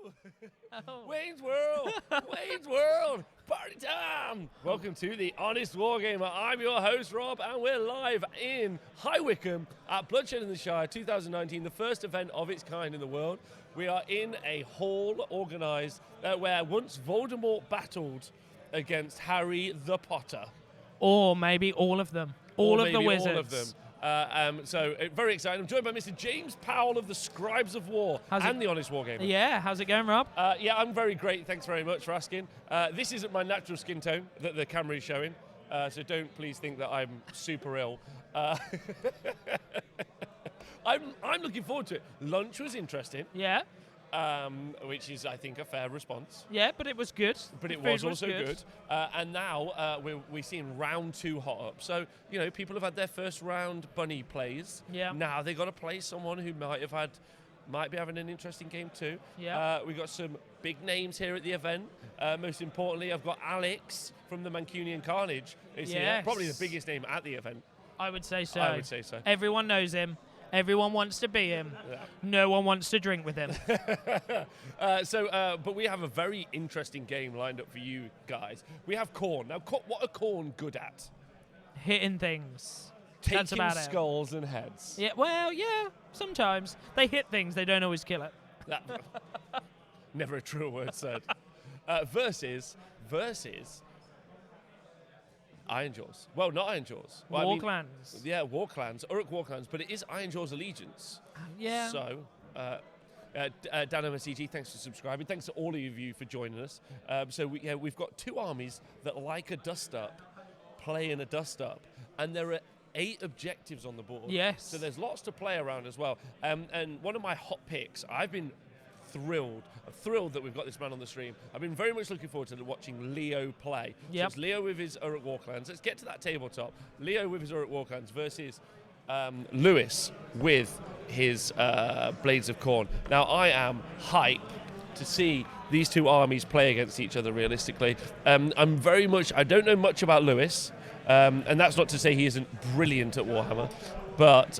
Oh. Wayne's World! Wayne's World! Party time! Welcome to the Honest Wargamer. I'm your host, Rob, and we're live in High Wycombe at Bloodshed in the Shire 2019, the first event of its kind in the world. We are in a hall organised where once Voldemort battled against Harry the Potter. Or maybe all of them. All of the wizards. All of them. So very excited. I'm joined by Mr. James Powell of the Scribes of War and the Honest Wargamer. Yeah, how's it going, Rob? Yeah, I'm very great. Thanks very much for asking. This isn't my natural skin tone that the camera is showing, so don't please think that I'm super ill. I'm looking forward to it. Lunch was interesting. Yeah. Which is, I think, a fair response. Yeah, but it was good. But it was also good. And now we're seeing round 2 hot up. So, you know, people have had their first round bunny plays. Yeah. Now they got to play someone who might be having an interesting game too. Yeah. We've got some big names here at the event. Most importantly, I've got Alex from the Mancunian Carnage is here. Probably the biggest name at the event. I would say so. I would say so. Everyone knows him. Everyone wants to be him. Yeah. No one wants to drink with him. But we have a very interesting game lined up for you guys. We have Khorne. Now, what are Khorne good at? Hitting things. Taking That's about skulls and heads. Yeah, well, yeah, sometimes. They hit things, they don't always kill it. Never a true word said. Versus Ironjawz. Well, not Ironjawz. Well, War clans. Yeah, War clans, Uruk War clans, but it is Ironjawz Allegiance. Yeah. So, Dan MSCG, thanks for subscribing. Thanks to all of you for joining us. We've got 2 armies that like a dust-up, play in a dust-up, and there are 8 objectives on the board. Yes. So there's lots to play around as well. And one of my hot picks, I've been thrilled that we've got this man on the stream. I've been very much looking forward to watching Leo play. Yep. So it's Leo with his Uruk War clans. Let's get to that tabletop. Leo with his Uruk War clans versus Lewis with his Blades of Khorne. Now, I am hyped to see these 2 armies play against each other realistically. I don't know much about Lewis, and that's not to say he isn't brilliant at Warhammer, but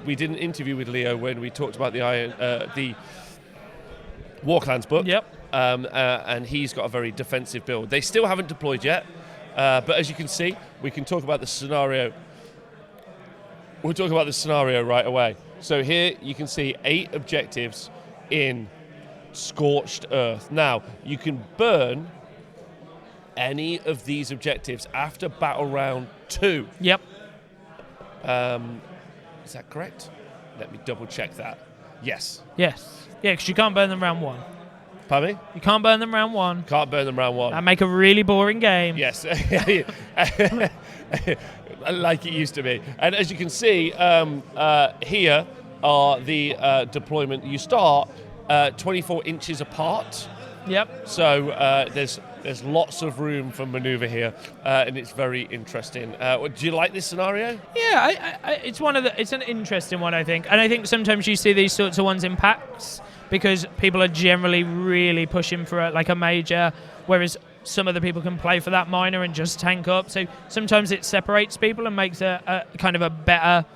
we did an interview with Leo when we talked about the War Clans book. Yep. And he's got a very defensive build. They still haven't deployed yet, but as you can see, we can talk about the scenario. We'll talk about the scenario right away. So here you can see 8 objectives in Scorched Earth. Now, you can burn any of these objectives after battle round 2. Yep. Is that correct? Let me double check that. Yes. Yes. Yeah, because you can't burn them round 1. Pardon me? You can't burn them round 1. Can't burn them round 1. That'd make a really boring game. Yes. Like it used to be. And as you can see, here are the deployment. You start 24 inches apart. Yep. So there's lots of room for maneuver here, and it's very interesting. Do you like this scenario? Yeah, it's an interesting one, I think. And I think sometimes you see these sorts of ones in packs because people are generally really pushing for a major, whereas some other people can play for that minor and just tank up. So sometimes it separates people and makes a kind of a better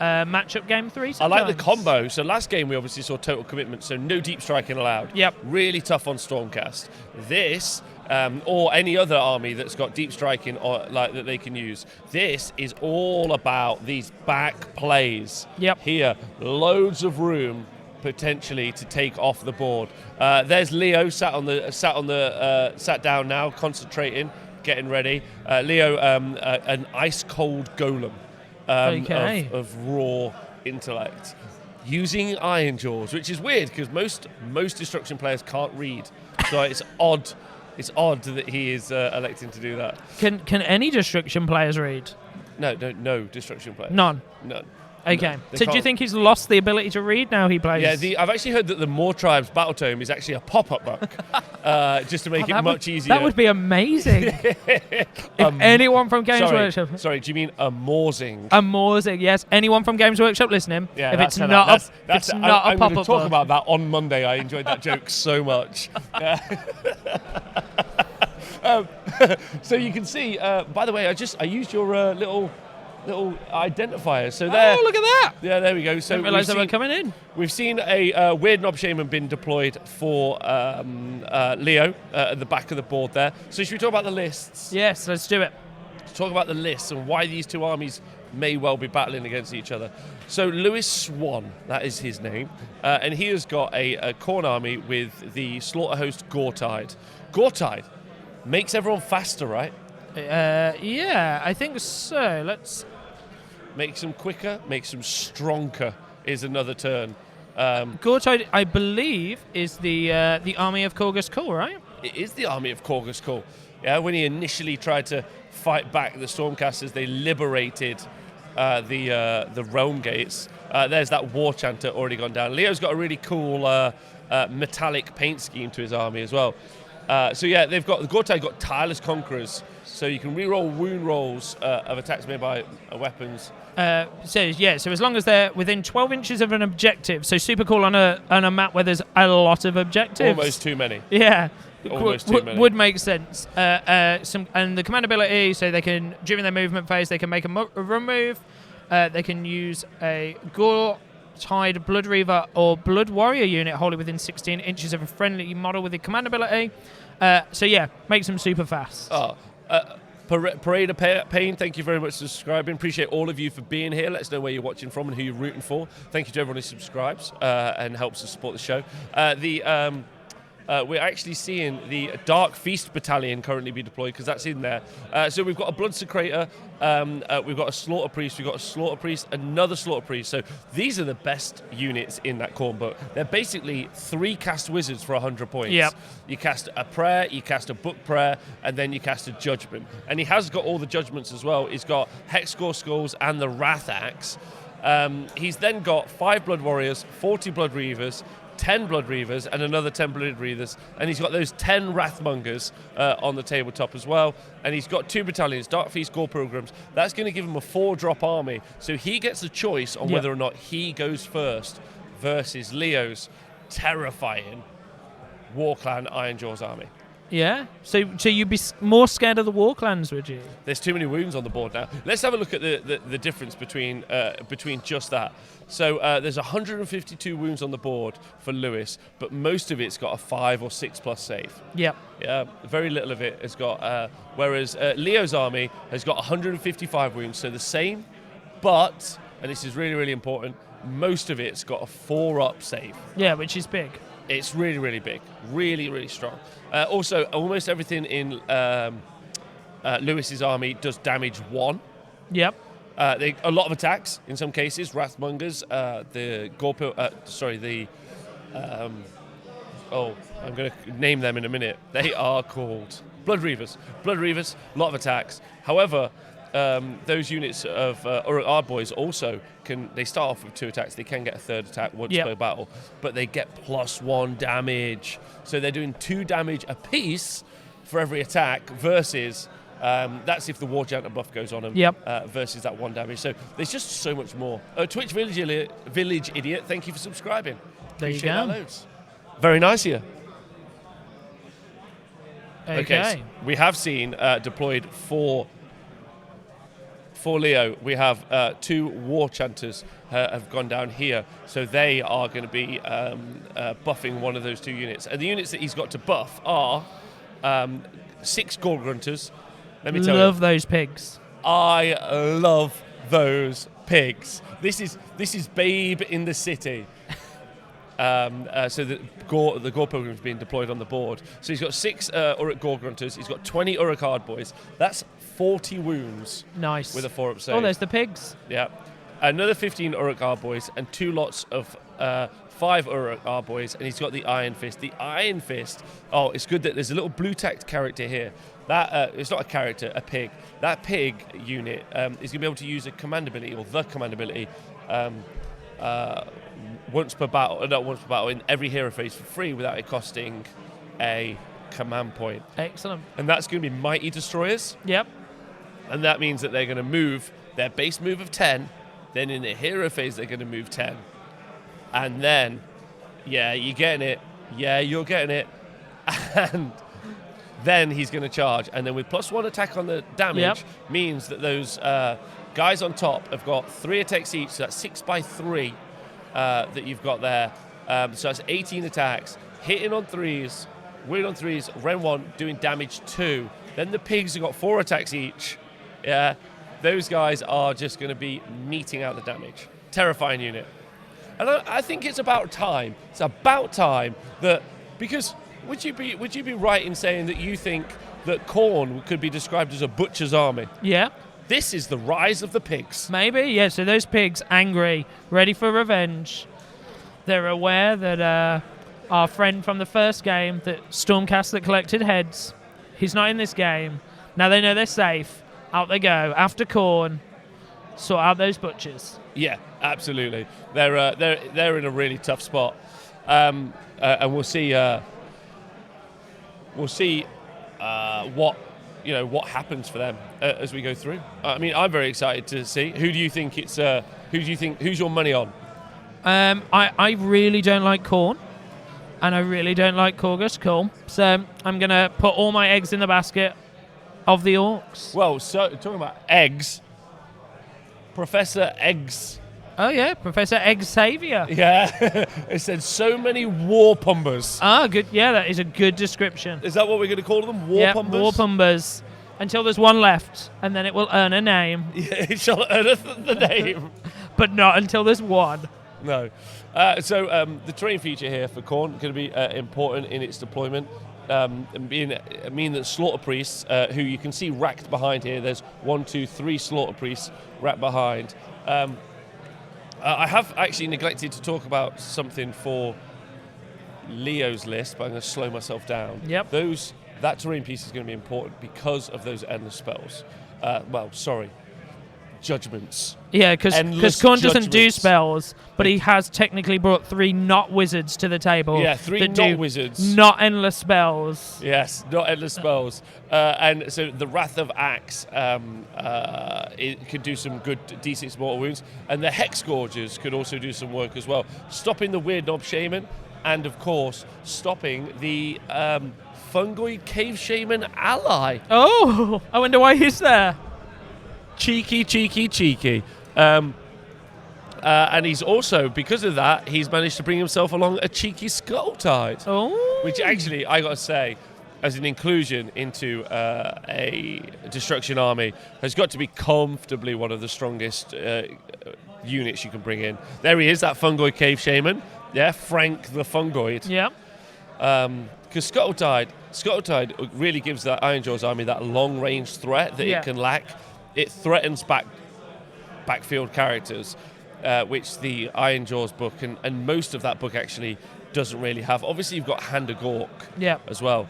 matchup game 3 sometimes. I like the combo. So last game we obviously saw total commitment, so no deep striking allowed. Yep. Really tough on Stormcast. This, or any other army that's got deep striking or that they can use, this is all about these back plays. Yep. Here, loads of room potentially to take off the board. There's Leo sat down now, concentrating, getting ready. Leo, an ice cold golem. Of raw intellect, using Ironjawz, which is weird because most destruction players can't read, so it's odd. It's odd that he is electing to do that. Can any destruction players read? No destruction players. None. Okay. No, so do you think he's lost the ability to read now he plays? Yeah, I've actually heard that the More Tribes Battle Tome is actually a pop-up book, just to make it much easier. That would be amazing. If anyone from Games Workshop... Sorry, do you mean amorsing? Amorsing, yes. Anyone from Games Workshop listening, yeah, if it's not a pop-up I'm going to talk about that on Monday. I enjoyed that joke so much. So you can see, by the way, I used your little little identifiers. So there. Oh, look at that! Yeah, there we go. So Didn't realise they were coming in. We've seen a weird knob shaman been deployed for Leo at the back of the board there. So should we talk about the lists? Yes, let's do it. Let's talk about the lists and why these two armies may well be battling against each other. So Lewis Swan, that is his name, and he has got a Khorne army with the slaughter host Gortide. Gortide makes everyone faster, right? Yeah, I think so. Let's... Makes them quicker, makes them stronger is another turn. Gortide, I believe, is the army of Khorgus Khul, right? It is the army of Khorgus Khul. Yeah, when he initially tried to fight back the Stormcasters, they liberated the realm gates. There's that war chanter already gone down. Leo's got a really cool metallic paint scheme to his army as well. So yeah, the Gortide got tireless conquerors, so you can reroll wound rolls of attacks made by weapons. So as long as they're within 12 inches of an objective, so super cool on a map where there's a lot of objectives. Almost too many. Yeah. Almost too many. Would make sense. And the command ability, so they can, during their movement phase, they can make a remove. They can use a Gortide Blood Reaver or Blood Warrior unit wholly within 16 inches of a friendly model with the command ability. So yeah, makes them super fast. Parade of Pain, thank you very much for subscribing. Appreciate all of you for being here. Let us know where you're watching from and who you're rooting for. Thank you to everyone who subscribes and helps us support the show. We're actually seeing the Dark Feast Battalion currently be deployed because that's in there. So we've got a Blood Secrator, we've got a Slaughter Priest, we've got a Slaughter Priest, another Slaughter Priest. So these are the best units in that Khorne book. They're basically 3 cast wizards for 100 points. Yep. You cast a prayer, you cast a book prayer, and then you cast a judgment. And he has got all the judgments as well. He's got Hexcore Skulls and the Wrath Axe. He's then got 5 Blood Warriors, 40 Blood Reavers, 10 Blood Reavers and another 10 Blood Reavers, and he's got those 10 Wrathmongers on the tabletop as well, and he's got 2 battalions, Dark Feast, Gore Pilgrims. That's going to give him a 4-drop army, so he gets a choice on whether or not he goes first versus Leo's terrifying Warclan Ironjawz army. Yeah? So you'd be more scared of the Warclans, would you? There's too many wounds on the board now. Let's have a look at the difference between just that. So there's 152 wounds on the board for Lewis, but most of it's got a 5 or 6 plus save. Yep. Yeah, very little of it has got, whereas Leo's army has got 155 wounds, so the same, but, and this is really, really important, most of it's got a 4-up save. Yeah, which is big. It's really, really big. Really, really strong. Also, almost everything in Lewis's army does damage 1. Yep. A lot of attacks in some cases. Wrathmongers, the Gorpil, I'm going to name them in a minute. They are called Blood Reavers. Blood Reavers, a lot of attacks. However, those units of Uruk Ardboys also they start off with 2 attacks. They can get a 3rd attack once per battle, but they get +1 damage. So they're doing 2 damage apiece for every attack versus that's if the War Chanter buff goes on them versus that 1 damage. So there's just so much more. Twitch Village Idiot, thank you for subscribing. There you Appreciate go. that loads. Very nice here. Okay. So we have seen deployed for Leo, we have 2 War Chanters have gone down here, so they are going to be buffing one of those 2 units. And the units that he's got to buff are 6 Gore Grunters. Let me tell you. Love those pigs. I love those pigs. This is Babe in the City. So the Gore Pilgrim's being deployed on the board. So he's got 6 Uruk Gore Grunters. He's got 20 Uruk Ardboys. That's 40 wounds. Nice. With a 4-up save. Oh, there's the pigs. Yeah. Another 15 Uruk Ardboys and 2 lots of 5 Uruk Ardboys, and he's got the Iron Fist. The Iron Fist, it's good that there's a little blue-tacked character here. That it's not a character, a pig. That pig unit is going to be able to use a command ability, or the command ability, once per battle, in every hero phase for free without it costing a command point. Excellent. And that's going to be Mighty Destroyers. Yep. And that means that they're going to move their base move of 10, then in the hero phase they're going to move 10. And then, you're getting it. Yeah, you're getting it. And then he's going to charge. And then with +1 attack on the damage means that those guys on top have got 3 attacks each, so that's 6 by 3 that you've got there. So that's 18 attacks. Hitting on 3s, winning on 3s, Ren 1 doing damage 2. Then the pigs have got 4 attacks each. Yeah, those guys are just going to be meeting out the damage. Terrifying unit. And I think it's about time. It's about time that, because would you be right in saying that you think that Khorne could be described as a butcher's army? Yeah. This is the rise of the pigs. Maybe, yeah. So those pigs, angry, ready for revenge. They're aware that our friend from the first game, that Stormcast that collected heads, he's not in this game. Now they know they're safe. Out they go. After Khorne, sort out those butchers. Yeah, absolutely. They're in a really tough spot, and we'll see. What happens for them as we go through. I mean, I'm very excited to see. Who do you think it's? Who's your money on? I really don't like Khorne, and I really don't like Khorgus. Cool. So I'm gonna put all my eggs in the basket of the orcs. Well, so talking about eggs, Professor Eggs. Oh yeah, Professor Egg Savior. Yeah, it said so many war pumbers. Ah, good. Yeah, that is a good description. Is that what we're going to call them? War pumbers? War pumbers. Until there's one left, and then it will earn a name. Yeah, it shall earn the name. But not until there's one. No. So the terrain feature here for Khorne going to be important in its deployment. Mean that slaughter priests, who you can see racked behind here, there's 1, 2, 3 slaughter priests racked behind. I have actually neglected to talk about something for Leo's list, but I'm going to slow myself down. Yep. That terrain piece is going to be important because of those endless spells. Judgments. Yeah, because Khorne doesn't do spells, but he has technically brought 3 not wizards to the table. Yeah, 3 not wizards. Not endless spells. Yes, not endless spells. And so the Wrath of Axe it could do some good D6 mortal wounds. And the Hex Gorgers could also do some work as well. Stopping the Weird Knob Shaman, and of course, stopping the Fungoid Cave Shaman ally. Oh, I wonder why he's there. Cheeky. And he's also, because of that, he's managed to bring himself along a cheeky Skulltide. Oh. Which actually, I got to say, as an inclusion into a destruction army, has got to be comfortably one of the strongest units you can bring in. There he is, that Fungoid Cave Shaman. Yeah, Frank the Fungoid. Yeah. Because Skulltide really gives that Ironjawz army that long-range threat that it can lack. It threatens backfield characters, which the Ironjawz book and most of that book actually doesn't really have. Obviously, you've got Hand of Gork as well.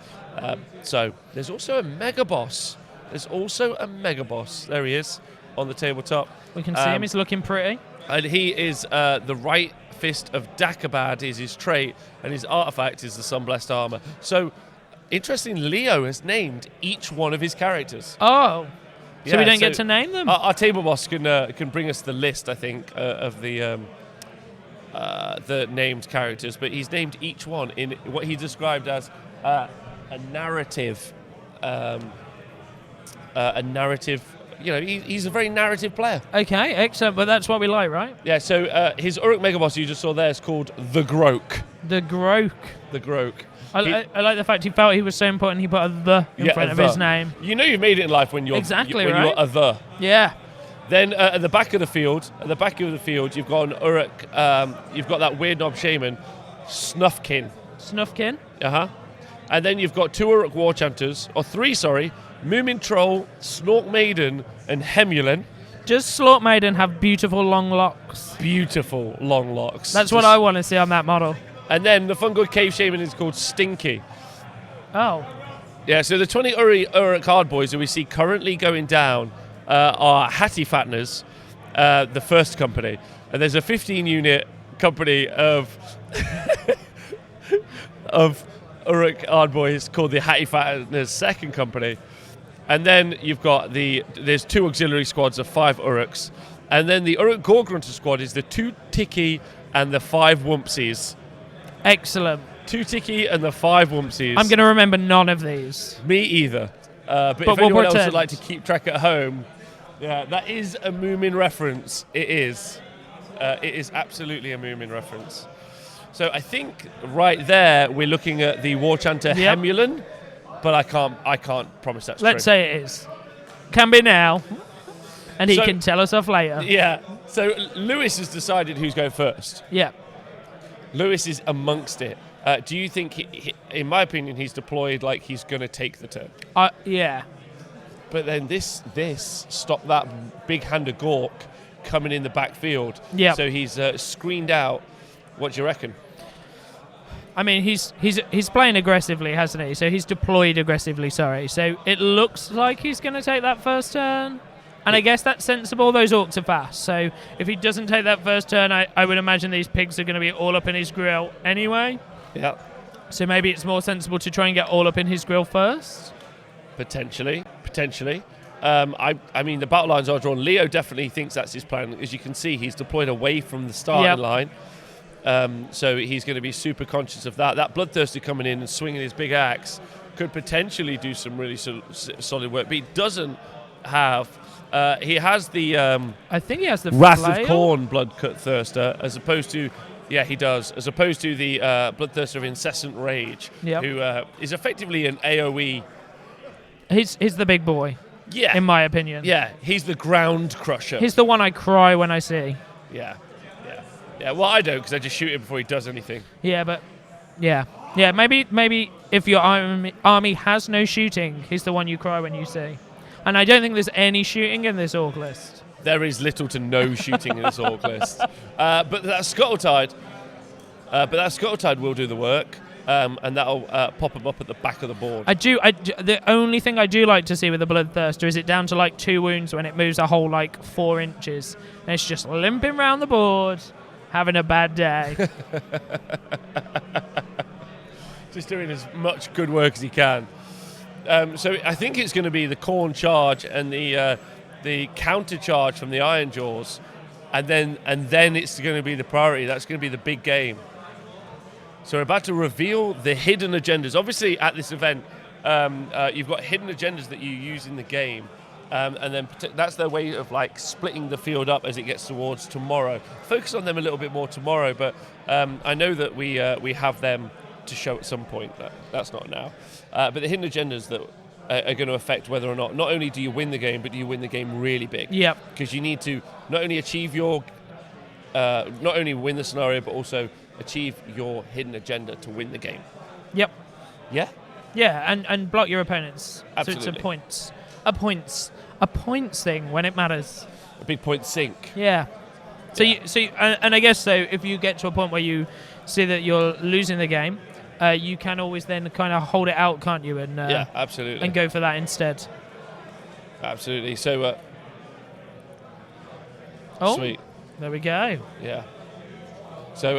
So there's also a mega boss. There he is on the tabletop. We can see him. He's looking pretty. And he is the right fist of Dakabad is his trait, and his artifact is the Sunblessed Armor. So, interesting, Leo has named each one of his characters. Oh. So we don't get to name them? Our table boss can bring us the list, I think, of the named characters, but he's named each one in what he described as a narrative. He's a very narrative player. Okay, excellent, but that's what we like, right? Yeah, so his Uruk Mega Boss you just saw there is called The Groak. The Groak. The Groak. I like the fact he felt he was so important he put a the in front of his name. You know you've made it in life when you're right? You're a the. Yeah. Then at the back of the field, you've got an Uruk. You've got that Weird Knob Shaman, Snufkin. Snufkin. And then you've got 2 Uruk War Chanters, or 3, sorry, Moomin Troll, Snork Maiden, and Hemulin. Does Snork Maiden have beautiful long locks? Beautiful long locks. That's what I want to see on that model. And then the Fungoid Cave Shaman is called Stinky. Oh. Yeah, so the 20 Uruk Hard Boys that we see currently going down are Hattie Fatners, the first company. And there's a 15-unit company of Uruk Hard Boys called the Hattie Fatners second company. And then you've got there's 2 auxiliary squads of 5 Uruks. And then the Uruk Gorgrunter squad is the 2 Tiki and the 5 Wumpsies. Excellent. 2 Tiki and the 5 Wumpsies. I'm going to remember none of these. Me either. But if anyone else would like to keep track at home, Yeah, that is a Moomin reference. It is. It is absolutely a Moomin reference. So I think right there we're looking at the war chanter Hemulan, but I can't promise that's true. Let's say it is. Can be now, and he can tell us off later. Yeah. So Lewis has decided who's going first. Yeah. Lewis is amongst it. Do you think, he, in my opinion, he's deployed like he's going to take the turn? Yeah. But then this stopped that big hand of Gork coming in the backfield. Yeah. So he's screened out. What do you reckon? I mean, he's playing aggressively, hasn't he? So he's deployed aggressively, sorry. So it looks like he's going to take that first turn. And I guess that's sensible. Those orcs are fast. So if he doesn't take that first turn, I would imagine these pigs are going to be all up in his grill anyway. Yeah. So maybe it's more sensible to try and get all up in his grill first. Potentially. I mean, the battle lines are drawn. Leo definitely thinks that's his plan. As you can see, he's deployed away from the starting line. So he's going to be super conscious of that. That Bloodthirster coming in and swinging his big axe could potentially do some really solid work. But he doesn't have... he has the... I think he has the Wrath flail? of Khorne Bloodthirster, as opposed to... Yeah, he does. As opposed to the Bloodthirster of Incessant Rage, who is effectively an AoE... He's the big boy, in my opinion. Yeah, he's the ground crusher. He's the one I cry when I see. Yeah. Well, I don't, because I just shoot him before he does anything. Yeah, but... Yeah. Maybe if your army has no shooting, he's the one you cry when you see. And I don't think there's any shooting in this orc list. There is little to no shooting in this orc list. But that Scuttle-Tide will do the work, and that'll pop him up at the back of the board. The only thing I do like to see with the Bloodthirster is it down to like 2 wounds when it moves a whole like 4 inches. And it's just limping around the board, having a bad day. Just doing as much good work as he can. So I think it's going to be the Khorne charge and the counter charge from the Ironjawz, and then it's going to be the priority. That's going to be the big game. So we're about to reveal the hidden agendas. Obviously, at this event, you've got hidden agendas that you use in the game, and then that's their way of like splitting the field up as it gets towards tomorrow. Focus on them a little bit more tomorrow, but I know that we have them to show at some point. That's not now. But the hidden agendas that are going to affect whether or not only do you win the game, but do you win the game really big? Yep. Because you need to not only achieve your, not only win the scenario, but also achieve your hidden agenda to win the game. Yep. Yeah? Yeah, and block your opponents. Absolutely. So it's a points thing when it matters. A big point sink. Yeah. So I guess so if you get to a point where you see that you're losing the game, you can always then kind of hold it out, can't you? And yeah, absolutely. And go for that instead. Absolutely. So sweet. There we go. Yeah. So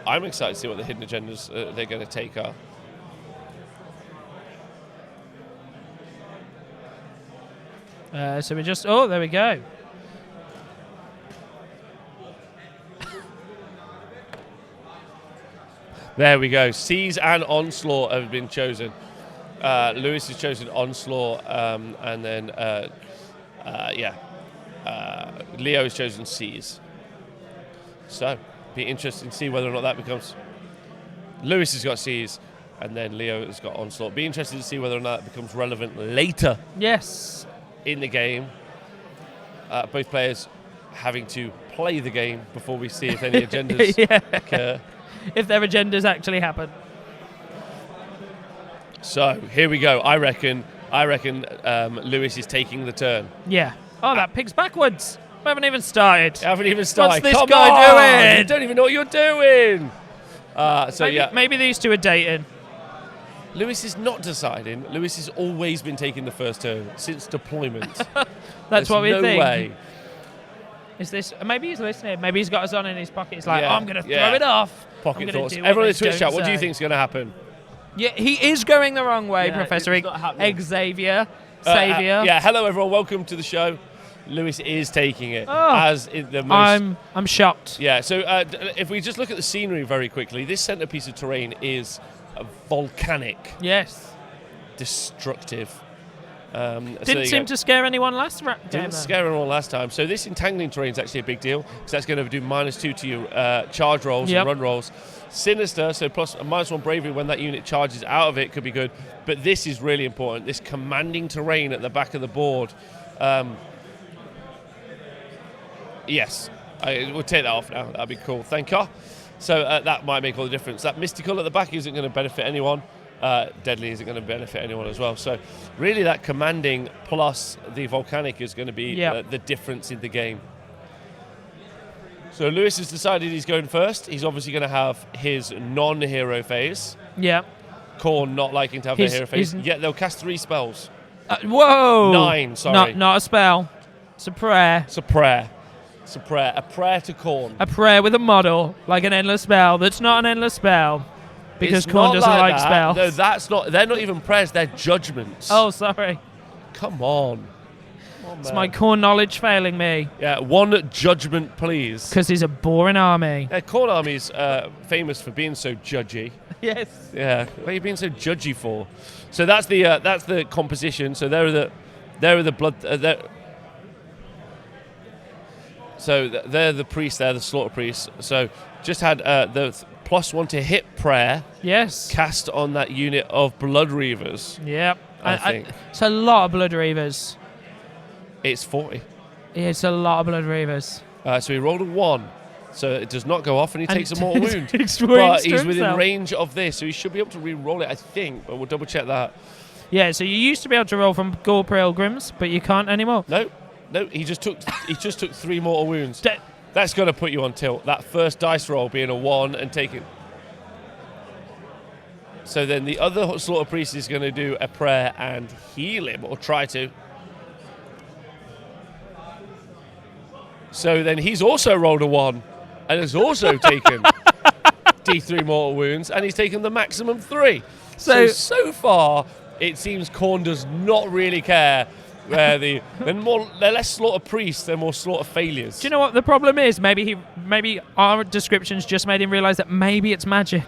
I'm excited to see what the hidden agendas they're going to take are. So we just... Oh, there we go. There we go. Seize and Onslaught have been chosen. Lewis has chosen Onslaught, and then Leo has chosen Seize. So, be interesting to see whether or not that becomes... Lewis has got Seize, and then Leo has got Onslaught. Be interested to see whether or not that becomes relevant later. Yes. In the game. Both players having to play the game before we see if any agendas occur. If their agendas actually happen. So, here we go. I reckon Lewis is taking the turn. Yeah. Oh, that pig's backwards. We haven't even started. What's this Come guy on! doing? You don't even know what you're doing. Maybe these two are dating. Lewis is not deciding. Lewis has always been taking the first turn since deployment. That's what we think. No way. Is this? Maybe he's listening. Maybe he's got his on in his pocket. He's like, I'm going to throw it off. Pocket thoughts. Everyone in the Twitch chat, what do you think is going to happen? Yeah, he is going the wrong way, Professor Xavier. Savior. Hello everyone. Welcome to the show. Lewis is taking it as in the most. I'm shocked. Yeah. So if we just look at the scenery very quickly, this centerpiece of terrain is volcanic. Yes. Destructive. Didn't seem to scare anyone last game. Didn't scare anyone last time. So this entangling terrain is actually a big deal because that's going to do -2 to your charge rolls and run rolls. Sinister, so plus a -1 bravery when that unit charges out of it could be good. But this is really important. This commanding terrain at the back of the board. Yes, we'll take that off now. That'd be cool. Thank you. So that might make all the difference. That mystical at the back isn't going to benefit anyone. Deadly isn't going to benefit anyone as well. So really that commanding plus the volcanic is going to be the difference in the game. So Lewis has decided he's going first. He's obviously going to have his non-hero phase. Yeah. Khorne not liking to have their hero phase. Yet they'll cast 3 spells. Whoa! 9, sorry. Not a spell. It's a prayer. It's a prayer. It's a prayer. A prayer to Khorne. A prayer with a model, like an endless spell. That's not an endless spell. Because It's Khorne not doesn't like that. spells. No, that's not. They're not even prayers. They're judgments. Oh, sorry. Come on. It's my Khorne knowledge failing me. Yeah, 1 judgment, please. Because he's a boring army. Yeah, Khorne army's famous for being so judgy. Yes. Yeah, what are you being so judgy for? So that's the composition. So there are the blood. So they're the priests. They're the slaughter priests. So just had the +1 to hit prayer. Yes. Cast on that unit of blood reavers. Yep. I think it's a lot of blood reavers. it's 40. It's a lot of blood reavers. So he rolled a 1. So it does not go off, and he takes a mortal wound. Takes But wounds to he's within himself. range of this, so he should be able to re-roll it, I think. But we'll double check that. Yeah. So you used to be able to roll from Gore Pilgrims, but you can't anymore. No, he just took 3 mortal wounds. That's going to put you on tilt. That first dice roll being a 1 and taking. So then the other slaughter priest is going to do a prayer and heal him, or try to. So then he's also rolled a 1 and has also taken D3 mortal wounds, and he's taken the maximum 3. So far, it seems Khorne does not really care. Where they're less slaughter priests, they're more slaughter failures. Do you know what the problem is? Maybe our descriptions just made him realise that maybe it's magic.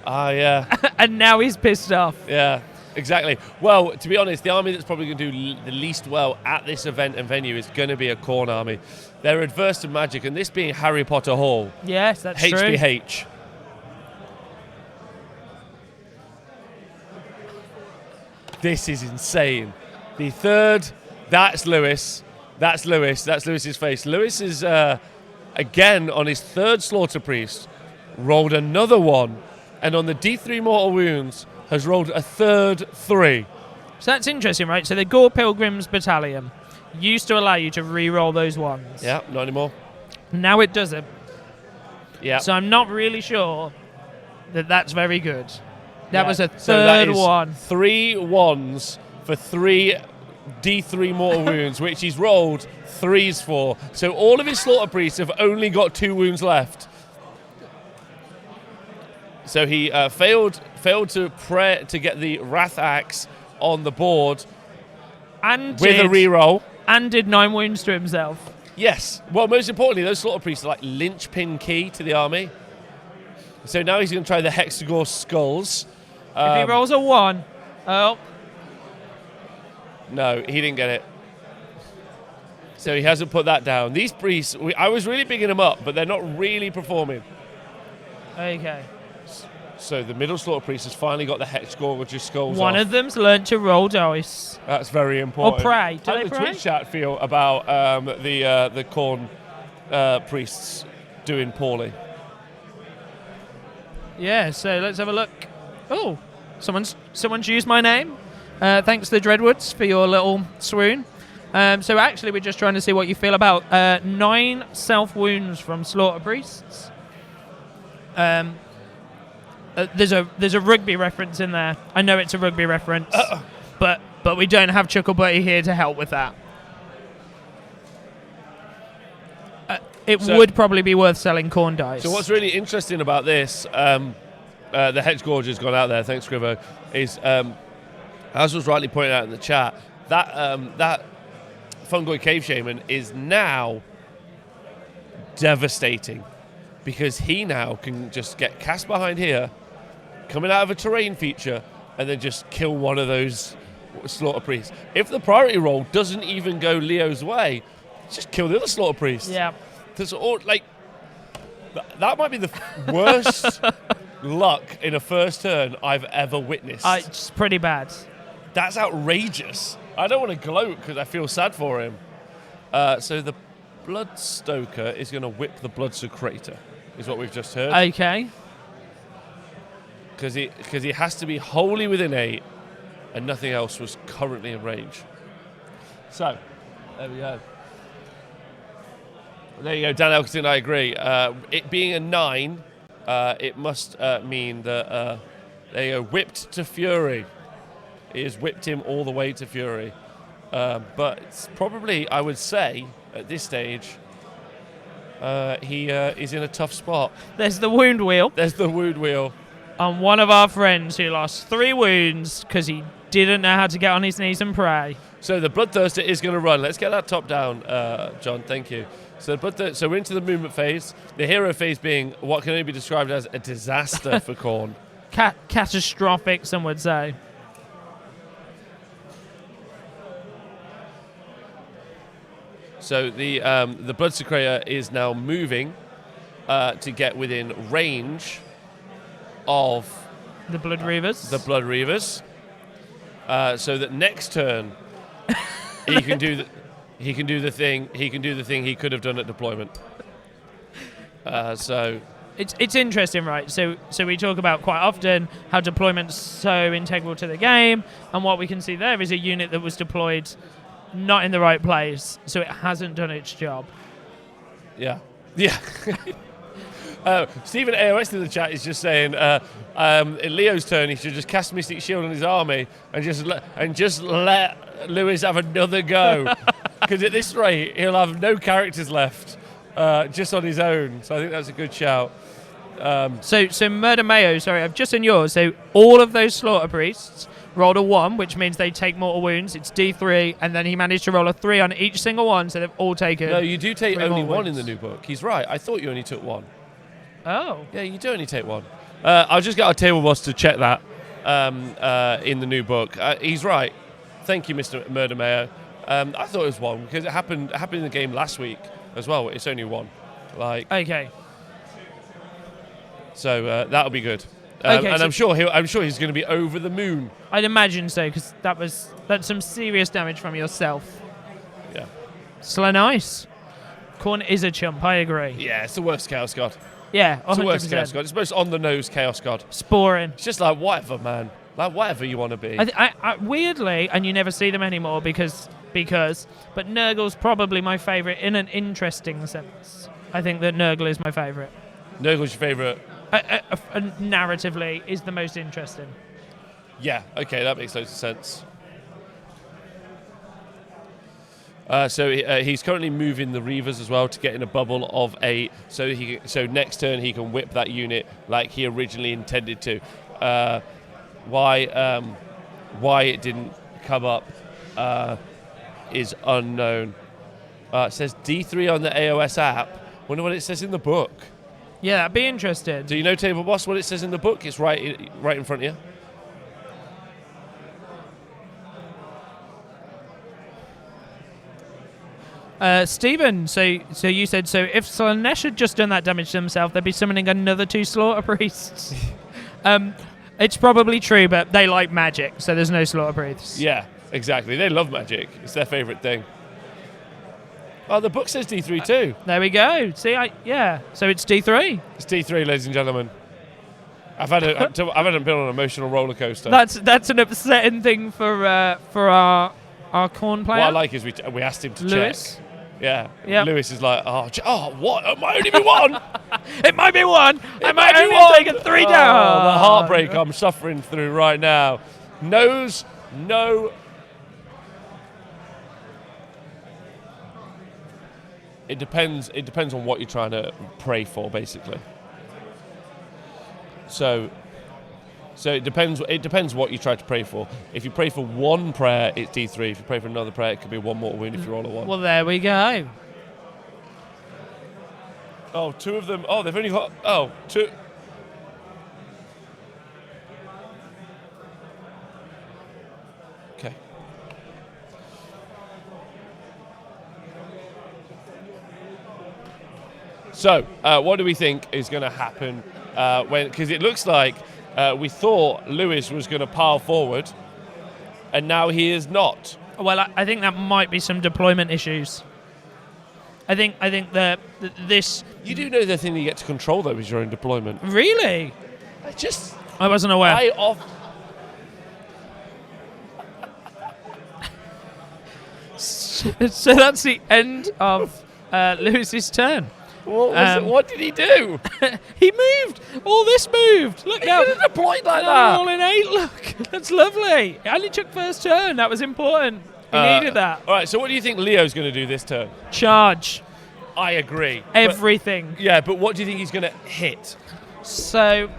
Yeah. And now he's pissed off. Yeah, exactly. Well, to be honest, the army that's probably going to do the least well at this event and venue is going to be a Khorne army. They're adverse to magic, and this being Harry Potter Hall. Yes, that's true. HBH. This is insane. The third, that's Lewis. That's Lewis's face. Lewis is, again, on his 3rd slaughter priest, rolled another 1, and on the D3 mortal wounds, has rolled a 3rd 3. So that's interesting, right? So the Gore Pilgrims Battalion used to allow you to re-roll those ones. Yeah, not anymore. Now it doesn't. Yeah. So I'm not really sure that that's very good. That was a 3rd So that is one. 3 1s for 3 D3 mortal wounds, which he's rolled 3s for. So all of his slaughter priests have only got 2 wounds left. So he failed to pray to get the Wrath Axe on the board And with a reroll. And did 9 wounds to himself. Yes. Well, most importantly, those slaughter priests are like linchpin key to the army. So now he's going to try the Hexagore Skulls. If he rolls a 1, no, he didn't get it. So he hasn't put that down. These priests, I was really bigging them up, but they're not really performing. Okay. So the middle slaughter priest has finally got the Hexagore Skulls One off. of them's learned to roll dice. That's very important. Or pray. Do How they does the pray? Twitch chat feel about the Khorne priests doing poorly? Yeah, so let's have a look. Oh, someone's used my name. Thanks to the Dreadwoods for your little swoon. So actually, we're just trying to see what you feel about 9 self-wounds from slaughter priests. There's a rugby reference in there. I know it's a rugby reference, but we don't have Chuckle Buddy here to help with that. It would probably be worth selling corn dice. So what's really interesting about this, the Hexagorge has gone out there, thanks Scrivo, is, as was rightly pointed out in the chat, that Fungoid Cave Shaman is now devastating because he now can just get cast behind here, coming out of a terrain feature, and then just kill one of those slaughter priest. If the priority roll doesn't even go Leo's way, just kill the other slaughter priest. Yeah. There's all like that might be the worst luck in a first turn I've ever witnessed. It's pretty bad. That's outrageous. I don't want to gloat because I feel sad for him. So the Bloodstoker is going to whip the Bloodsecrator, is what we've just heard. Okay. Because he has to be wholly within 8, and nothing else was currently in range. So, there we go. There you go, Dan Elkington, I agree. It being a 9, it must mean that they are whipped to fury. It has whipped him all the way to fury. But it's probably, I would say, at this stage, he is in a tough spot. There's the wound wheel. There's the wound wheel. On one of our friends who lost 3 wounds because he didn't know how to get on his knees and pray. So the Bloodthirster is going to run. Let's get that top down, John. Thank you. So we're into the movement phase. The hero phase being what can only be described as a disaster for Khorne. Catastrophic, some would say. So the Bloodsecrator is now moving to get within range of the Blood Reavers. The Blood Reavers. So that next turn he can do the thing he could have done at deployment. So it's interesting, right? So we talk about quite often how deployment's so integral to the game, and what we can see there is a unit that was deployed not in the right place, so it hasn't done its job. Yeah. Stephen AOS in the chat is just saying, in Leo's turn, he should just cast Mystic Shield on his army and just let Lewis have another go. Because at this rate, he'll have no characters left, just on his own. So I think that's a good shout. So Murder Mayo, sorry, I've just in yours. So all of those Slaughter Priests rolled a 1, which means they take mortal wounds. It's D3, and then he managed to roll a 3 on each single one, so they've all taken. No, you do take only 1 in wounds. the new book. He's right. I thought you only took 1. Oh. Yeah, you do only take 1. I'll just get our table boss to check that in the new book. He's right. Thank you, Mr. Murder Mayo. I thought it was 1 because it happened in the game last week as well. It's only 1. Okay. So that'll be good. Okay, and so I'm sure he's going to be over the moon. I'd imagine so, because that's some serious damage from yourself. Yeah. Slow nice. Khorne is a chump, I agree. Yeah, it's the worst Chaos God. Yeah, 100%. It's the worst Chaos God. It's the most on-the-nose Chaos God. Sporing. It's just like, whatever, man. Like, whatever you want to be. I weirdly, and you never see them anymore but Nurgle's probably my favourite in an interesting sense. I think that Nurgle is my favourite. Nurgle's your favourite? Narratively is the most interesting. Yeah, okay, that makes loads of sense. So he's currently moving the Reavers as well to get in a bubble of 8. So next turn he can whip that unit like he originally intended to. Why it didn't come up is unknown. It says D3 on the AOS app. Wonder what it says in the book. Yeah, that'd be interesting. Do you know, Table Boss, what it says in the book? It's right in front of you. Stephen, so you said, so if Slaanesh had just done that damage to himself, they'd be summoning another 2 Slaughter Priests. It's probably true, but they like magic, so there's no Slaughter Priests. Yeah, exactly. They love magic. It's their favourite thing. Oh, the book says D3 too. There we go. See, so it's D3. It's D3, ladies and gentlemen. I've had been on an emotional roller coaster. That's an upsetting thing for our Khorne player. What I like is we asked him to Lewis. check. Yeah. Yep. Lewis is like, what? It might only be 1. It might be 1. I might only have taken 3 down. The heartbreak I'm suffering through right now. Knows no. It depends on what you're trying to pray for, basically. So it depends what you try to pray for. If you pray for 1 prayer, it's D3. If you pray for another prayer, it could be 1 mortal wound if you roll a 1. Well, there we go. Oh, 2 of them. Oh, they've only got 2. Okay. So, what do we think is going to happen because it looks like we thought Lewis was going to pile forward, and now he is not. Well, I think that might be some deployment issues. I think that this. You do know the thing you get to control though is your own deployment. Really? I wasn't aware. So that's the end of Lewis's turn. What did he do? He moved. All this moved. Look He now. could have deployed like Now that. all in 8. Look, that's lovely. He only took first turn. That was important. He needed that. All right. So, what do you think Leo's going to do this turn? Charge I agree. everything. But what do you think he's going to hit? So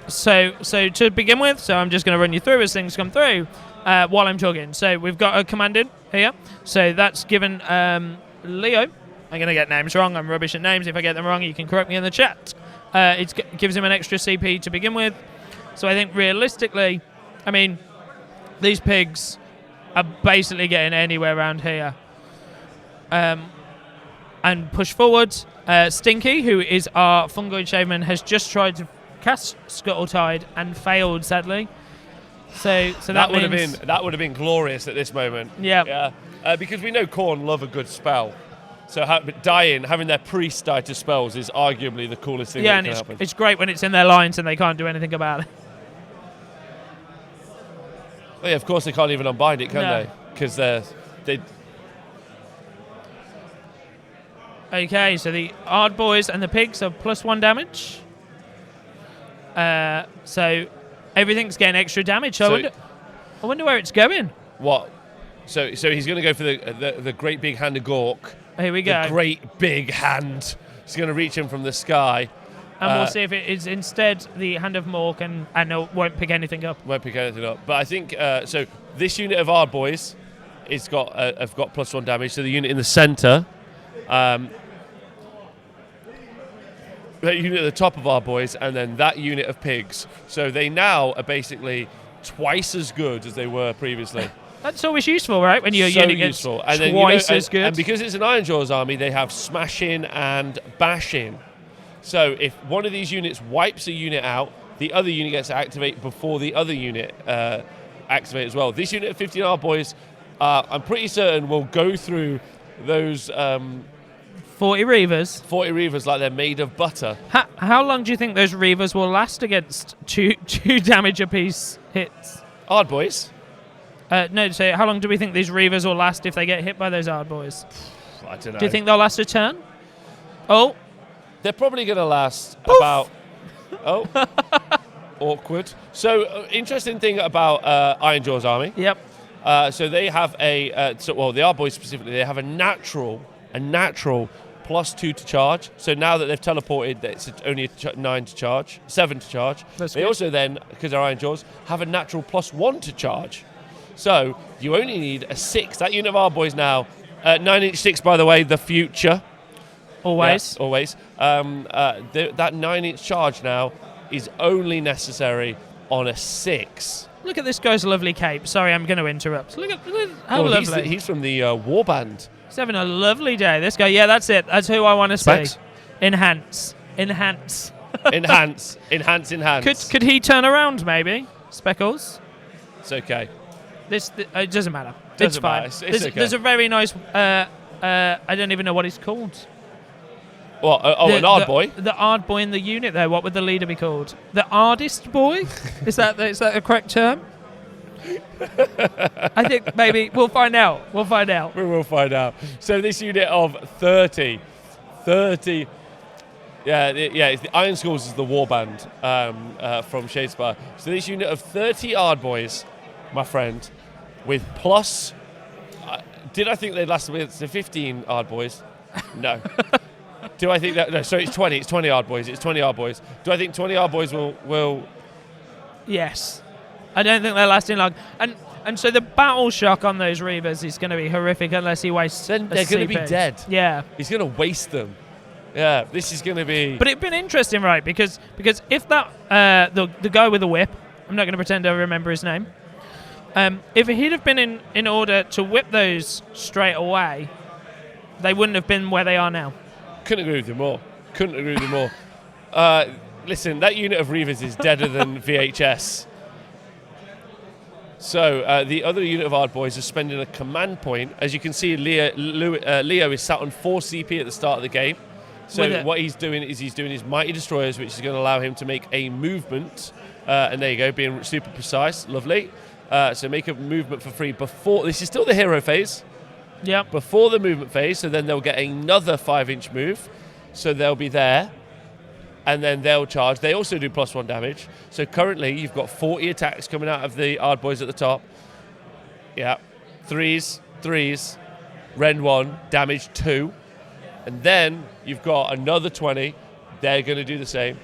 to begin with, so I'm just going to run you through as things come through while I'm talking. So we've got a command in here. So that's given Leo. I'm going to get names wrong. I'm rubbish at names. If I get them wrong, you can correct me in the chat. It gives him an extra CP to begin with. So I think realistically, I mean, these pigs are basically getting anywhere around here. And push forward. Stinky, who is our fungoid shaman, has just tried to cast Scuttletide and failed, sadly. So that would have been glorious at this moment. Yeah. Because we know Khorne love a good spell. So having their priest die to spells is arguably the coolest thing that can happen. It's great when it's in their lines and they can't do anything about it. Well, yeah, of course they can't even unbind it, can they? Because they. Okay, so the Ard Boys and the pigs are +1 damage. So everything's getting extra damage. I wonder where it's going. What? So he's going to go for the great big hand of Gork. Here we go. The great big hand. He's going to reach him from the sky. And we'll see if it is instead the hand of Mork and it won't pick anything up. Won't pick anything up. But I think, so this unit of Ard Boys have got +1 damage. So the unit in the centre, that unit at the top of Ard Boys, and then that unit of pigs. So they now are basically twice as good as they were previously. That's always useful, right? When your so unit gets useful. And twice then, as good. And because it's an Ironjawz army, they have smashing and bashing. So if one of these units wipes a unit out, the other unit gets to activate before the other unit activate as well. This unit of 15 Ard Boys, I'm pretty certain will go through those 40 Reavers. 40 Reavers like they're made of butter. How long do you think those Reavers will last against two damage apiece hits? Ard Boys? No, so how long do we think these Reavers will last if they get hit by those Ard Boys? I don't know. Do you think they'll last a turn? Oh. They're probably going to last about... Oh. Awkward. So, interesting thing about Ironjawz army. Yep. So they have the Ard Boys specifically, they have a natural +2 to charge. So now that they've teleported, it's only 7 to charge. That's they good. also then, because they're Ironjawz, have a natural +1 to charge. So you only need a 6. That unit of Ard Boys now, 9-inch 6, by the way, the future. Always. Yeah, always. That 9-inch charge now is only necessary on a 6. Look at this guy's lovely cape. Sorry, I'm going to interrupt. Look at how lovely. He's from the warband. He's having a lovely day. This guy, yeah, that's it. That's who I want to see. Thanks. Enhance. Enhance. Could he turn around, maybe? Speckles? It's okay. It doesn't matter. Doesn't it's fine. matter. It's okay. There's a very nice... I don't even know what he's called. What? An Ard Boy? The Ard Boy in the unit, though. What would the leader be called? The Ardist Boy? Is that the correct term? I think maybe we'll find out. We will find out. So this unit of 30. Yeah, it's the Iron Schools is the warband from Shadespire. So this unit of 30 Ard Boys, my friend, with plus... did I think they'd last with the 15 Ard Boys? No. Do I think that... No, sorry, it's 20. It's 20 Ard Boys. Do I think 20 Ard Boys will... Yes. I don't think they're lasting long. And so the battle shock on those Reavers is going to be horrific unless he wastes. Then they're going to be dead. Yeah. He's going to waste them. Yeah, this is going to be... But it'd been interesting, right? Because if that... the guy with the whip, I'm not going to pretend I remember his name. If he'd have been in order to whip those straight away, they wouldn't have been where they are now. Couldn't agree with you more. Couldn't agree with you more. Listen, that unit of Reavers is deader than VHS. So the other unit of Hard Boys is spending a command point. As you can see, Leo is sat on 4 CP at the start of the game. So what he's doing is he's doing his Mighty Destroyers, which is going to allow him to make a movement. And there you go, being super precise. Lovely. So make a movement for free before... This is still the hero phase. Yeah. Before the movement phase, so then they'll get another 5-inch move. So they'll be there. And then they'll charge. They also do +1 damage. So currently, you've got 40 attacks coming out of the Hard Boys at the top. Yeah. Threes. Rend 1, damage 2. And then you've got another 20. They're going to do the same.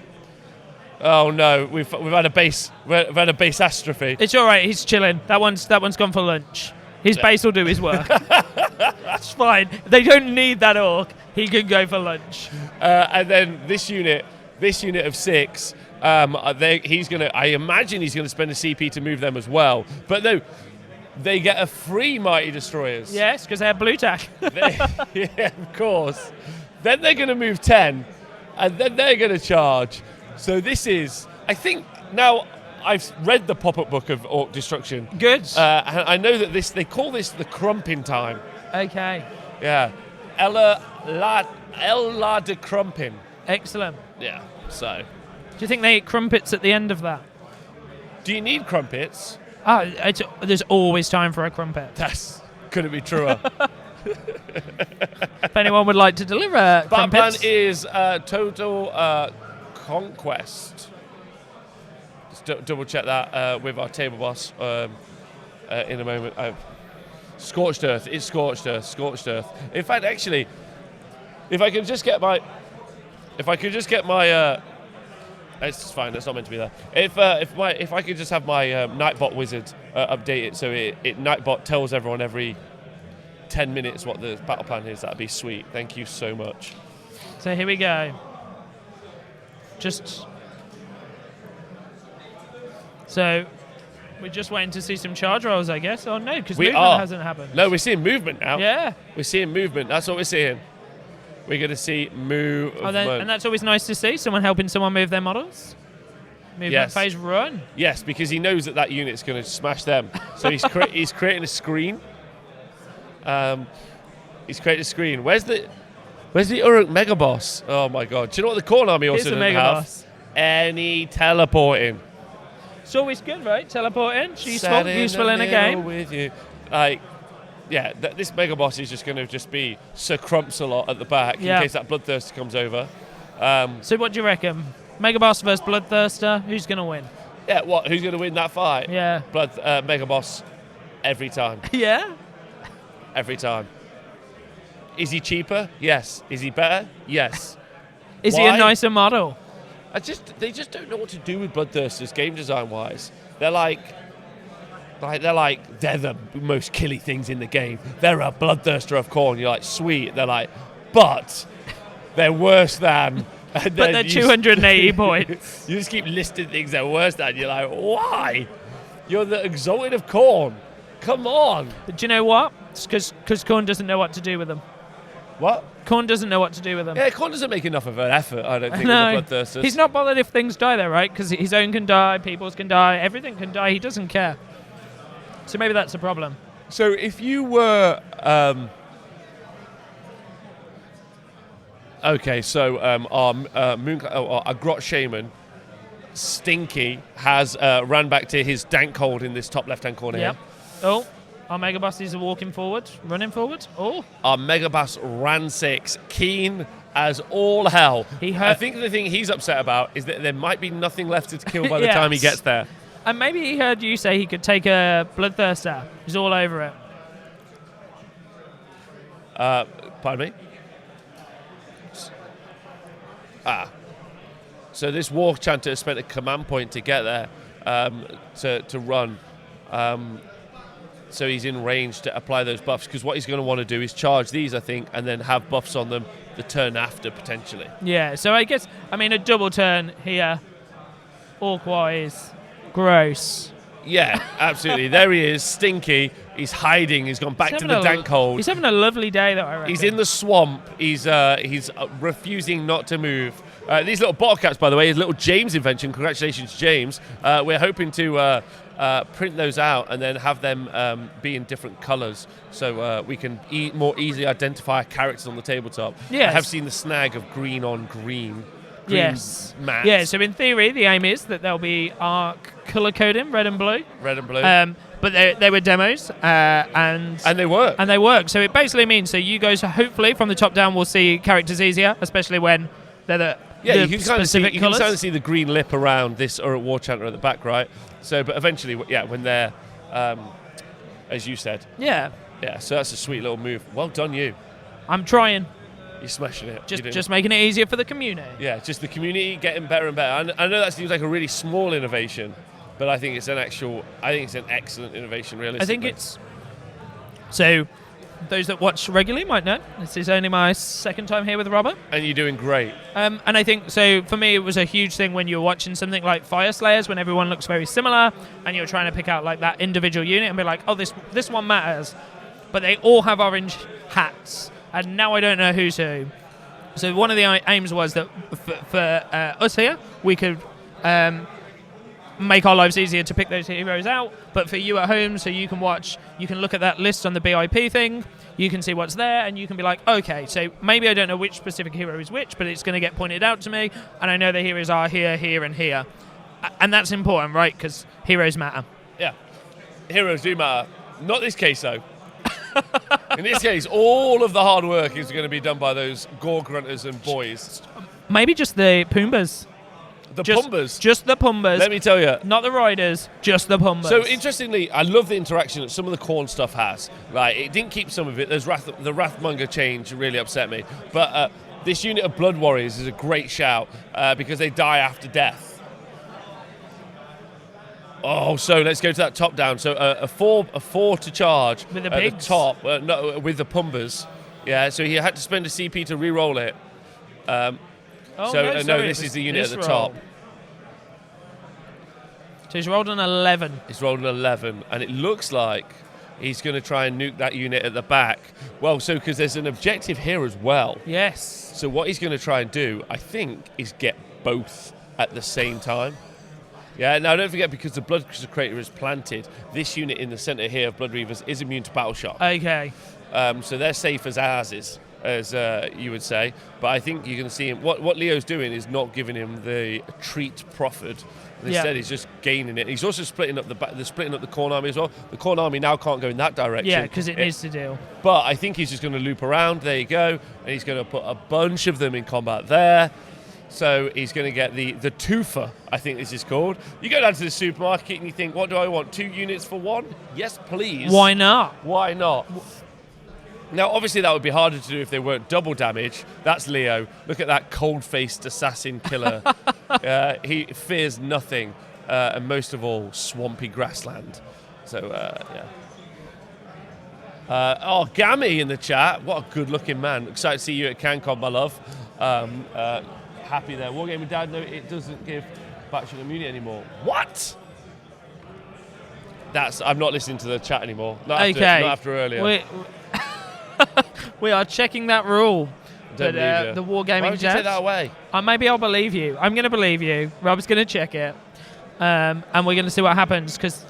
Oh no, we've had a base astrophy. It's all right. He's chilling. That one's gone for lunch. His base will do his work. It's fine. They don't need that orc. He can go for lunch. And then this unit of 6, I imagine he's gonna spend a CP to move them as well. But no, they get a free Mighty Destroyers. Yes, because they have blue tack. Yeah, of course. Then they're gonna move 10, and then they're gonna charge. So this is, I think, now I've read the pop-up book of Orc Destruction. Good. I know that they call this the crumping time. Okay. Yeah. El La de Crumping. Excellent. Yeah, so. Do you think they eat crumpets at the end of that? Do you need crumpets? There's always time for a crumpet. Couldn't be truer. If anyone would like to deliver Battle plan crumpets. is total conquest. Just double check that with our table boss in a moment. Scorched Earth. It's Scorched Earth. In fact, actually, if I could just get my, it's fine. That's not meant to be there. If I could just have my Nightbot wizard update it so Nightbot tells everyone every 10 minutes what the battle plan is, that'd be sweet. Thank you so much. So here we go. So we're just waiting to see some charge rolls, I guess. Oh no, because movement hasn't happened. No, we're seeing movement now. Yeah. We're seeing movement. That's what we're seeing. We're going to see movement. And that's always nice to see, someone helping someone move their models. Movement phase run. Yes, because he knows that unit's going to smash them. So he's creating a screen. He's created a screen. Where's the Uruk Mega Boss? Oh my God! Do you know what the Khorne army also doesn't have? Boss. Any teleporting. It's always good, right? Teleporting, useful in a game. With you, this Mega Boss is just going to be Sir Crumps-a-lot at the back in case that Bloodthirster comes over. So what do you reckon? Mega Boss versus Bloodthirster. Who's going to win? Yeah, who's going to win that fight? Yeah, Mega Boss every time. Yeah. Every time. Is he cheaper? Yes. Is he better? Yes. Is he a nicer model? They just don't know what to do with Bloodthirsters game design wise. They're the most killy things in the game. They're a Bloodthirster of Khorne. You're like, sweet. They're like, but they're worse than. But they're 280 points. You just keep listing things they're worse than. You're like, why? You're the Exalted of Khorne. Come on. But do you know what? It's because Khorne doesn't know what to do with them. What? Khorne doesn't know what to do with them. Yeah, Khorne doesn't make enough of an effort, I don't think, no. with the Bloodthirsters. He's not bothered if things die there, right? Because his own can die, people's can die, everything can die. He doesn't care. So maybe that's a problem. So if you were... okay, so our Grot Shaman, Stinky, has ran back to his dank hold in this top left-hand corner here. Oh, our Mega Bosses are walking forward, running forward. Oh. Our Mega Boss ran 6, keen as all hell. I think the thing he's upset about is that there might be nothing left to kill by the time he gets there. And maybe he heard you say he could take a Bloodthirster. He's all over it. Pardon me? So this War Chanter has spent a command point to get there to run. So he's in range to apply those buffs, because what he's going to want to do is charge these, I think, and then have buffs on them the turn after, potentially. Yeah, so I guess, a double turn here, orc-wise, gross. Yeah, absolutely. There he is, Stinky. He's hiding. He's gone back to the dank hold. He's having a lovely day, though, I reckon. He's in the swamp. He's refusing not to move. These little bottle caps, by the way, is little James' invention. Congratulations, James. We're hoping to print those out and then have them be in different colours so we can more easily identify characters on the tabletop. Yes. I have seen the snag of green on green. Yes. Mats. Yeah, so in theory, the aim is that they'll be colour coding, red and blue. Red and blue. But they were demos, and they work. And they work. So it basically means you guys hopefully from the top down will see characters easier, especially when they're the you can kind of see, specific colours. You can see the green lip around this or at War Chanter at the back, right? So, but eventually, when they're, as you said. Yeah. Yeah. So that's a sweet little move. Well done, you. I'm trying. You're smashing it. Just making it easier for the community. Yeah, just the community getting better and better. I know that seems like a really small innovation, but I think it's an excellent innovation, realistically. I think it's... So, those that watch regularly might know, this is only my second time here with Robert. And you're doing great. And I think, so for me, it was a huge thing when you're watching something like Fire Slayers, when everyone looks very similar, and you're trying to pick out like that individual unit and be like, oh, this one matters. But they all have orange hats. And now I don't know who's who. So one of the aims was that for us here, we could make our lives easier to pick those heroes out. But for you at home, so you can look at that list on the BIP thing, you can see what's there, and you can be like, okay, so maybe I don't know which specific hero is which, but it's going to get pointed out to me, and I know the heroes are here, here, and here. And that's important, right? Because heroes matter. Yeah. Heroes do matter. Not this case, though. In this case, all of the hard work is going to be done by those gore grunters and boys. Maybe just the Pumbas. Pumbas? Just the Pumbas. Let me tell you. Not the Riders, just the Pumbas. So, interestingly, I love the interaction that some of the Khorne stuff has. Right, it didn't keep some of it. The Wrathmonger change really upset me. But this unit of Blood Warriors is a great shout because they die after death. Oh, so let's go to that top down. So a four to charge with the at the top. No, with the Pumbas. Yeah, so he had to spend a CP to re-roll it. This is the unit at the top. So he's rolled an 11. He's rolled an 11, and it looks like he's going to try and nuke that unit at the back. Well, so because there's an objective here as well. Yes. So what he's going to try and do, I think, is get both at the same time. Yeah, now don't forget, because the Blood Crater is planted, this unit in the centre here of Blood Reavers is immune to battle shock. Okay. So they're safe as ours is, as you would say. But I think you're going to see him. What Leo's doing is not giving him the treat proffered. Instead, he's just gaining it. He's also splitting up the Khorne army as well. The Khorne army now can't go in that direction. Yeah, because it needs to deal. But I think he's just going to loop around. There you go. And he's going to put a bunch of them in combat there. So he's going to get the twofer, I think this is called. You go down to the supermarket and you think, what do I want? 2 units for 1? Yes, please. Why not? Why not? Now, obviously, that would be harder to do if they weren't double damage. That's Leo. Look at that cold-faced assassin killer. He fears nothing, and most of all, swampy grassland. So, Gammy in the chat. What a good-looking man. Excited to see you at CanCon, my love. Happy there. Wargaming Dad, no, it doesn't give battle immunity anymore. What? I'm not listening to the chat anymore. Not after earlier. We are checking that rule. Don't believe you. The Wargaming Why would you take that away? Maybe I'll believe you. I'm going to believe you. Rob's going to check it. And we're going to see what happens, because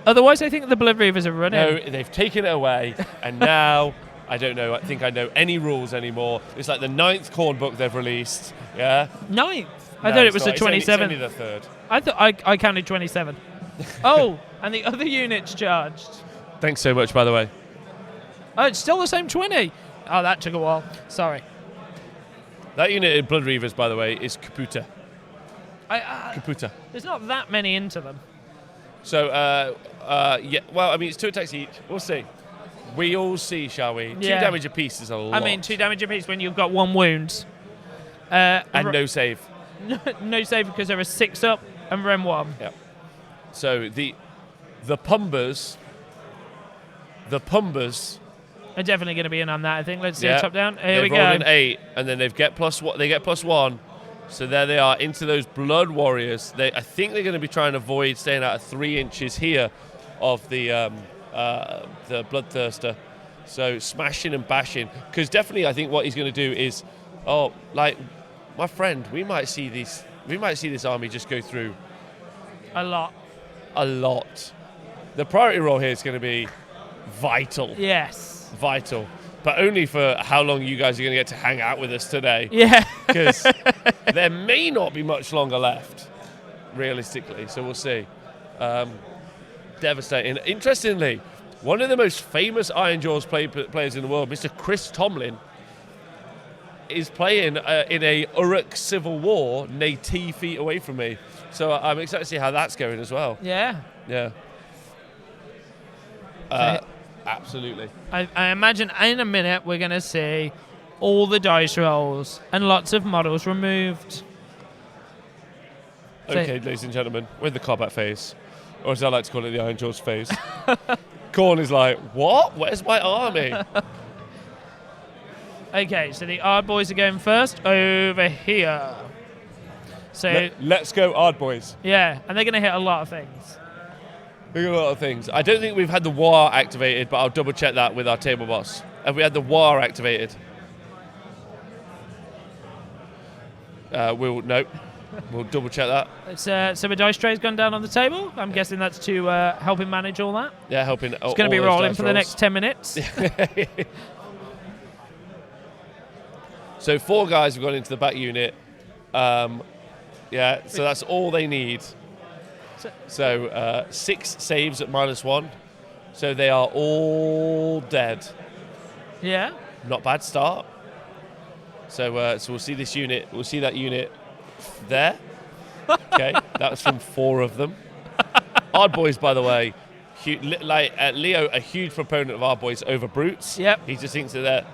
otherwise I think the Blood Reavers are running. No, they've taken it away, and now I don't know. I think I know any rules anymore. It's like the 9th Khorne book they've released. Yeah. 9th? I thought it was the 27th. It's only the 3rd. I thought I counted 27. Oh, and the other unit's charged. Thanks so much, by the way. Oh, it's still the same 20. Oh, that took a while. Sorry. That unit in Blood Reavers, by the way, is Caputa. Caputa. There's not that many into them. So, yeah. Well, I mean, it's 2 attacks each. We'll see. We'll see, shall we? 2 damage apiece is a lot. I mean, 2 damage apiece when you've got 1 wound. And no save. No save because there are 6 up and Rem 1. Yeah. So the Pumbas are definitely going to be in on that, I think. Let's see top down. Here we go. They've rolled an 8, and then they get +1. So there they are, into those Blood Warriors. I think they're going to be trying to avoid staying out of 3 inches here of the Bloodthirster. So smashing and bashing. Because definitely I think what he's going to do is, like, my friend, we might see this army just go through A lot. The priority role here is going to be vital. Yes. Vital. But only for how long you guys are going to get to hang out with us today. Yeah. Because there may not be much longer left, realistically. So we'll see. Devastating. Interestingly, one of the most famous Ironjawz players in the world, Mr. Chris Tomlin, is playing in a Uruk civil war, 90 feet away from me. So I'm excited to see how that's going as well. Yeah. Yeah. Absolutely. I imagine in a minute we're going to see all the dice rolls and lots of models removed. Okay, ladies and gentlemen, we're in the combat phase, or as I like to call it, the Ironjawz phase. Khorne is like, what? Where's my army? Okay, so the Ard boys are going first over here. So Let's go, Ard boys. yeah, and they're going to hit a lot of things. We got a lot of things. I don't think we've had the war activated, but I'll double check that with our table boss. Have we had the war activated? We'll double check that. So a dice tray's gone down on the table. I'm guessing that's to help him manage all that. Yeah, helping. It's going to be rolling for the next 10 minutes. So 4 guys have gone into the back unit. Yeah, so that's all they need. So 6 saves at -1. So they are all dead. Yeah. Not bad start. So we'll see this unit. We'll see that unit there. Okay, that was from 4 of them. Ard boys, by the way, Leo, a huge proponent of Ard boys over brutes. Yep. He just thinks that they're.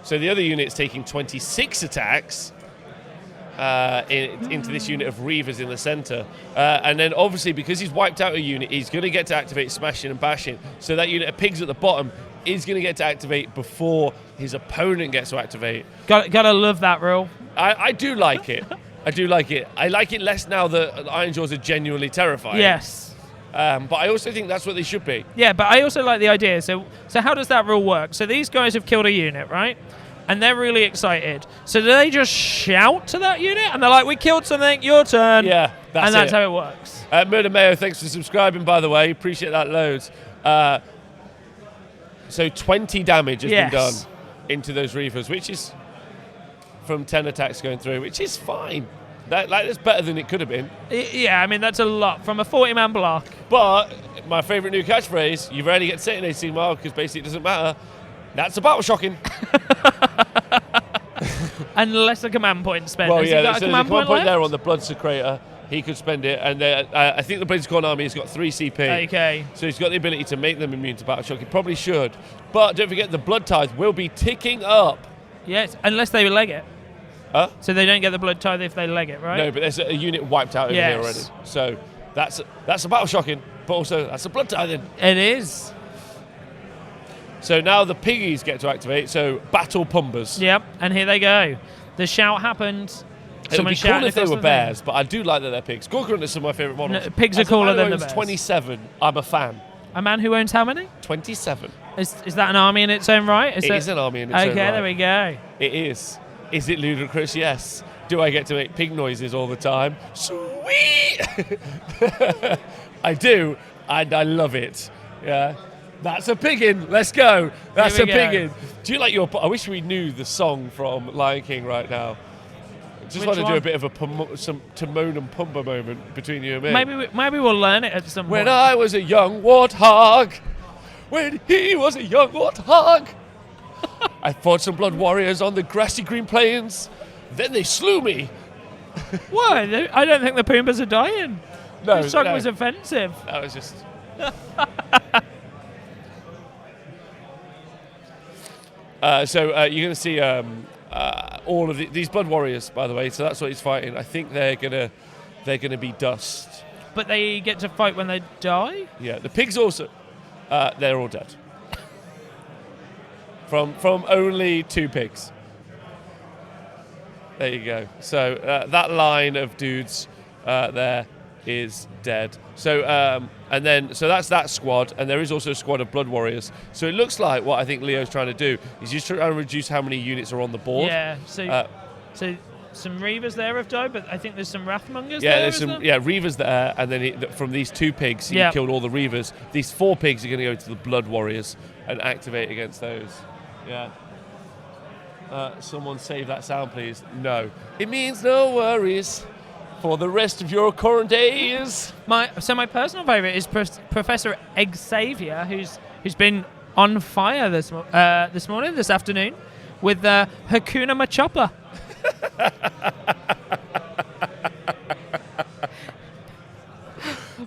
So the other unit's taking 26 attacks into this unit of Reavers in the centre. And then obviously, because he's wiped out a unit, he's going to get to activate Smashing and Bashing. So that unit of pigs at the bottom is going to get to activate before his opponent gets to activate. Gotta love that rule. I do like it. I do like it. I like it less now that Ironjawz are genuinely terrifying. Yes. But I also think that's what they should be. Yeah, but I also like the idea. So how does that rule work? So these guys have killed a unit, right? And they're really excited. So do they just shout to that unit? And they're like, we killed something, your turn. Yeah, that's how it works. Murder Mayo, thanks for subscribing, by the way. Appreciate that loads. So 20 damage has been done into those Reavers, which is from 10 attacks going through, which is fine. That's better than it could have been. Yeah, I mean, that's a lot from a 40-man block. But my favourite new catchphrase, you rarely get to say it in 18 mile because basically it doesn't matter. That's a battle shocking. Unless a command point spent. Well, Has yeah, he got there's a a command command point point there left? on the Blood Secretor. He could spend it, and I think the Blades of Khorne army has got 3 CP. Okay. So he's got the ability to make them immune to battle shock. He probably should. But don't forget, the Blood Tithe will be ticking up. Yes, unless they leg it. Huh? So they don't get the blood tithe if they leg it, right? No, but there's a unit wiped out over here already. So that's a battle shocking, but also that's a blood tithing. It is. So now the piggies get to activate. So battle pumbers. Yep, and here they go. The shout happened. It would be cool if they were bears, but I do like that they're pigs. Gorgrunt is some of my favourite models. No, pigs are cooler than the bears. 27. I'm a fan. A man who owns how many? 27. Is that an army in its own right? It is an army in its own right. Okay, there we go. It is. Is it ludicrous? Yes. Do I get to make pig noises all the time? Sweet! I do, and I love it. Yeah. That's a piggin. Let's go. That's a piggin. Do you like your... I wish we knew the song from Lion King right now. Just want to do a bit of some Timon and Pumbaa moment between you and me. Maybe we'll learn it at some point. When I was a young warthog. When he was a young warthog. I fought some blood warriors on the grassy green plains. Then they slew me. Why? I don't think the Pumbas are dying. No, the song was offensive. That was just... So you're going to see all of these blood warriors, by the way. So that's what he's fighting. I think they're gonna be dust. But they get to fight when they die? Yeah, the pigs also. They're all dead. From only 2 pigs. There you go. So that line of dudes there is dead. So so that's that squad, and there is also a squad of Blood Warriors. So it looks like what I think Leo's trying to do is just trying to reduce how many units are on the board. Yeah. So some Reavers there have died, but I think there's some Wrathmongers yeah, there. There's some Reavers there, and then from these 2 pigs, he killed all the Reavers. These 4 pigs are going to go to the Blood Warriors and activate against those. Yeah. Someone save that sound, please. No. It means no worries for the rest of your current days. My personal favourite is Professor Xavier, who's been on fire this afternoon, with Hakuna Machopper.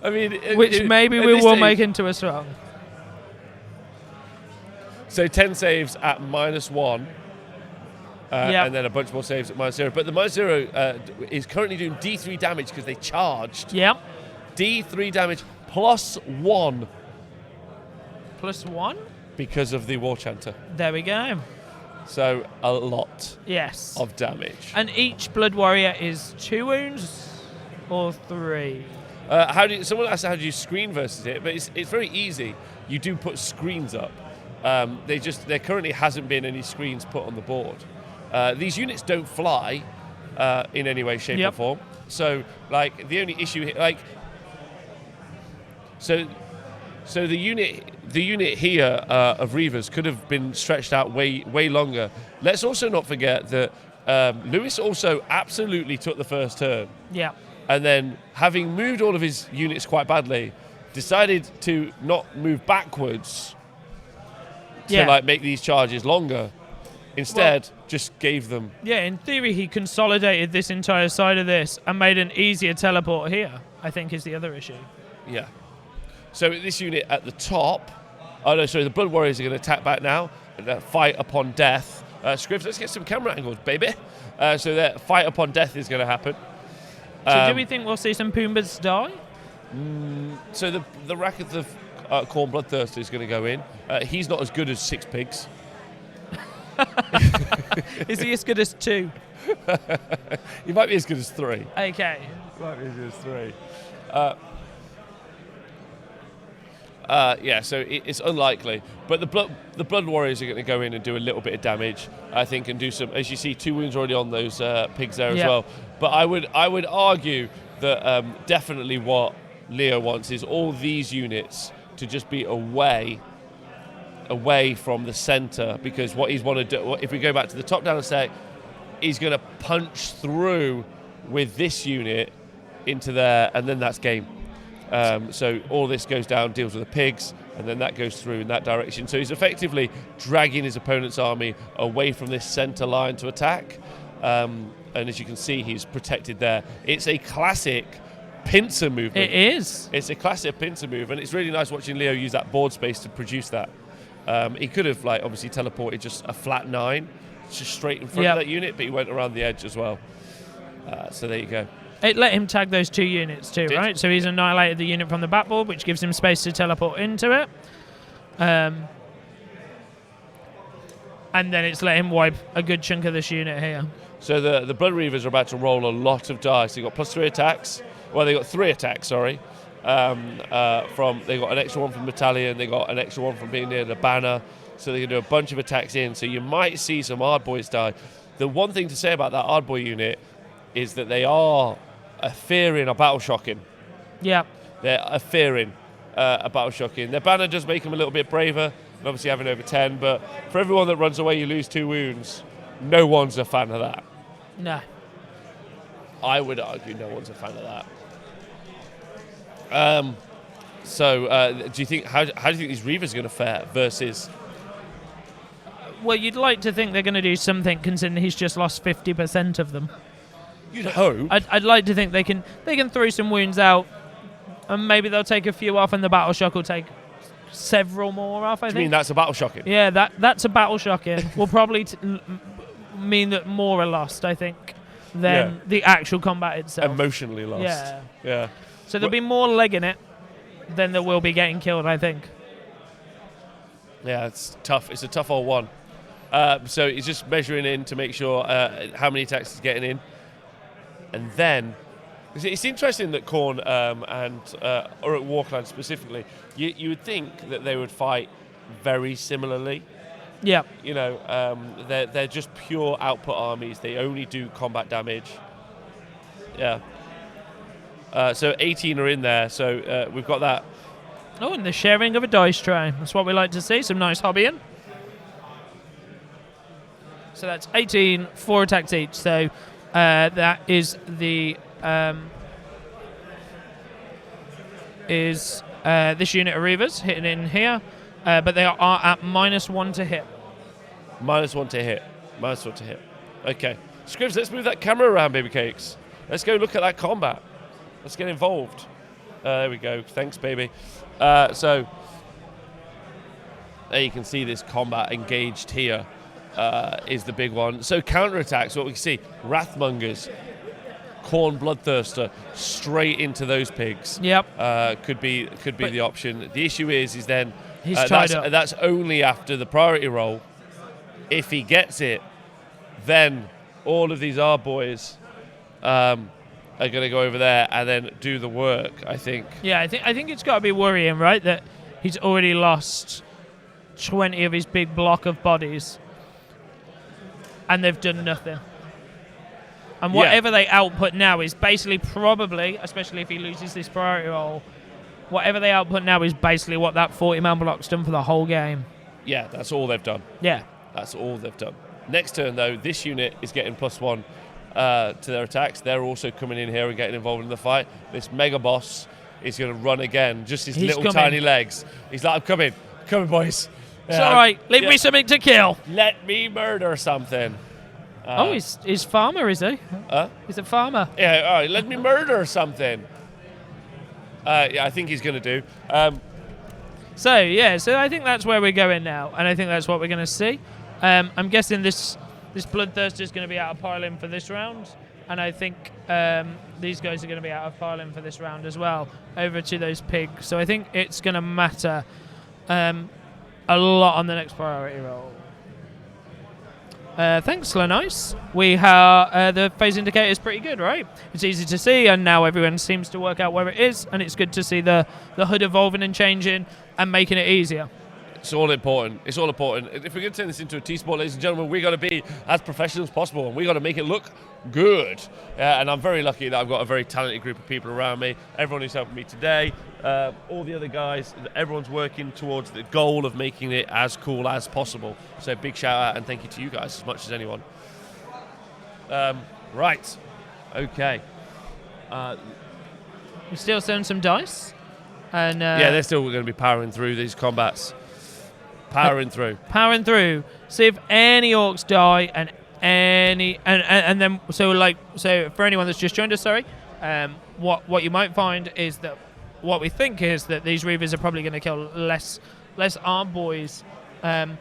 I mean, which maybe we will make into a song. So 10 saves at -1. And then a bunch more saves at -0. But the -0 is currently doing D3 damage because they charged. Yep. D3 damage +1. +1? Because of the War Chanter. There we go. So a lot of damage. And each Blood Warrior is 2 wounds or 3? Someone asked how do you screen versus it, but it's very easy. You do put screens up. There currently hasn't been any screens put on the board. These units don't fly in any way, shape, or form. So, like, the only issue, so the unit here of Reavers could have been stretched out way longer. Let's also not forget that Lewis also absolutely took the first turn. Yeah. And then, having moved all of his units quite badly, decided to not move backwards to make these charges longer. Instead, just gave them... Yeah, in theory, he consolidated this entire side of this and made an easier teleport here, I think is the other issue. Yeah. So this unit at the top... Oh, no, sorry, the Blood Warriors are going to attack back now. Fight upon death. Scripps, let's get some camera angles, baby. So that fight upon death is going to happen. So do we think we'll see some Pumbas die? So the Wrath of Khorne Bloodthirster is going to go in. He's not as good as 6 pigs. Is he as good as 2? He might be as good as 3. Okay. Might be as good as 3. So it's unlikely. But the Blood Warriors are going to go in and do a little bit of damage, I think, and do some. As you see, 2 wounds already on those pigs there as well. But I would argue that definitely what Leo wants is all these units to just be away from the centre, because what he's want to do, if we go back to the top down a sec, he's going to punch through with this unit into there, and then that's game. So all this goes down, deals with the pigs, and then that goes through in that direction. So he's effectively dragging his opponent's army away from this centre line to attack. And as you can see, he's protected there. It's a classic pincer movement. It is. It's a classic pincer move, and it's really nice watching Leo use that board space to produce that. He could have, obviously teleported just a flat 9, just straight in front of that unit, but he went around the edge as well. So there you go. It let him tag those 2 units too, right? So he's annihilated the unit from the backboard, which gives him space to teleport into it. And then it's let him wipe a good chunk of this unit here. So the Blood Reavers are about to roll a lot of dice. They've got +3 attacks. Well, they got 3 attacks, sorry. They got an extra 1 from Battalion. They got an extra 1 from being near the banner. So they can do a bunch of attacks in. So you might see some hard boys die. The one thing to say about that hard boy unit is that they are a fearing a battle shocking. Yeah. They're a fearing a battle shocking. Their banner does make them a little bit braver, and obviously having over 10. But for everyone that runs away, you lose 2 wounds. No one's a fan of that. No. I would argue no one's a fan of that. Do you think how do you think these Reavers are going to fare versus? Well, you'd like to think they're going to do something, considering he's just lost 50% of them. You'd hope. I'd like to think they can throw some wounds out, and maybe they'll take a few off, and the battle shock will take several more off. I think. You mean that's a battle shocking? Yeah, that's a battle shocking. Will probably mean that more are lost, I think, than the actual combat itself. Emotionally lost. Yeah. So there'll be more leg in it than there will be getting killed, I think. Yeah, it's tough. It's a tough old one. So he's just measuring in to make sure how many attacks he's getting in. And then, it's interesting that Khorne and Uruk Warclan specifically, you would think that they would fight very similarly. Yeah. You know, they're just pure output armies. They only do combat damage. Yeah. So 18 are in there. So we've got that. Oh, and the sharing of a dice tray. That's what we like to see. Some nice hobbying. So that's 18, 4 attacks each. So that is the this unit of Reavers hitting in here, but they are at -1 to hit. -1 to hit. -1 to hit. Okay. Scribs, let's move that camera around, baby cakes. Let's go look at that combat. Let's get involved. There we go. Thanks, baby. So there you can see this combat engaged here is the big one. So counterattacks, what we can see, Wrathmongers, Khorne Bloodthirster, straight into those pigs. Yep. Could be the option. The issue is then he's tied up. That's only after the priority roll. If he gets it, then all of these boys are going to go over there and then do the work, I think. Yeah, I think it's got to be worrying, right, that he's already lost 20 of his big block of bodies and they've done nothing. And whatever they output now is basically probably, especially if he loses this priority roll, whatever they output now is basically what that 40-man block's done for the whole game. Yeah, that's all they've done. Yeah. That's all they've done. Next turn, though, this unit is getting +1 to their attacks. They're also coming in here and getting involved in the fight. This mega boss is going to run again, just his little tiny legs. He's like, I'm coming, boys. It's all right. Leave me something to kill. Let me murder something. He's farmer, is he? He's a farmer. Yeah, all right, let me murder something. Yeah, I think he's going to do. So I think that's where we're going now, and I think that's what we're going to see. I'm guessing this Bloodthirster is going to be out of piling for this round, and I think these guys are going to be out of piling for this round as well, over to those pigs. So I think it's going to matter a lot on the next priority roll. Thanks, Lanice. We have the phase indicator is pretty good, right? It's easy to see, and now everyone seems to work out where it is, and it's good to see the HUD evolving and changing and making it easier. It's all important. It's all important. If we're going to turn this into a T-Sport, ladies and gentlemen, we've got to be as professional as possible, and we've got to make it look good. And I'm very lucky that I've got a very talented group of people around me. Everyone who's helping me today, all the other guys, everyone's working towards the goal of making it as cool as possible. So big shout out and thank you to you guys as much as anyone. Right. Okay. We're still selling some dice. And yeah, they're still going to be powering through these combats. Powering through. See if any orcs die and then so for anyone that's just joined us, what you might find is that what we think is that these Reavers are probably going to kill less Arm Boys than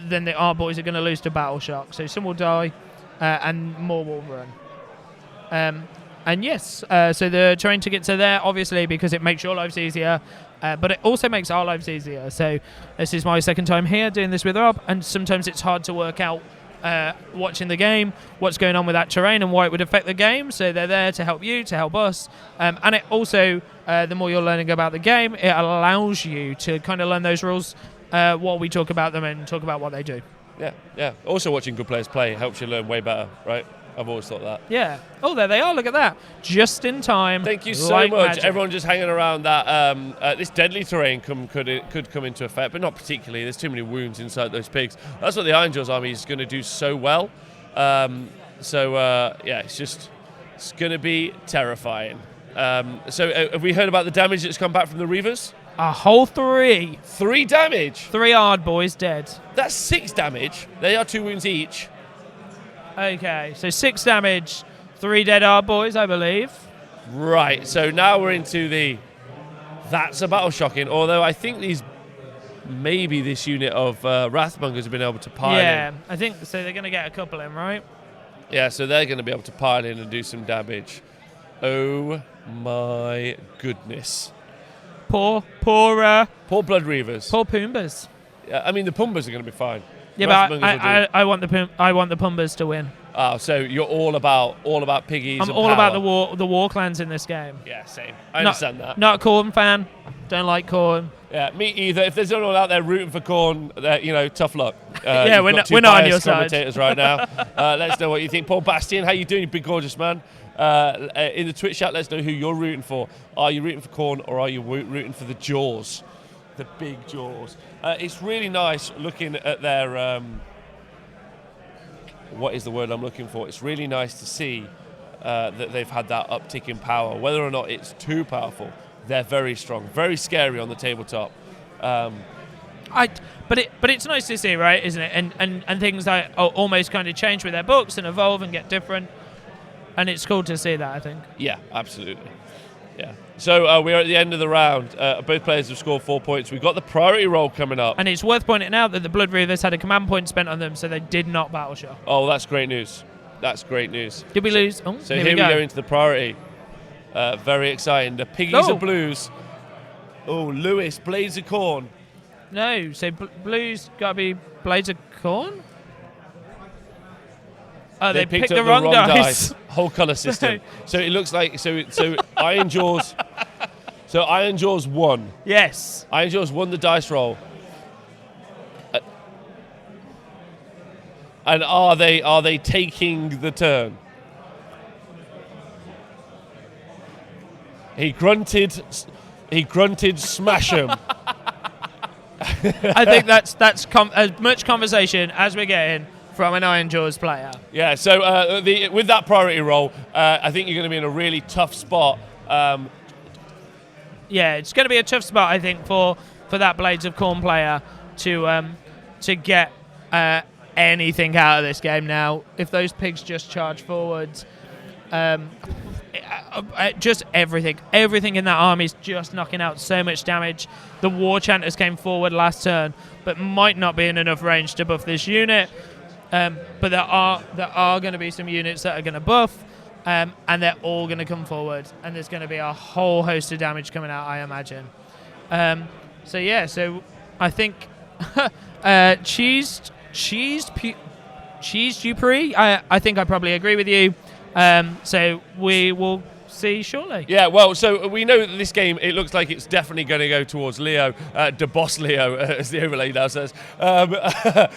the Arm Boys are going to lose to Battle Shark. So some will die and more will run. And yes, so the terrain tickets are there, obviously, because it makes your lives easier, but it also makes our lives easier. So this is my second time here doing this with Rob, and sometimes it's hard to work out, watching the game, what's going on with that terrain and why it would affect the game. So they're there to help you, to help us. And it also, the more you're learning about the game, it allows you to kind of learn those rules while we talk about them and talk about what they do. Yeah. Also watching good players play helps you learn way better, right? I've always thought that. Yeah. Oh, there they are. Look at that. Just in time. Thank you so much. Magic. Everyone just hanging around that. This deadly terrain could come into effect, but not particularly. There's too many wounds inside those pigs. That's what the Ironjawz army is going to do so well. Yeah, it's going to be terrifying. So have we heard about the damage that's come back from the Reavers? A whole 3. 3 damage? 3 hard boys dead. That's 6 damage. They are 2 wounds each. Okay, so 6 damage, 3 dead hard boys, I believe. Right, so now we're into that's a battle shocking, although I think maybe this unit of Wrathmongers have been able to pile in. Yeah, I think so. They're going to get a couple in, right? Yeah, so they're going to be able to pile in and do some damage. Oh my goodness. Poor Blood Reavers. Poor Poombas. Yeah, I mean, the Pumbas are going to be fine. Yeah, Rest but Mungers will do. I want the Pumbas to win. Oh, so you're all about piggies. I'm and all power. about the war clans in this game. Yeah, same. I understand that. Not a Khorne fan. Don't like Khorne. Yeah, me either. If there's anyone out there rooting for Khorne, tough luck. Yeah, you've we're got not on biased your side. commentators right now. Let us know what you think. Paul Bastian, how you doing, you big gorgeous man? In the Twitch chat, let us know who you're rooting for. Are you rooting for Khorne or are you rooting for the Jaws, the big Jaws? It's really nice looking at their. What is the word I'm looking for? It's really nice to see that they've had that uptick in power. Whether or not it's too powerful, they're very strong, very scary on the tabletop. But it's nice to see, right? Isn't it? And things that almost kind of change with their books and evolve and get different. And it's cool to see that, I think. Yeah, absolutely. Yeah. So we're at the end of the round. Both players have scored 4 points. We've got the priority roll coming up. And it's worth pointing out that the Blood Reavers had a command point spent on them, so they did not battle shock. Oh, that's great news. That's great news. Did we lose? Oh, so here we go into the priority. Very exciting. The Piggies are Blues. Oh, Lewis, Blades of Khorne. No, so Blues got to be Blades of Khorne? Oh, they picked the wrong dice. Whole colour system. So it looks like so Ironjawz. So Ironjawz won. Yes. Ironjawz won the dice roll. And are they taking the turn? He grunted, smash him. I think that's as much conversation as we're getting from an Ironjawz player. Yeah, so with that priority roll, I think you're going to be in a really tough spot. Yeah, it's going to be a tough spot, I think, for that Blades of Khorne player to get anything out of this game now. If those pigs just charge forwards, just everything in that army is just knocking out so much damage. The War Chanters came forward last turn, but might not be in enough range to buff this unit. But there are going to be some units that are going to buff, and they're all going to come forward, and there's going to be a whole host of damage coming out, I imagine. So I think Cheese Dupree, I think I probably agree with you. So we will see shortly. Yeah, well, so we know that this game, it looks like it's definitely going to go towards Leo, De Boss Leo, as the overlay now says. But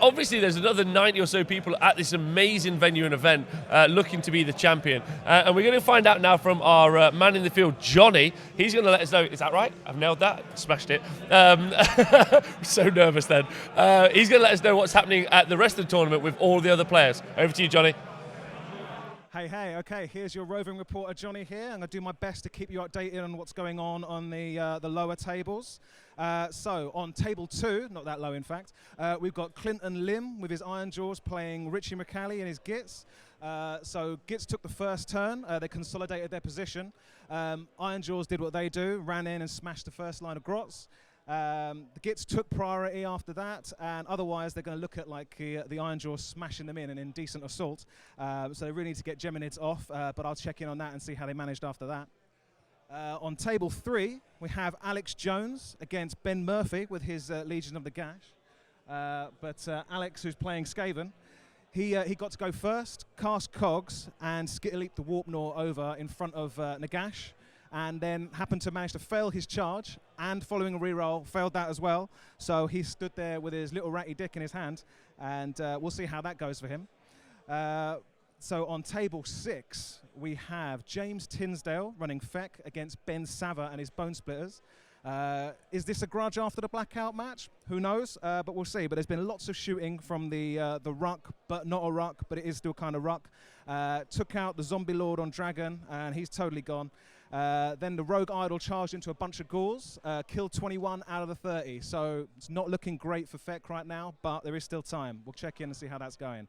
obviously there's another 90 or so people at this amazing venue and event looking to be the champion. And we're going to find out now from our man in the field, Johnny. He's going to let us know, is that right? I've nailed that. Smashed it. So nervous then. He's going to let us know what's happening at the rest of the tournament with all the other players. Over to you, Johnny. Hey, okay, here's your roving reporter Johnny here. I'm going to do my best to keep you updated on what's going on the lower tables. So on table 2, not that low in fact, we've got Clinton Lim with his Ironjawz playing Richie McCallie and his Gits. So Gits took the first turn, they consolidated their position. Ironjawz did what they do, ran in and smashed the first line of grots. The Gits took priority after that, and otherwise they're going to look at like the Ironjawz smashing them in an indecent assault. So they really need to get Geminids off, but I'll check in on that and see how they managed after that. On table 3, we have Alex Jones against Ben Murphy with his Legion of the Gash. But Alex, who's playing Skaven, he got to go first, cast Cogs, and Skitterleap the Warpnor over in front of Nagash. And then happened to manage to fail his charge, and following a reroll, failed that as well. So he stood there with his little ratty dick in his hand, and we'll see how that goes for him. So on table 6, we have James Tinsdale running Feck against Ben Sava and his Bone Splitters. Is this a grudge after the blackout match? Who knows? But we'll see. But there's been lots of shooting from the ruck, but not a ruck, but it is still kind of ruck. Took out the Zombie Lord on Dragon, and he's totally gone. Then the Rogue Idol charged into a bunch of ghouls, killed 21 out of the 30. So it's not looking great for Feck right now, but there is still time. We'll check in and see how that's going.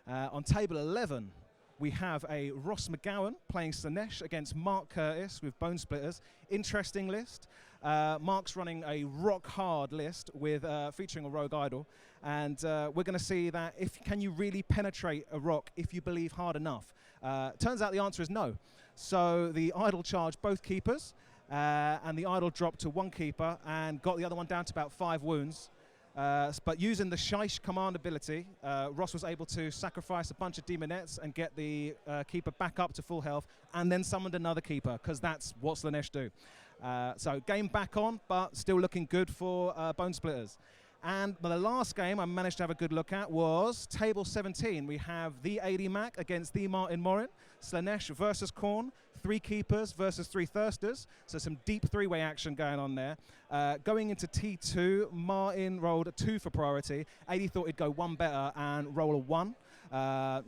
On table 11, we have a Ross McGowan playing Slanesh against Mark Curtis with Bone Splitters. Interesting list. Mark's running a rock-hard list with featuring a Rogue Idol. And we're going to see that can you really penetrate a rock if you believe hard enough? Turns out the answer is no. So the Idol charged both keepers, and the Idol dropped to one keeper and got the other one down to about 5 wounds. But using the Shire command ability, Ross was able to sacrifice a bunch of demonettes and get the keeper back up to full health, and then summoned another keeper, because that's what Slaanesh do. So game back on, but still looking good for Bone Splitters. And the last game I managed to have a good look at was table 17. We have the 80 Mac against the Martin Morin, Slaanesh versus Khorne, 3 keepers versus 3 thirsters. So some deep 3-way action going on there. Going into T2, Martin rolled a 2 for priority. 80 thought he'd go 1 better and roll a 1.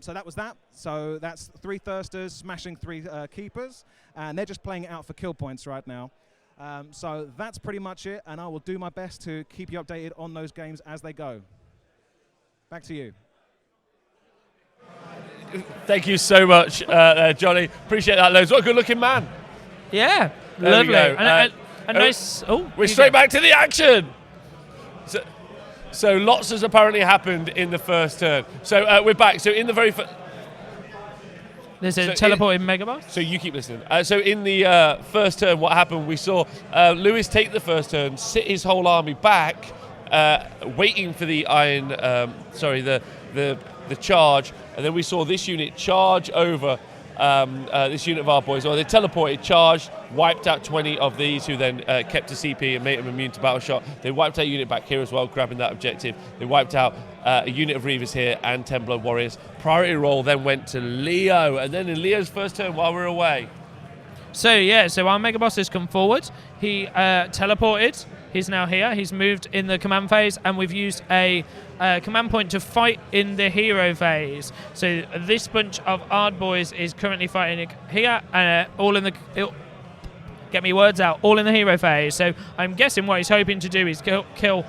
So that was that. So that's 3 thirsters smashing 3 keepers, and they're just playing it out for kill points right now. So that's pretty much it, and I will do my best to keep you updated on those games as they go. Back to you. Thank you so much, Johnny. Appreciate that loads. What a good-looking man. Yeah, There lovely. we go. And a nice. Oh, we're straight back to the action. So lots has apparently happened in the first turn. So we're back. So in the very first. There's a teleporting Megaboss. So you keep listening. So in the first turn, what happened? We saw Lewis take the first turn, sit his whole army back, waiting for the the charge, and then we saw this unit charge over this unit of our boys. Or they teleported, charged, wiped out 20 of these, who then kept a CP and made them immune to battle shot. They wiped out a unit back here as well, grabbing that objective. They wiped out a unit of Reavers here and 10 Blood Warriors. Priority roll then went to Leo, and then in Leo's first turn while we're away. So yeah, so our Mega Boss has come forward. He teleported. He's now here. He's moved in the command phase, and we've used a command point to fight in the hero phase. So this bunch of Ard boys is currently fighting here, all in the get me words out, all in the hero phase. So I'm guessing what he's hoping to do is kill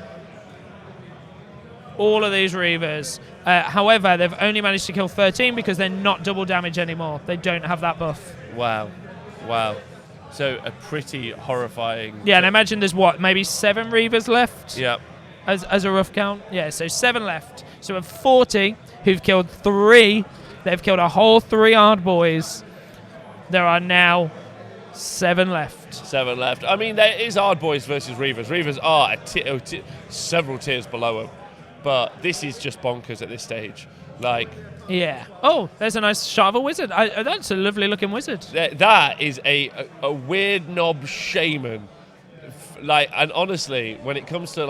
all of these Reavers. However, they've only managed to kill 13 because they're not double damage anymore. They don't have that buff. Wow. So a pretty horrifying. Yeah, and I imagine there's maybe 7 Reavers left. Yeah. As a rough count. Yeah, so 7 left. So of 40 who've killed 3, they've killed a whole 3 Ard boys. There are now 7 left. 7 left. I mean, there is Ard boys versus Reavers. Reavers are several tiers below them, but this is just bonkers at this stage. Like. Yeah. Oh, there's a nice shot of a wizard. That's a lovely looking wizard. That is a weird knob shaman. And honestly, when it comes to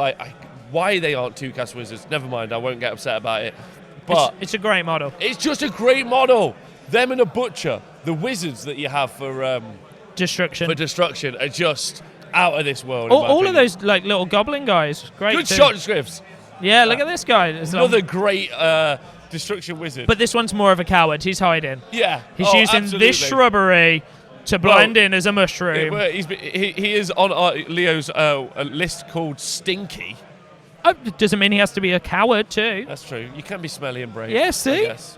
why they aren't 2-cast wizards, never mind, I won't get upset about it. But it's a great model. It's just a great model. Them and a butcher, the wizards that you have for destruction are just out of this world. All of those little goblin guys, great. Good shot, Scripps. Yeah, look at this guy. Another great destruction wizard. But this one's more of a coward. He's hiding. Yeah. He's using absolutely. This shrubbery to blend in as a mushroom. He is on Leo's list called Stinky. Oh, doesn't mean he has to be a coward too. That's true. You can be smelly and brave. Yeah, see? Yes.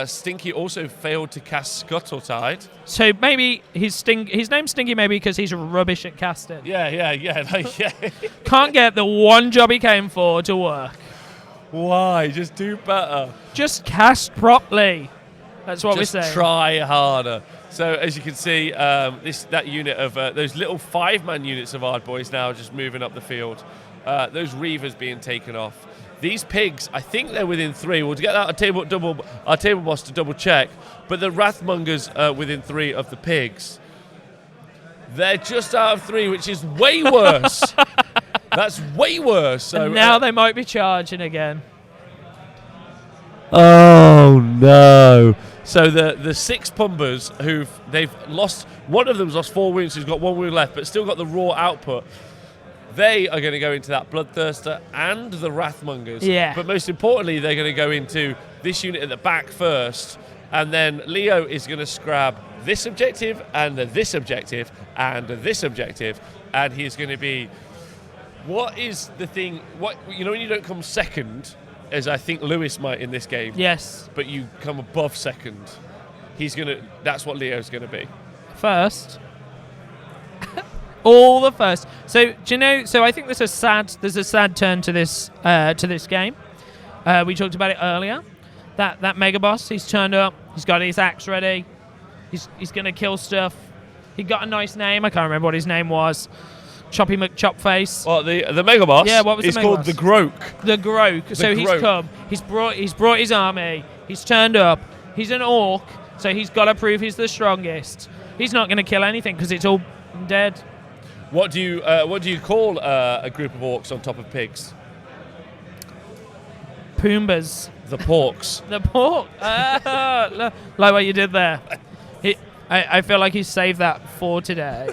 Stinky also failed to cast Scuttletide. So maybe his name's Stinky maybe because he's rubbish at casting. Yeah. Can't get the one job he came for to work. Why? Just do better. Just cast properly. That's what we're saying. Just try harder. So as you can see, that unit of those little 5-man units of Ard boys now just moving up the field. Those Reavers being taken off. These pigs, I think they're within 3. We'll get our table boss to double check. But the Wrathmongers are within 3 of the pigs. They're just out of 3, which is way worse. That's way worse. So and now they might be charging again. Oh no! So the 6 Pumbers they've lost. One of them's lost 4 wounds. Who's got 1 wound left, but still got the raw output. They are going to go into that Bloodthirster and the Wrathmongers. Yeah. But most importantly, they're going to go into this unit at the back first, and then Leo is going to scrap this objective and this objective and this objective, and he's going to be. What is the thing? When you don't come second, as I think Lewis might in this game. Yes. But you come above second. That's what Leo's gonna be. First. All the first. So do you know? So I think there's a sad turn to this game. We talked about it earlier. That Mega Boss, he's turned up. He's got his axe ready. He's gonna kill stuff. He got a nice name. I can't remember what his name was. Choppy McChopface. Well, the Mega Boss. Yeah, what was the is Mega called Boss? the Groke. The Groke. So he's Groke. come. He's brought his army. He's turned up. He's an orc, so he's got to prove he's the strongest. He's not going to kill anything because it's all dead. What do you call a group of orcs on top of pigs? Poombas. The porks. The pork. Like what you did there. I feel like he saved that for today.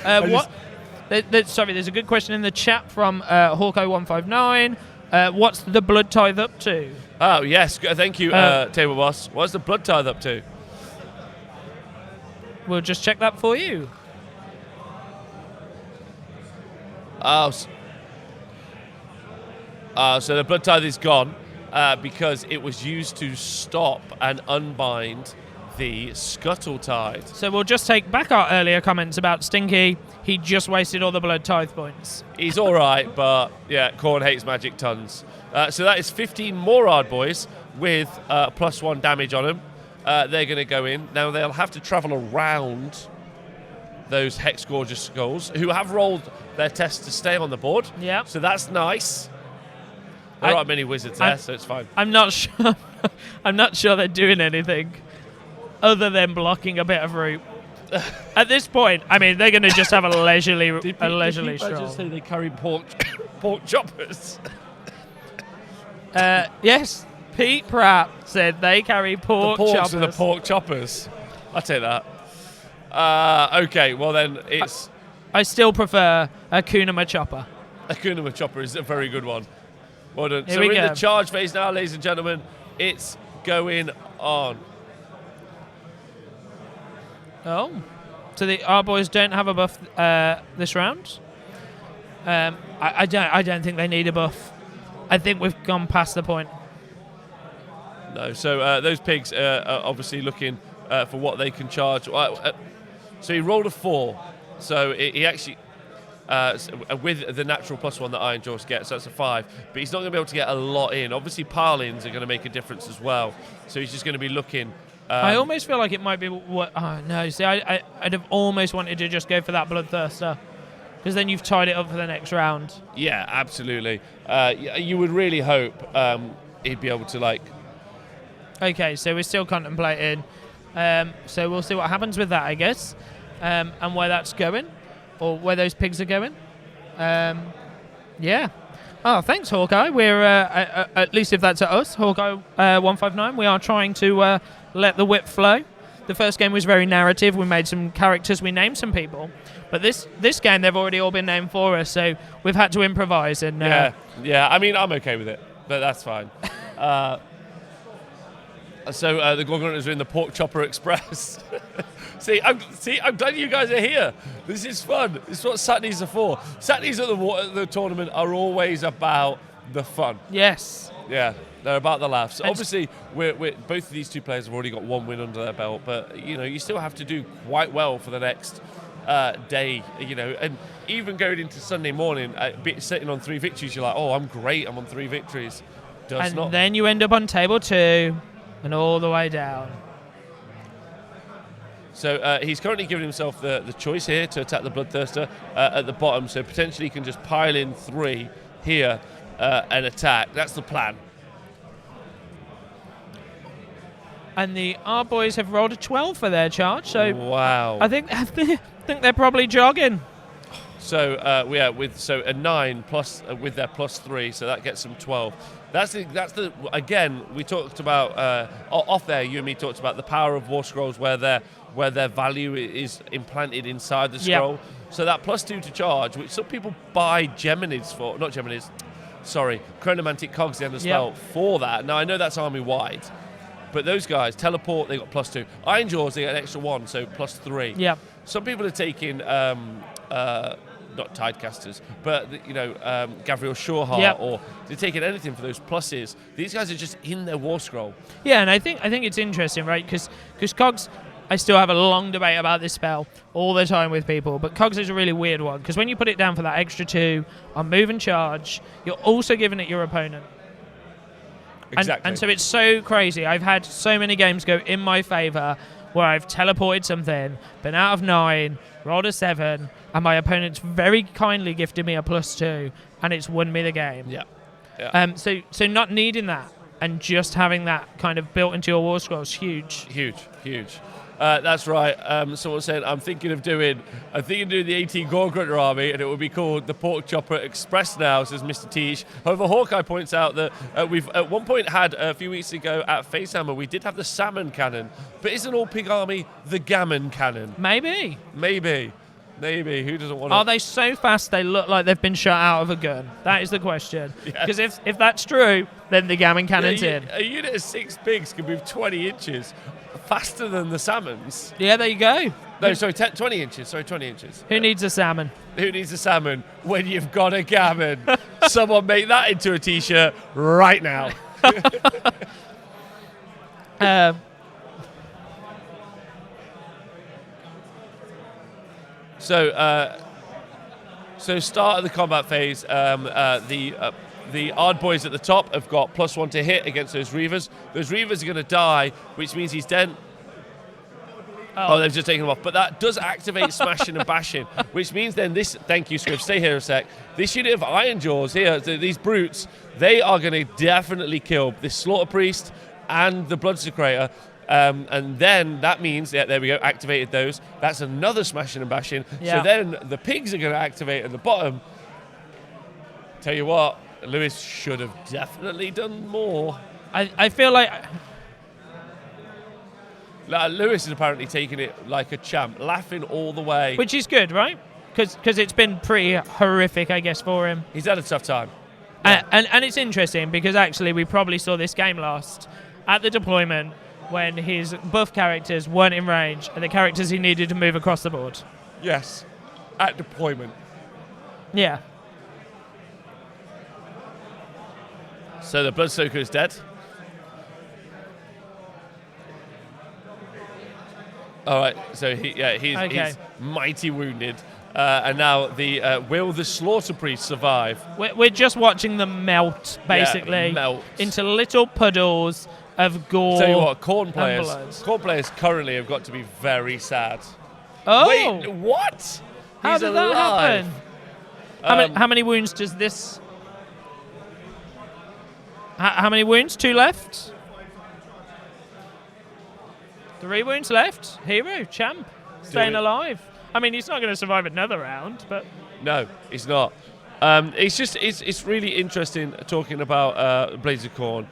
What? Sorry, there's a good question in the chat from Hawkeye159. What's the Blood Tithe up to? Oh, yes. Thank you, Table Boss. What's the Blood Tithe up to? We'll just check that for you. So the Blood Tithe is gone because it was used to stop and unbind the Scuttle Tide. So we'll just take back our earlier comments about Stinky. He just wasted all the Blood Tithe points. He's all right, but yeah, Khorne hates magic tons. So that is 15 more Ard Boys with +1 damage on them. They're going to go in. Now they'll have to travel around those Hex Gorgeous Skulls, who have rolled their test to stay on the board. Yeah. So that's nice. There aren't many wizards there, so it's fine. I'm not sure. I'm not sure they're doing anything other than blocking a bit of route. At this point, I mean, they're going to just have a leisurely stroll. Just say they carry pork choppers. Yes, Pete Pratt said they carry pork the porks choppers. and the pork choppers. I'll take that. Okay, well then it's... I still prefer a Kunama chopper. A Kunama chopper is a very good one. Well done. Here So we we're in go. the charge phase now, ladies and gentlemen. It's going on. Oh, so our boys don't have a buff this round. I don't think they need a buff. I think we've gone past the point. No, so those pigs are obviously looking for what they can charge. So he rolled a 4. So he actually, with the natural +1 that Ironjawz gets, so that's a 5. But he's not going to be able to get a lot in. Obviously, pile-ins are going to make a difference as well. So he's just going to be looking. I almost feel like it might be what. Oh no! See, I'd have almost wanted to just go for that Bloodthirster, because then you've tied it up for the next round. Yeah, absolutely. You would really hope he'd be able to like. Okay, so we're still contemplating. So we'll see what happens with that, I guess, and where that's going, or where those pigs are going. Yeah. Oh, thanks, Hawkeye. We're at least if that's at us, Hawkeye 159. We are trying to let the whip flow. The first game was very narrative. We made some characters. We named some people. But this game, they've already all been named for us, so we've had to improvise. And yeah. I mean, I'm okay with it, but that's fine. So the Gorgonauts are in the Pork Chopper Express. I'm glad you guys are here. This is fun. This is what Saturdays are for. Saturdays at the tournament are always about the fun. Yes. Yeah, they're about the laughs. Obviously, we're both of these two players have already got 1 win under their belt, but you still have to do quite well for the next day. And even going into Sunday morning, sitting on 3 victories, you're like, oh, I'm great. I'm on 3 victories. And then you end up on table 2 and all the way down. So he's currently giving himself the choice here to attack the Bloodthirster at the bottom, so potentially he can just pile in 3 here and attack. That's the plan. And our boys have rolled a 12 for their charge, so wow. I think they're probably jogging. So with a 9 plus with their +3, so that gets them 12. That's the again we talked about off there. You and me talked about the power of War Scrolls, where their value is implanted inside the scroll. Yep. So that +2 to charge, which some people buy Geminids for, not Geminids, sorry, Chronomantic Cogs the end of spell for that. Now I know that's army wide, but those guys teleport, they got +2. Ironjawz, they get an extra 1, so +3. Yeah. Some people are taking not Tidecasters, but Gavriel Shorehart, or they're taking anything for those pluses. These guys are just in their War Scroll. Yeah, and I think it's interesting, right? Because Cogs, I still have a long debate about this spell all the time with people, but Cogs is a really weird one, because when you put it down for that extra 2 on move and charge, you're also giving it your opponent. Exactly. And so it's so crazy. I've had so many games go in my favour where I've teleported something, been out of 9, rolled a 7, and my opponent's very kindly gifted me a +2, and it's won me the game. Yeah. So not needing that and just having that kind of built into your war scroll is huge. Huge. That's right. Someone said, I'm thinking of doing the 18 Gore-Grunter army, and it will be called the Pork Chopper Express now, says Mr. Tiege. However, Hawkeye points out that we've at one point had, a few weeks ago at Facehammer, we did have the Salmon Cannon, but isn't all pig army the Gammon Cannon? Maybe. Who doesn't want to? Are they so fast they look like they've been shot out of a gun? That is the question. Because if that's true, then the Gammon Cannon's in. A unit of 6 pigs can move 20 inches faster than the salmons. Yeah, there you go. No, sorry, 20 inches. Sorry, 20 inches. Who needs a salmon? Who needs a salmon when you've got a gammon? Someone make that into a T-shirt right now. So start of the combat phase. The Ard boys at the top have got +1 to hit against those Reavers. Those Reavers are going to die, which means he's dead. Oh, they've just taken them off. But that does activate smashing and bashing, which means then this... Thank you, Scriv. Stay here a sec. This unit of Ironjawz here, these brutes, they are going to definitely kill this Slaughter Priest and the Bloodsecrator. And then that means, there we go, activated those. That's another smashing and bashing. Yeah. So then the pigs are going to activate at the bottom. Tell you what, Lewis should have definitely done more. I feel like... Lewis is apparently taking it like a champ, laughing all the way. Which is good, right? Because it's been pretty horrific, I guess, for him. He's had a tough time. Yeah. And it's interesting because actually we probably saw this game last at the deployment when his buff characters weren't in range and the characters he needed to move across the board. Yes, at deployment. Yeah. So the Bloodstoker is dead. All right, so he's mighty wounded. And now will the Slaughter Priest survive? We're just watching them melt, basically, melt into little puddles of gore. Tell you what, Khorne players currently have got to be very sad. Oh! Wait, what? How He's did alive. that happen? How many wounds does this... How many wounds? 2 left? 3 wounds left. Hero, champ, staying alive. I mean, he's not going to survive another round, but... No, he's not. It's really interesting talking about Blades of Khorne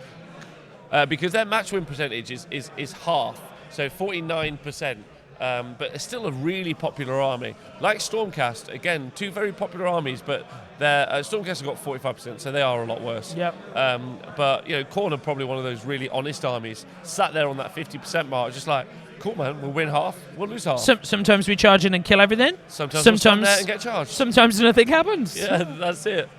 because their match win percentage is half, so 49%. But it's still a really popular army. Like Stormcast, again, 2 very popular armies, but Stormcast have got 45%, so they are a lot worse. Yep. But Khorne are probably one of those really honest armies, sat there on that 50% mark, just like, cool, man, we'll win half, we'll lose half. Sometimes we charge in and kill everything. Sometimes we'll stand there and get charged. Sometimes nothing happens. Yeah, that's it.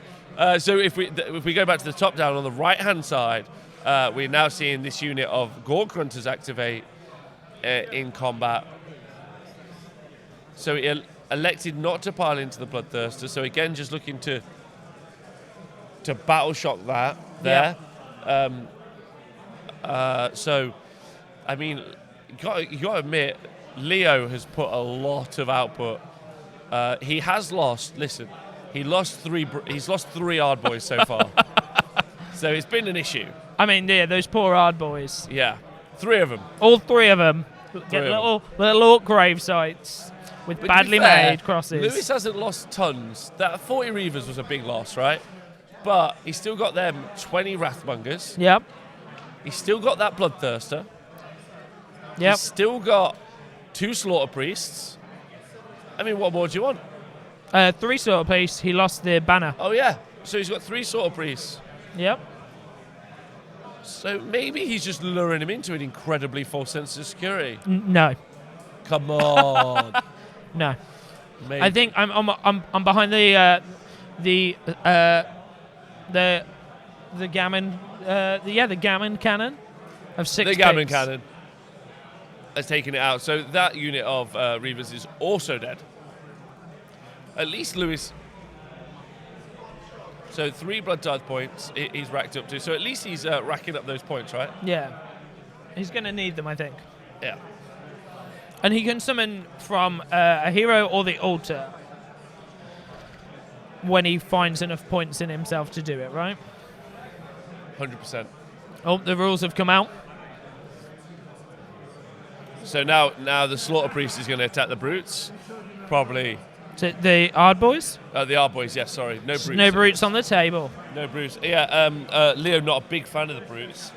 So if we go back to the top down on the right-hand side, we're now seeing this unit of Gore-Grunters activate in combat. So he elected not to pile into the Bloodthirster. So again, just looking to battle shock that there. Yeah. So, I mean, you got to admit, Leo has put a lot of output. He has lost. Listen, he's lost 3 Ard boys so far. So it's been an issue. I mean, yeah, those poor Ard boys. Yeah, 3 of them. All 3 of them get little orc grave sites. With badly made crosses. Lewis hasn't lost tons. That 40 Reavers was a big loss, right? But he's still got them 20 Wrathmongers. Yep. He's still got that Bloodthirster. Yep. He's still got 2 Slaughter Priests. I mean, what more do you want? 3 Slaughter Priests. He lost the banner. Oh, yeah. So he's got 3 Slaughter Priests. Yep. So maybe he's just luring him into an incredibly false sense of security. No. Come on. No, Maybe. I think I'm behind the gammon the gammon cannon of 6. The gammon cannon has taken it out. So that unit of Reavers is also dead. At least Lewis. So 3 Blood Tithe points he's racked up to. So at least he's racking up those points, right? Yeah, he's going to need them, I think. Yeah. And he can summon from a hero or the altar. when he finds enough points in himself to do it, right? 100%. Oh, the rules have come out. So now the Slaughter Priest is going to attack the Brutes. Probably. So the Ard Boys? The Ard Boys, yes, sorry. No Brutes. No Brutes on the table. No Brutes. Yeah, Leo not a big fan of the Brutes.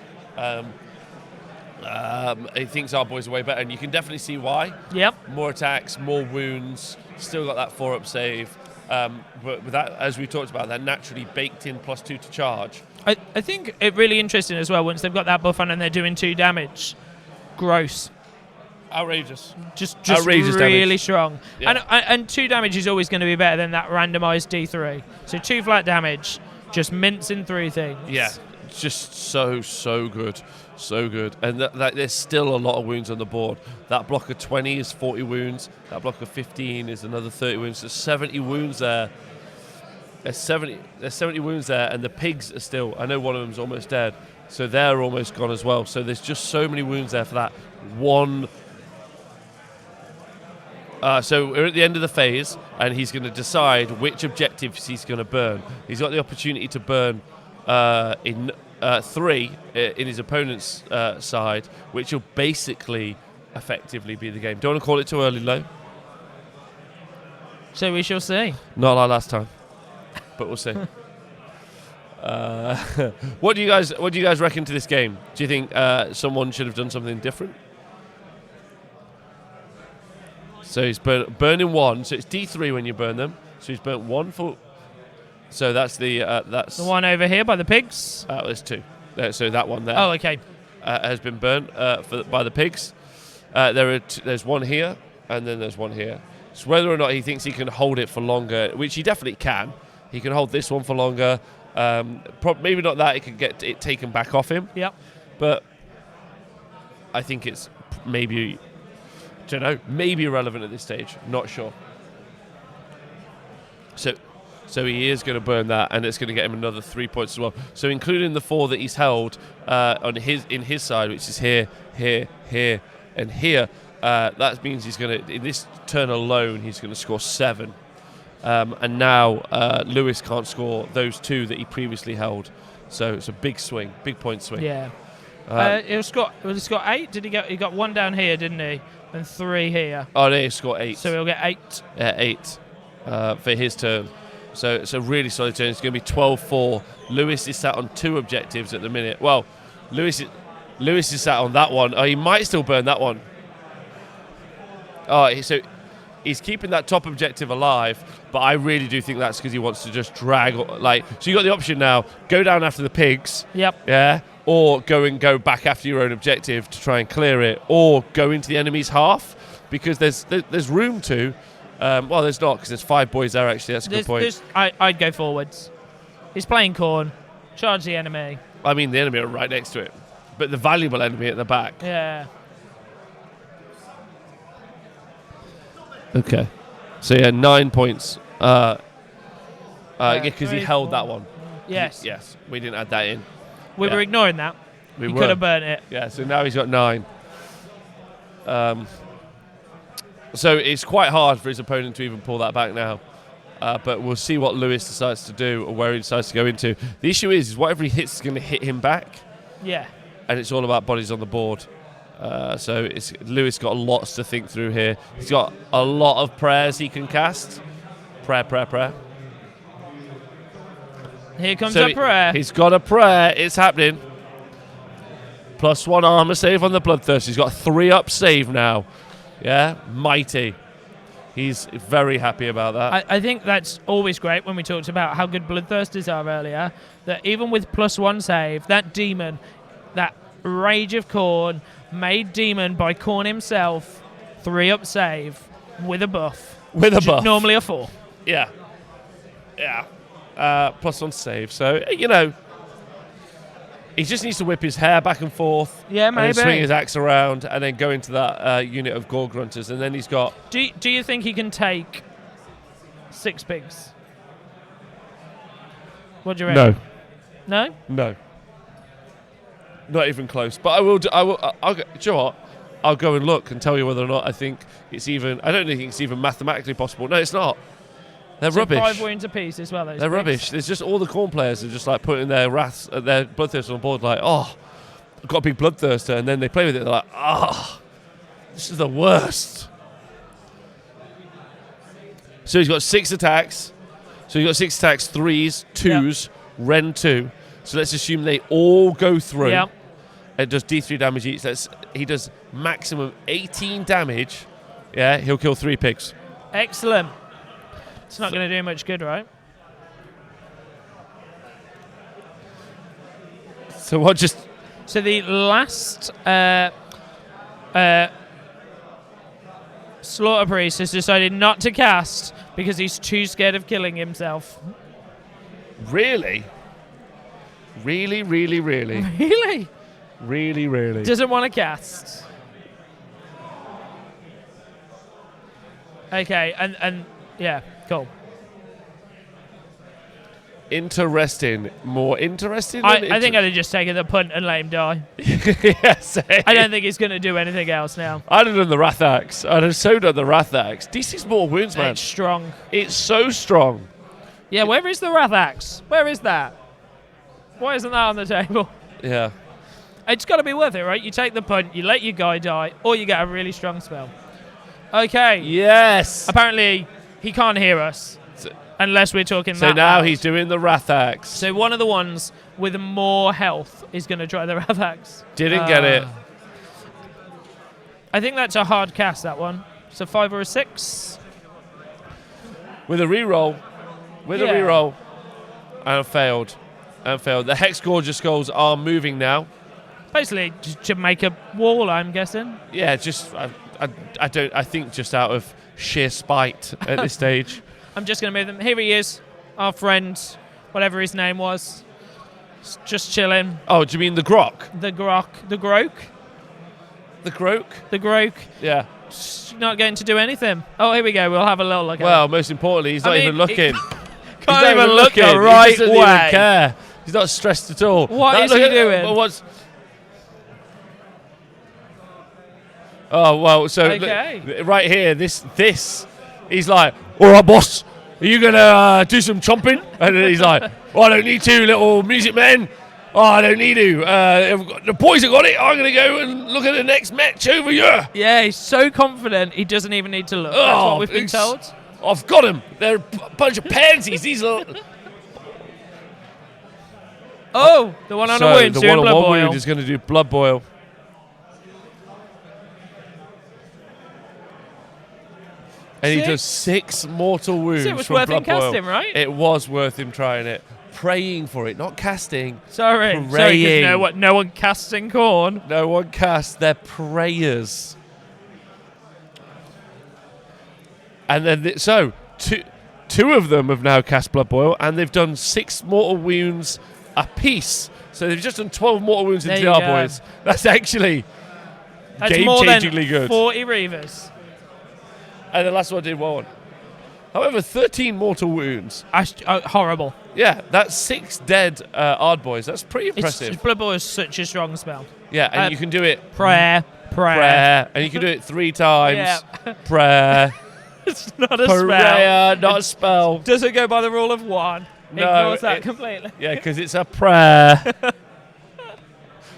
He thinks Ard Boys are way better, and you can definitely see why. Yep. More attacks, more wounds, still got that 4-up save. But with that, as we talked about, that naturally baked in +2 to charge. I think it really interesting as well, once they've got that buff on and they're doing 2 damage. Gross. Outrageous. Just Outrageous really damage. strong. Yeah. And 2 damage is always going to be better than that randomized D3. So 2 flat damage, just mincing through things. Yeah, just so good. So good. And there's still a lot of wounds on the board. That block of 20 is 40 wounds. That block of 15 is another 30 wounds. There's 70 wounds there. There's 70 wounds there, and the pigs are still, I know one of them's almost dead, so they're almost gone as well. So there's just so many wounds there for that one. So we're at the end of the phase, and he's going to decide which objectives he's going to burn. He's got the opportunity to burn in 3 in his opponent's side, which will basically effectively be the game. Don't want to call it too early, Lo. So we shall see. Not like last time, but we'll see. What do you guys reckon to this game? Do you think someone should have done something different? So he's burning 1. So it's D3 when you burn them. So he's burnt 1 for. So that's the one over here by the pigs. There's 2. So that one there. Oh, okay. Has been burnt by the pigs. There's 1 here, and then there's 1 here. So whether or not he thinks he can hold it for longer, which he definitely can. He can hold this one for longer. Maybe not that. He can get it taken back off him. Yep. But I think it's maybe. Don't know. Maybe irrelevant at this stage. Not sure. So he is going to burn that, and it's going to get him another 3 points as well. So including the 4 that he's held in his side, which is here, and here, that means he's going to, in this turn alone, he's going to score 7. And now Lewis can't score those 2 that he previously held. So it's a big swing, big point swing. Yeah. He's got 8. Did he get? He got 1 down here, didn't he? And 3 here. Oh, no, he scored 8. So he'll get 8. 8 for his turn. So it's a really solid turn. It's going to be 12-4. Lewis is sat on 2 objectives at the minute. Well, Lewis is sat on that one. Oh, he might still burn that one. Oh, so he's keeping that top objective alive, but I really do think that's because he wants to just drag. So you got the option now: go down after the pigs. Yep. Yeah. Or go back after your own objective to try and clear it, or go into the enemy's half, because there's room to. Well, there's not, because there's 5 boys there, actually. That's a good point. I'd go forwards. He's playing Khorne. Charge the enemy. I mean, the enemy are right next to it. But the valuable enemy at the back. Yeah. Okay. So, yeah, 9 points. Because he held that one. Yes. Yes. We didn't add that in. We were ignoring that. He could have burnt it. Yeah, so now he's got 9. So it's quite hard for his opponent to even pull that back now. But we'll see what Lewis decides to do, or where he decides to go into. The issue is whatever he hits is going to hit him back. Yeah. And it's all about bodies on the board. So Lewis got lots to think through here. He's got a lot of prayers he can cast. Prayer. Here comes a prayer. He's got a prayer. It's happening. +1 armor save on the Bloodthirst. He's got a 3-up save now. Yeah, mighty. He's very happy about that. I think that's always great when we talked about how good Bloodthirsters are earlier, that even with +1 save, that demon, that Rage of Khorne, made demon by Khorne himself, 3-up save with a buff. With a buff. Normally a 4. Yeah. +1 save. So, you know, he just needs to whip his hair back and forth. Yeah, maybe. And swing his axe around and then go into that unit of Gore Grunters. And then he's got... Do you think he can take 6 pigs? What do you reckon? No? No. Not even close. But I'll go, do you know what? I'll go and look and tell you whether or not I think it's even... I don't think it's even mathematically possible. No, it's not. They're So rubbish. 5 wounds apiece as well. They're Those rubbish. There's just all the Khorne players are just like putting their their bloodthirst on board, like, oh, I've got a big bloodthirster, and then they play with it. They're like, this is the worst. So he's got 6 attacks. So he's got 6 attacks, 3s, 2s, Ren 2. So let's assume they all go through. Yep. It does D3 damage each. He does maximum 18 damage. Yeah, he'll kill 3 pigs. Excellent. It's not going to do much good, right? So what just... So the last Slaughter Priest has decided not to cast because he's too scared of killing himself. Really? Really? Really? Really? Doesn't want to cast. Okay, and yeah, cool. Interesting. More interesting? I think I'd have just taken the punt and let him die. Yes. I don't think he's going to do anything else now. I'd have done the Wrath Axe. I'd have so done the Wrath Axe. D6 mortal wounds, man. It's strong. It's so strong. Yeah, where is the Wrath Axe? Where is that? Why isn't that on the table? Yeah. It's got to be worth it, right? You take the punt, you let your guy die, or you get a really strong spell. Okay. Yes. Apparently, he can't hear us unless we're talking So that now loud. he's doing the Wrath Axe. So one of the ones with more health is going to try the Wrath Axe. Didn't get it. I think that's a hard cast, that one. So 5 or a 6. With a reroll. With a Yeah. reroll. And failed. The Hex Gorger Skulls are moving now. Basically, just to make a wall, I'm guessing. Yeah, just I think just out of sheer spite at this stage. I'm just going to move them. Here he is, our friend, whatever his name was. Just chilling. Oh, do you mean the Grok? The Grok. The Groak? The Grok? The Groak. Yeah. Just not going to do anything. Oh, here we go. We'll have a little look at Well, it. most importantly, he's not mean, even looking. Can't even look the right He doesn't way. even care. He's not stressed at all. What is he doing? Oh, well, so Okay. right here, this, he's like, all right, boss, are you going to do some chomping? And then he's like, oh, I don't need to, little music man. Oh, I don't need to. The boys have got it. I'm going to go and look at the next match over here. Yeah, he's so confident he doesn't even need to look. That's what we've been told. I've got him. They're a bunch of pansies. These are... Oh, the one on a wound, the doing one on blood one boil. wound is going to do blood boil. And he does 6 mortal wounds. So it was from worth him blood boil. casting, right? It was worth him trying it. Praying for it, not casting. Sorry, 'cause Praying. no one casts in Khorne. No one casts. They're prayers. And then, two of them have now cast blood boil, and they've done 6 mortal wounds apiece. So they've just done 12 mortal wounds There into you the go. boys. That's actually That's more than game-changingly good. 40 Reavers. And the last one did 1. However, 13 mortal wounds. Horrible. Yeah, that's 6 dead Ard boys. That's pretty impressive. Blood boil is such a strong spell. Yeah, and you can do it Prayer. and you can do it 3 times. Yeah. Prayer. It's not a spell. Prayer, not a spell. Does it go by the rule of 1? No, Ignores that completely. Yeah, because it's a prayer.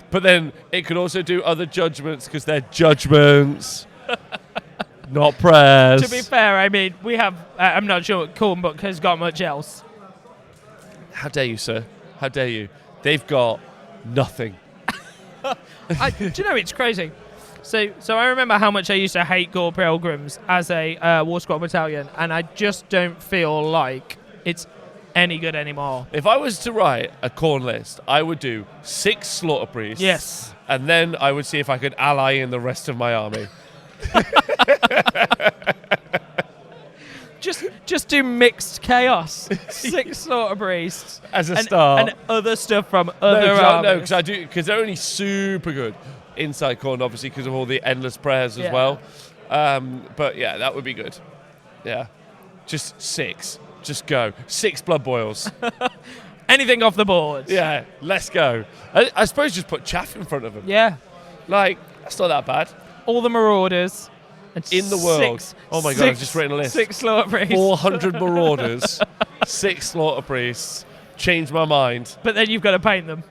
But then it could also do other judgments because they're judgments, not prayers. To be fair, I mean, we have... I'm not sure Khorne Book has got much else. How dare you, sir? How dare you? They've got nothing. Do you know, it's crazy. So I remember how much I used to hate Gore Pilgrims as a War Squad battalion, and I just don't feel like it's any good anymore. If I was to write a Khorne list, I would do 6 Slaughter Priests. Yes. And then I would see if I could ally in the rest of my army. Just do mixed chaos. 6 Slaughter Priests. As a start. And other stuff from other armies. because they're only super good inside Khorne, obviously, because of all the endless prayers as Yeah. well. But yeah, that would be good. Yeah. Just 6. Just go. 6 blood boils. Anything off the board. Yeah, let's go. I suppose just put chaff in front of them. Yeah. Like, that's not that bad. All the Marauders. in the world. Oh my God, I've just written a list. 6 slaughter priests. 400 marauders, 6 slaughter priests. Changed my mind. But then you've got to paint them.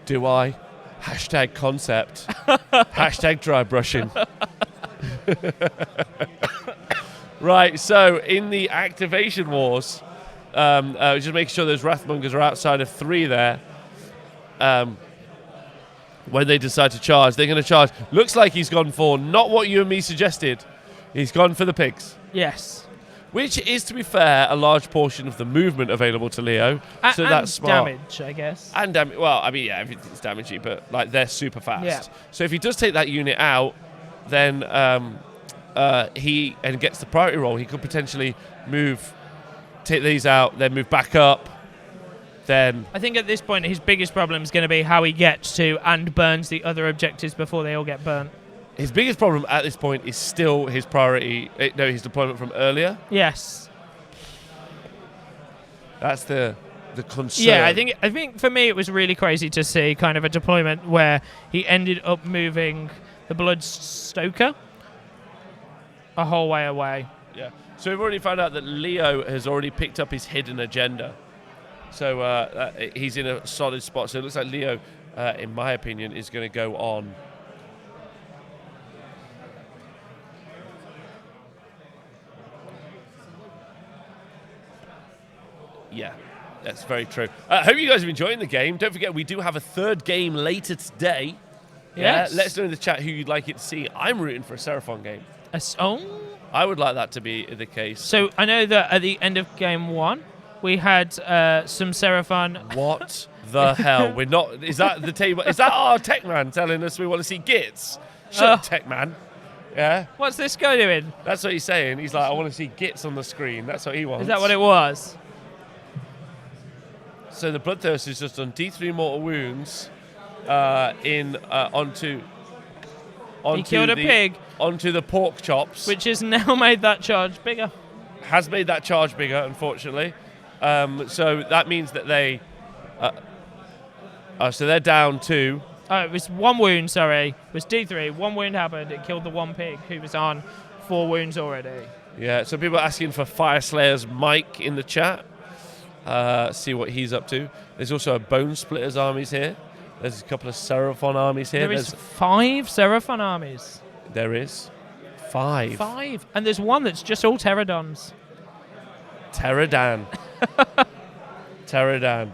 Do I? Hashtag concept. Hashtag dry brushing. Right, so in the activation wars, just making sure those Wrathmongers are outside of 3 there. When they decide to charge, they're going to charge. Looks like he's gone for not what you and me suggested. He's gone for the pigs. Yes. Which is, to be fair, a large portion of the movement available to Leo. So that's smart. Damage, I guess. And damage. Well, I mean, yeah, everything's damagey, but like they're super fast. Yeah. So if he does take that unit out, then he gets the priority roll. He could potentially take these out, then move back up. Then I think at this point his biggest problem is going to be how he gets to and burns the other objectives before they all get burnt. His biggest problem at this point is still his priority. His deployment from earlier. Yes. That's the concern. Yeah, I think for me it was really crazy to see kind of a deployment where he ended up moving the Bloodstoker a whole way away. Yeah. So we've already found out that Leo has already picked up his hidden agenda. So he's in a solid spot. So it looks like Leo, in my opinion, is going to go on. Yeah, that's very true. I hope you guys are enjoying the game. Don't forget, we do have a 3rd game later today. Yes. Yeah, let us know in the chat who you'd like it to see. I'm rooting for a Seraphon game. I would like that to be the case. So I know that at the end of game 1, we had some Seraphon. What the hell? We're not. Is that the table? Is that our tech man telling us we want to see gits? Shut up, tech man. Yeah. What's this guy doing? That's what he's saying. He's like, I want to see gits on the screen. That's what he wants. Is that what it was? So the Bloodthirst is just on D3 mortal wounds onto He killed a pig. Onto the pork chops. Which has now made that charge bigger. Has made that charge bigger, unfortunately. So that means that they... so they're down 2. Oh, it was 1 wound, sorry. It was D3. 1 wound happened. It killed the 1 pig who was on 4 wounds already. Yeah, so people are asking for Fire Slayer's Mike in the chat. See what he's up to. There's also a Bone Splitters armies here. There's a couple of Seraphon armies here. There's 5 Seraphon armies. There is 5. 5. And there's 1 that's just all Pterodons. Pterodan. Pterodan.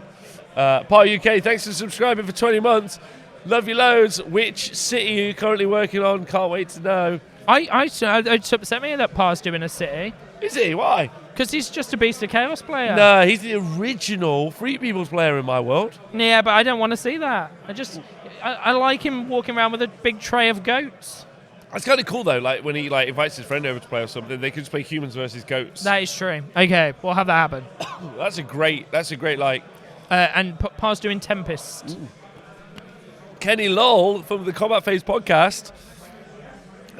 Par UK, thanks for subscribing for 20 months. Love you loads. Which city are you currently working on? Can't wait to know. It's upset me that Par's doing a city. Is he? Why? Because he's just a Beast of Chaos player. No, he's the original Free People's player in my world. Yeah, but I don't want to see that. I like him walking around with a big tray of goats. It's kind of cool though. Like when he invites his friend over to play or something, they can just play humans versus goats. That is true. Okay, we'll have that happen. That's a great like. And Par's doing Tempest. Ooh. Kenny Lowell from the Combat Phase podcast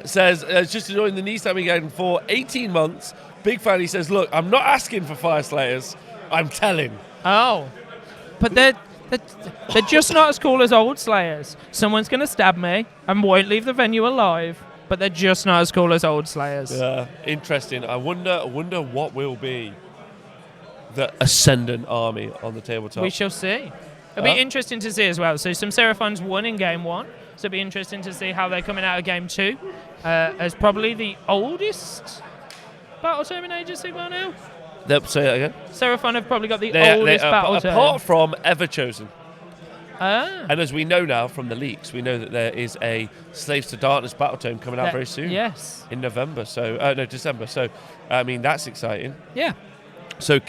says, just enjoying the knee stabbing again for 18 months. Big fan. He says, look, I'm not asking for Fire Slayers. I'm telling. Oh. But they're just not as cool as old Slayers. Someone's going to stab me and won't leave the venue alive. But they're just not as cool as old Slayers. Yeah, interesting. I wonder what will be the Ascendant army on the tabletop. We shall see. It'll be interesting to see as well. So some Seraphons won in game 1. So it'll be interesting to see how they're coming out of game 2. As probably the oldest battle tome in Age of Sigmar now. Say that again. Seraphon have probably got the oldest battle tome. Apart from Everchosen. Ah. And as we know now from the leaks, we know that there is a Slaves to Darkness battle tome coming out very soon. Yes. In November. So December. So I mean that's exciting. Yeah. So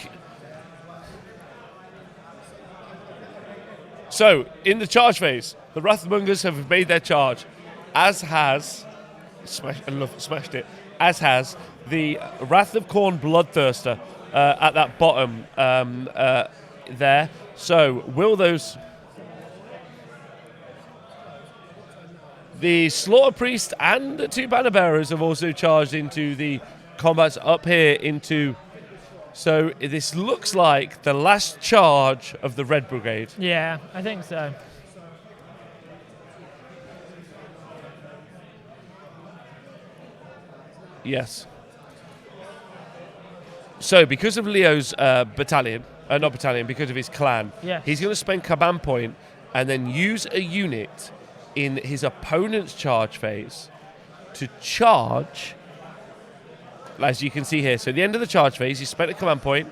in the charge phase, the Wrathmongers have made their charge, as has smashed it. As has the Wrath of Khorne Bloodthirster at that bottom there. So will those... The Slaughter Priest and the 2 Banner Bearers have also charged into the combats up here into... So this looks like the last charge of the Red Brigade. Yeah, I think so. Yes. So, because of Leo's because of his clan, Yes. he's going to spend command point and then use a unit in his opponent's charge phase to charge, as you can see here. So, at the end of the charge phase, he spent a command point.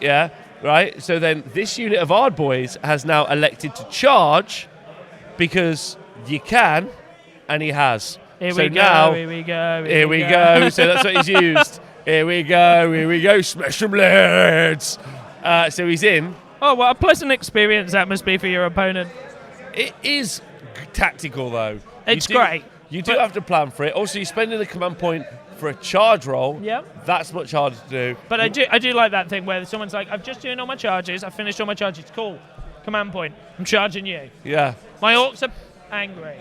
Yeah, right? So, then this unit of Ard Boys has now elected to charge because you can, and he has. Here So we go, now, here we go. here we go. So that's what he's used. Here we go. Smash some leads. So he's in. Oh, what a pleasant experience that must be for your opponent. It is tactical, though. It's great. You do have to plan for it. Also, you're spending a command point for a charge roll. Yep. That's much harder to do. But I do like that thing where someone's like, I've just doing all my charges, I've finished all my charges, cool. Command point, I'm charging you. Yeah. My orcs are angry.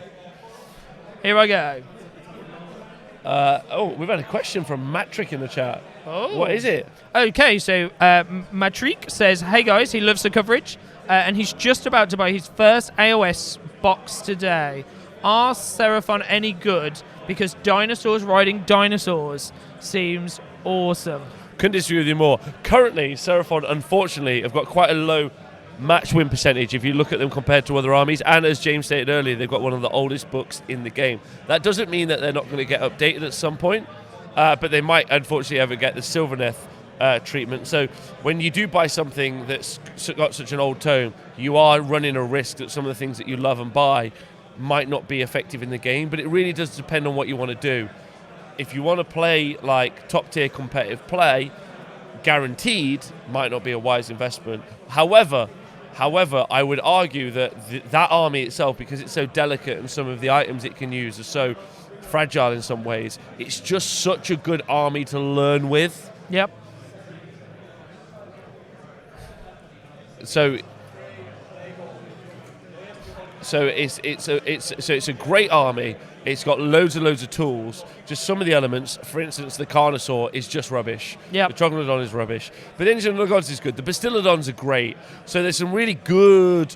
Here I go. We've had a question from Matrick in the chat. Oh. What is it? Okay, so Matrick says, hey guys, he loves the coverage, and he's just about to buy his first AOS box today. Are Seraphon any good? Because dinosaurs riding dinosaurs seems awesome. Couldn't disagree with you more. Currently, Seraphon, unfortunately, have got quite a low match win percentage if you look at them compared to other armies, and as James stated earlier, they've got one of the oldest books in the game. That doesn't mean that they're not going to get updated at some point, but they might unfortunately ever get the Sylvaneth treatment. So when you do buy something that's got such an old tome, you are running a risk that some of the things that you love and buy might not be effective in the game, but it really does depend on what you want to do. If you want to play like top tier competitive play, guaranteed might not be a wise investment. However, I would argue that that army itself, because it's so delicate and some of the items it can use are so fragile in some ways, it's just such a good army to learn with. Yep. So it's a great army. It's got loads and loads of tools. Just some of the elements, for instance, the Carnosaur is just rubbish. Yep. The Troglodon is rubbish. But the Engine of the Gods is good. The Bastillodons are great. So there's some really good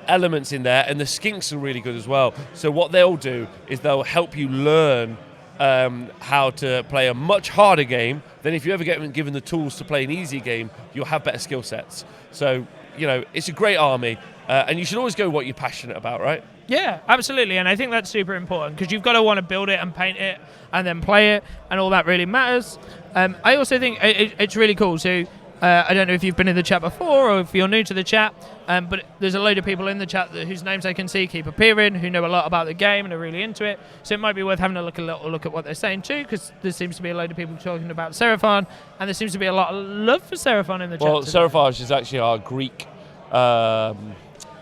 elements in there, and the Skinks are really good as well. So what they'll do is they'll help you learn how to play a much harder game. Then if you ever get given the tools to play an easy game, you'll have better skill sets. So, it's a great army. And you should always go what you're passionate about, right? Yeah, absolutely, and I think that's super important because you've got to want to build it and paint it and then play it, and all that really matters. I also think it's really cool. So I don't know if you've been in the chat before or if you're new to the chat, but there's a load of people in the chat whose names I can see keep appearing, who know a lot about the game and are really into it. So it might be worth having a little look at what they're saying too, because there seems to be a load of people talking about Seraphon, and there seems to be a lot of love for Seraphon in the chat. Well, today. Seraphon is actually our Greek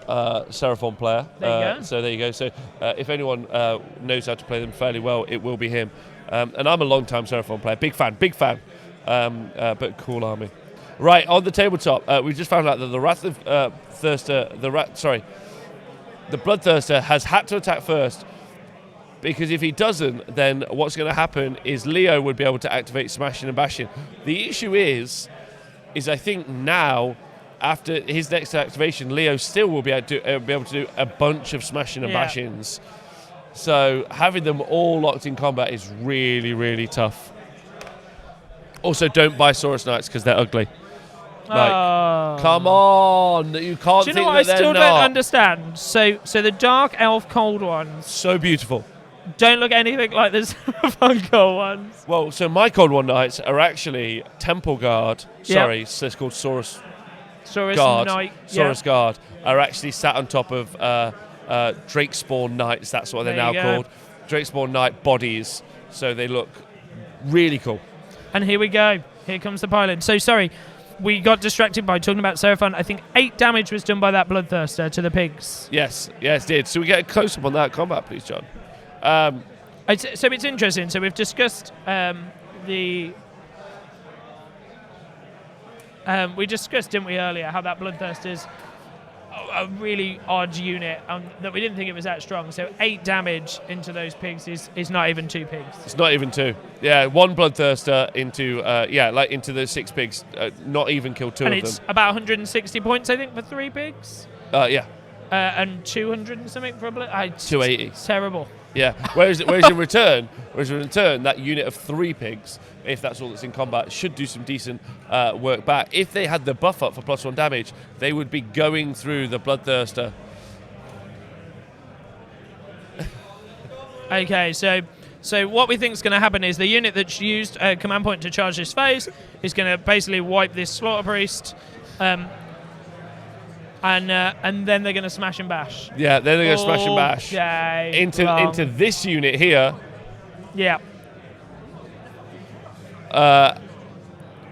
Seraphon player. There you go. So there you go. So if anyone knows how to play them fairly well, it will be him. And I'm a long-time Seraphon player. Big fan. But cool army. Right, on the tabletop, we just found out that the Bloodthirster has had to attack first, because if he doesn't, then what's going to happen is Leo would be able to activate Smashing and Bashing. The issue is I think now, after his next activation, Leo still will be able to do a bunch of Smashing and Bashings. So having them all locked in combat is really, really tough. Also, don't buy Saurus Knights because they're ugly. Come on, you can't. Do you think know what that I they're still not. don't understand? So the Dark Elf Cold ones So beautiful. don't look anything like the Seraphon Cold ones. Well, so my Cold One Knights are actually Temple Guard. Sorry, so it's called Saurus Guard. Knight. Saurus Guard are actually sat on top of Drakespawn Knights. That's what they're There now you go. called. Drakespawn Knight bodies. So they look really cool. And here we go. Here comes the pilot. So sorry, we got distracted by talking about Seraphon. I think 8 damage was done by that Bloodthirster to the pigs. Yes, it did. So we get a close up on that combat, please, John. So it's interesting. So we've discussed we discussed, didn't we, earlier, how that Bloodthirster's a really odd unit, that we didn't think it was that strong. So 8 damage into those pigs is not even 2 pigs. It's not even 2. Yeah, 1 Bloodthirster into into the 6 pigs. Not even kill 2 And of it's them. about 160 points, I think, for 3 pigs. Yeah. And 200 and something for a blood. 280. It's terrible. Yeah. Whereas in return, that unit of 3 pigs, if that's all that's in combat, should do some decent work back. If they had the buff up for +1 damage, they would be going through the Bloodthirster. Okay, so what we think is going to happen is the unit that's used command point to charge this phase is going to basically wipe this Slaughter Priest, and then they're going to smash and bash. Yeah, then they're going to smash and bash into this unit here. Yeah.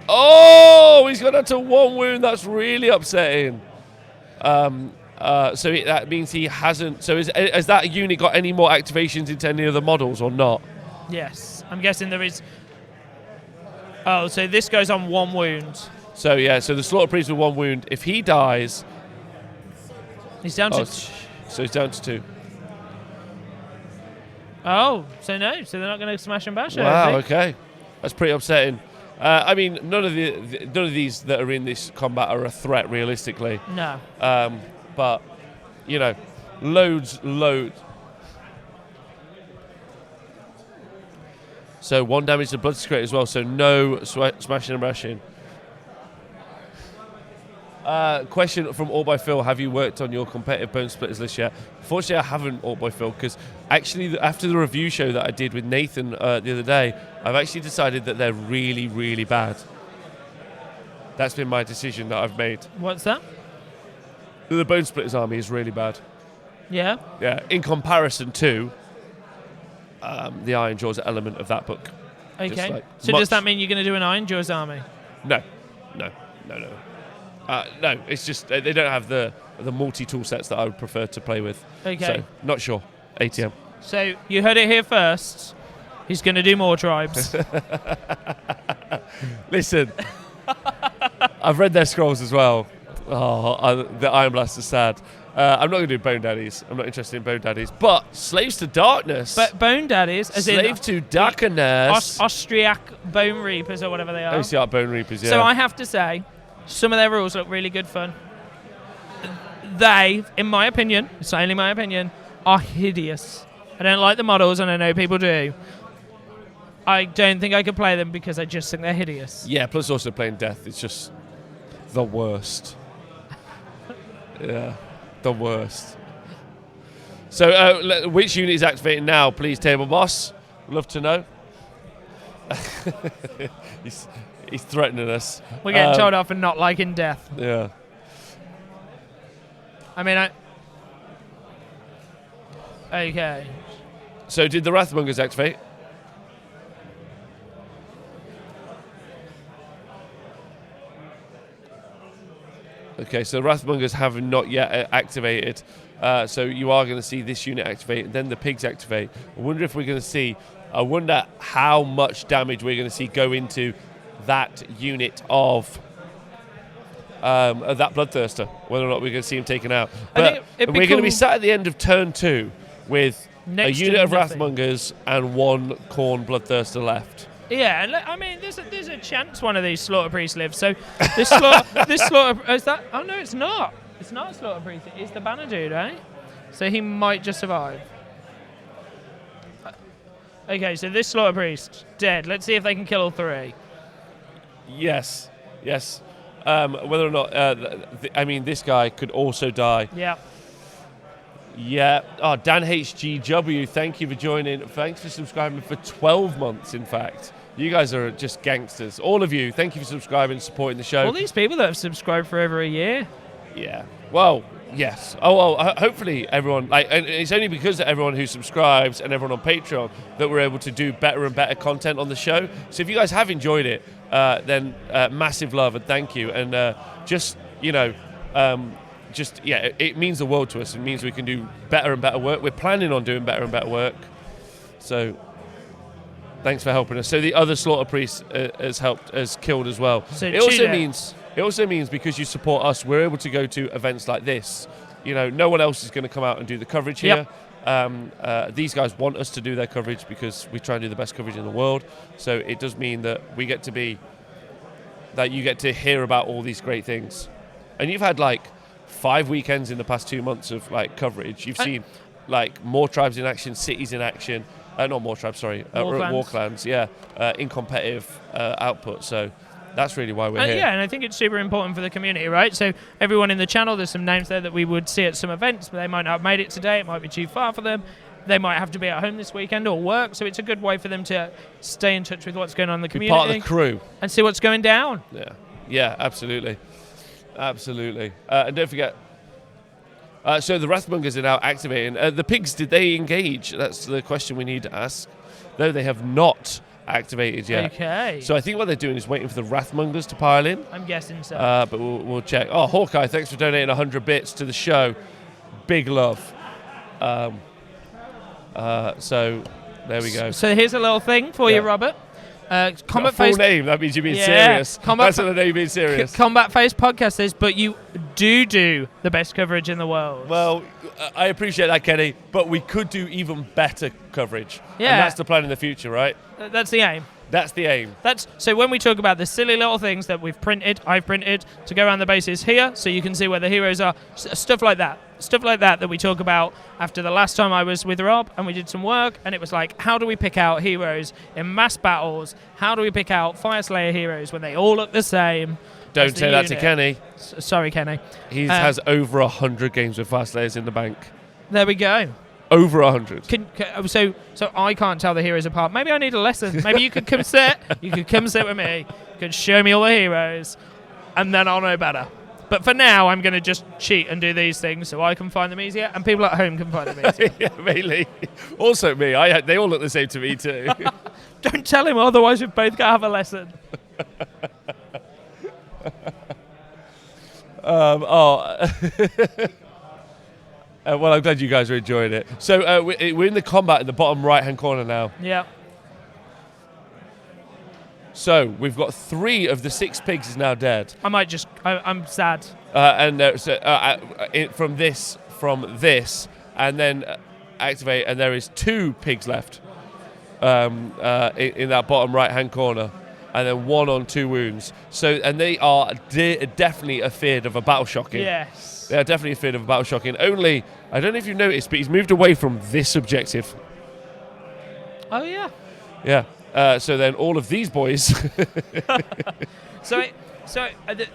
Oh, he's gone down to 1 wound. That's really upsetting. So that means he hasn't. So has that unit got any more activations into any of the models or not? Yes, I'm guessing there is. Oh, so this goes on 1 wound. So yeah, so the Slaughter Priest with 1 wound. If he dies, he's down to. So he's down to 2. Oh, so no, so they're not going to smash and bash. Wow. Okay, that's pretty upsetting. I mean, none of these that are in this combat are a threat realistically. No. But, you know, loads. So 1 damage to Blood Secret as well, so no smashing and bashing. Question from All by Phil, have you worked on your competitive Bone Splitters list yet? Unfortunately, I haven't, All by Phil, because actually after the review show that I did with Nathan the other day, I've actually decided that they're really, really bad. That's been my decision that I've made. What's that? The Bone Splitters army is really bad. Yeah? Yeah, in comparison to the Ironjawz element of that book. Okay. So does that mean you're going to do an Ironjawz army? No. No, it's just they don't have the multi-tool sets that I would prefer to play with. Okay. So, not sure. ATM. So, you heard it here first. He's going to do more tribes. Listen, I've read their scrolls as well. Oh, the Iron Blast is sad. I'm not going to do Bone Daddies. I'm not interested in Bone Daddies. But Slaves to Darkness. But Bone Daddies, as Slave to Darkness. Austriac Bone Reapers or whatever they are. Austriac Bone Reapers, yeah. So I have to say, some of their rules look really good fun. They, in my opinion, it's only my opinion, are hideous. I don't like the models, and I know people do. I don't think I could play them because I just think they're hideous. Yeah, plus also playing Death is just the worst. Yeah, the worst. So, which unit is activating now, please, table boss? Love to know. He's threatening us. We're getting told off for not liking Death. Yeah. I mean, okay. So, did the Wrathmongers activate? Okay, so the Wrathmongers have not yet activated. So you are going to see this unit activate, and then the pigs activate. I wonder if we're going to see. I wonder how much damage we're going to see go into that unit of that Bloodthirster. Whether or not we're going to see him taken out. But we're going to be sat at the end of turn 2 with a unit of Wrathmongers and 1 Khorne Bloodthirster left. Yeah, and I mean, there's a chance one of these Slaughter Priests lives. So this Slaughter is that? Oh no, it's not. It's not a Slaughter Priest. It's the Banner dude, eh? So he might just survive. Okay, so this Slaughter Priest dead. Let's see if they can kill all 3. Yes. Whether or not, I mean, this guy could also die. Yeah. Yeah. Oh, Dan HGW, thank you for joining. Thanks for subscribing for 12 months, in fact. You guys are just gangsters. All of you, thank you for subscribing and supporting the show. All these people that have subscribed for over a year. Yeah. Well, yes. Oh, well, hopefully everyone, and it's only because of everyone who subscribes and everyone on Patreon that we're able to do better and better content on the show. So if you guys have enjoyed it, then massive love and thank you. And it means the world to us. It means we can do better and better work. We're planning on doing better and better work. So thanks for helping us. So the other Slaughter Priest has killed as well. So it also means because you support us, we're able to go to events like this. You know, no one else is going to come out and do the coverage here. Yep. These guys want us to do their coverage because we try and do the best coverage in the world. So it does mean that you get to hear about all these great things. And you've had 5 weekends in the past 2 months of coverage. You've seen like more tribes in action, cities in action. Not more tribes, sorry. War clans, yeah. In competitive output. So that's really why we're here. Yeah, and I think it's super important for the community, right? So everyone in the channel, there's some names there that we would see at some events, but they might not have made it today. It might be too far for them. They might have to be at home this weekend or work. So it's a good way for them to stay in touch with what's going on in the community. Be part of the crew. And see what's going down. Yeah, absolutely. Absolutely. And don't forget, so the Wrathmongers are now activating. The pigs, did they engage? That's the question we need to ask. No, they have not activated yet. Okay. So I think what they're doing is waiting for the Wrathmongers to pile in. I'm guessing so. But we'll check. Oh, Hawkeye, thanks for donating 100 bits to the show. Big love. So there we go. So here's a little thing for you, Robert. Combat Phase name. That means you're being serious. That's what I know you're being serious. Combat Phase podcast is, but you do the best coverage in the world. Well, I appreciate that, Kenny, but we could do even better coverage. Yeah. And that's the plan in the future, right? That's the aim. That's the aim. So when we talk about the silly little things that I've printed to go around the bases here, so you can see where the heroes are, stuff like that that we talk about after the last time I was with Rob and we did some work, and it was like, how do we pick out heroes in mass battles? How do we pick out Fire Slayer heroes when they all look the same? Don't say that to Kenny. Sorry, Kenny. He has over 100 games with Fire Slayers in the bank. There we go. Over 100. So I can't tell the heroes apart. Maybe I need a lesson. Maybe you could come sit. You could come sit with me. You could show me all the heroes, and then I'll know better. But for now, I'm going to just cheat and do these things so I can find them easier, and people at home can find them easier. Yeah, mainly. Also me. They all look the same to me too. Don't tell him, otherwise we've both got to have a lesson. Well, I'm glad you guys are enjoying it. So we're in the combat in the bottom right-hand corner now. Yeah. So we've got 3 of the 6 pigs is now dead. I'm sad. From this, and then activate, and there is 2 pigs left in that bottom right-hand corner, and then 1 on 2 wounds. So, and they are definitely afeared of a battle shocking. Yes. They are definitely afeared of a battle shocking. Only, I don't know if you've noticed, but he's moved away from this objective. Oh yeah. Yeah. So then all of these boys. So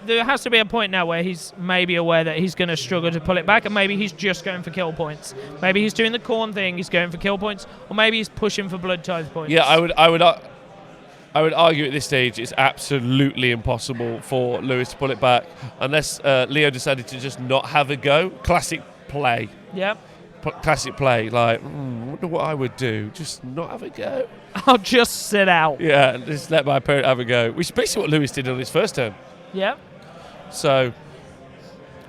there has to be a point now where he's maybe aware that he's going to struggle to pull it back, and maybe he's just going for kill points. Maybe he's doing the Khorne thing, he's going for kill points, or maybe he's pushing for blood tithe points. Yeah, I would argue at this stage it's absolutely impossible for Lewis to pull it back unless Leo decided to just not have a go. Classic play. Yep. Classic play. Like, wonder what I would do. Just not have a go. I'll just sit out. Yeah, just let my opponent have a go. Which is basically what Lewis did on his first turn. Yep. So.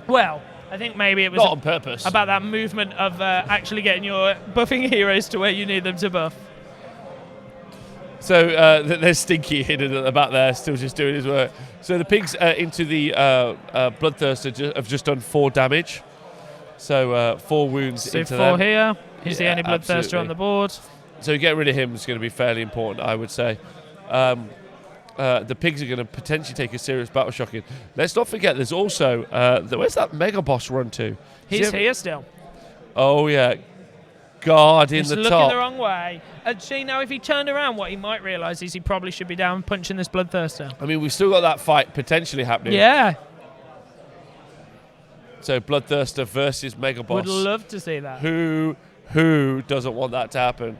Well, I think maybe it was not on purpose. About that movement of actually getting your buffing heroes to where you need them to buff. So there's Stinky hidden at the back there, still just doing his work. So the pigs into the Bloodthirster have just done 4 damage. So 4 wounds so into 4 them. here. He's the only Bloodthirster absolutely. on the board. So getting rid of him is going to be fairly important, I would say. The pigs are going to potentially take a serious battle shocking. Let's not forget, there's also where's that Mega Boss run to? He's here still. Oh yeah, guard in He's the looking top. the wrong way. See, now if he turned around, what he might realise is he probably should be down punching this Bloodthirster. I mean, we've still got that fight potentially happening. Yeah. So Bloodthirster versus Mega Boss. Would love to see that. Who doesn't want that to happen?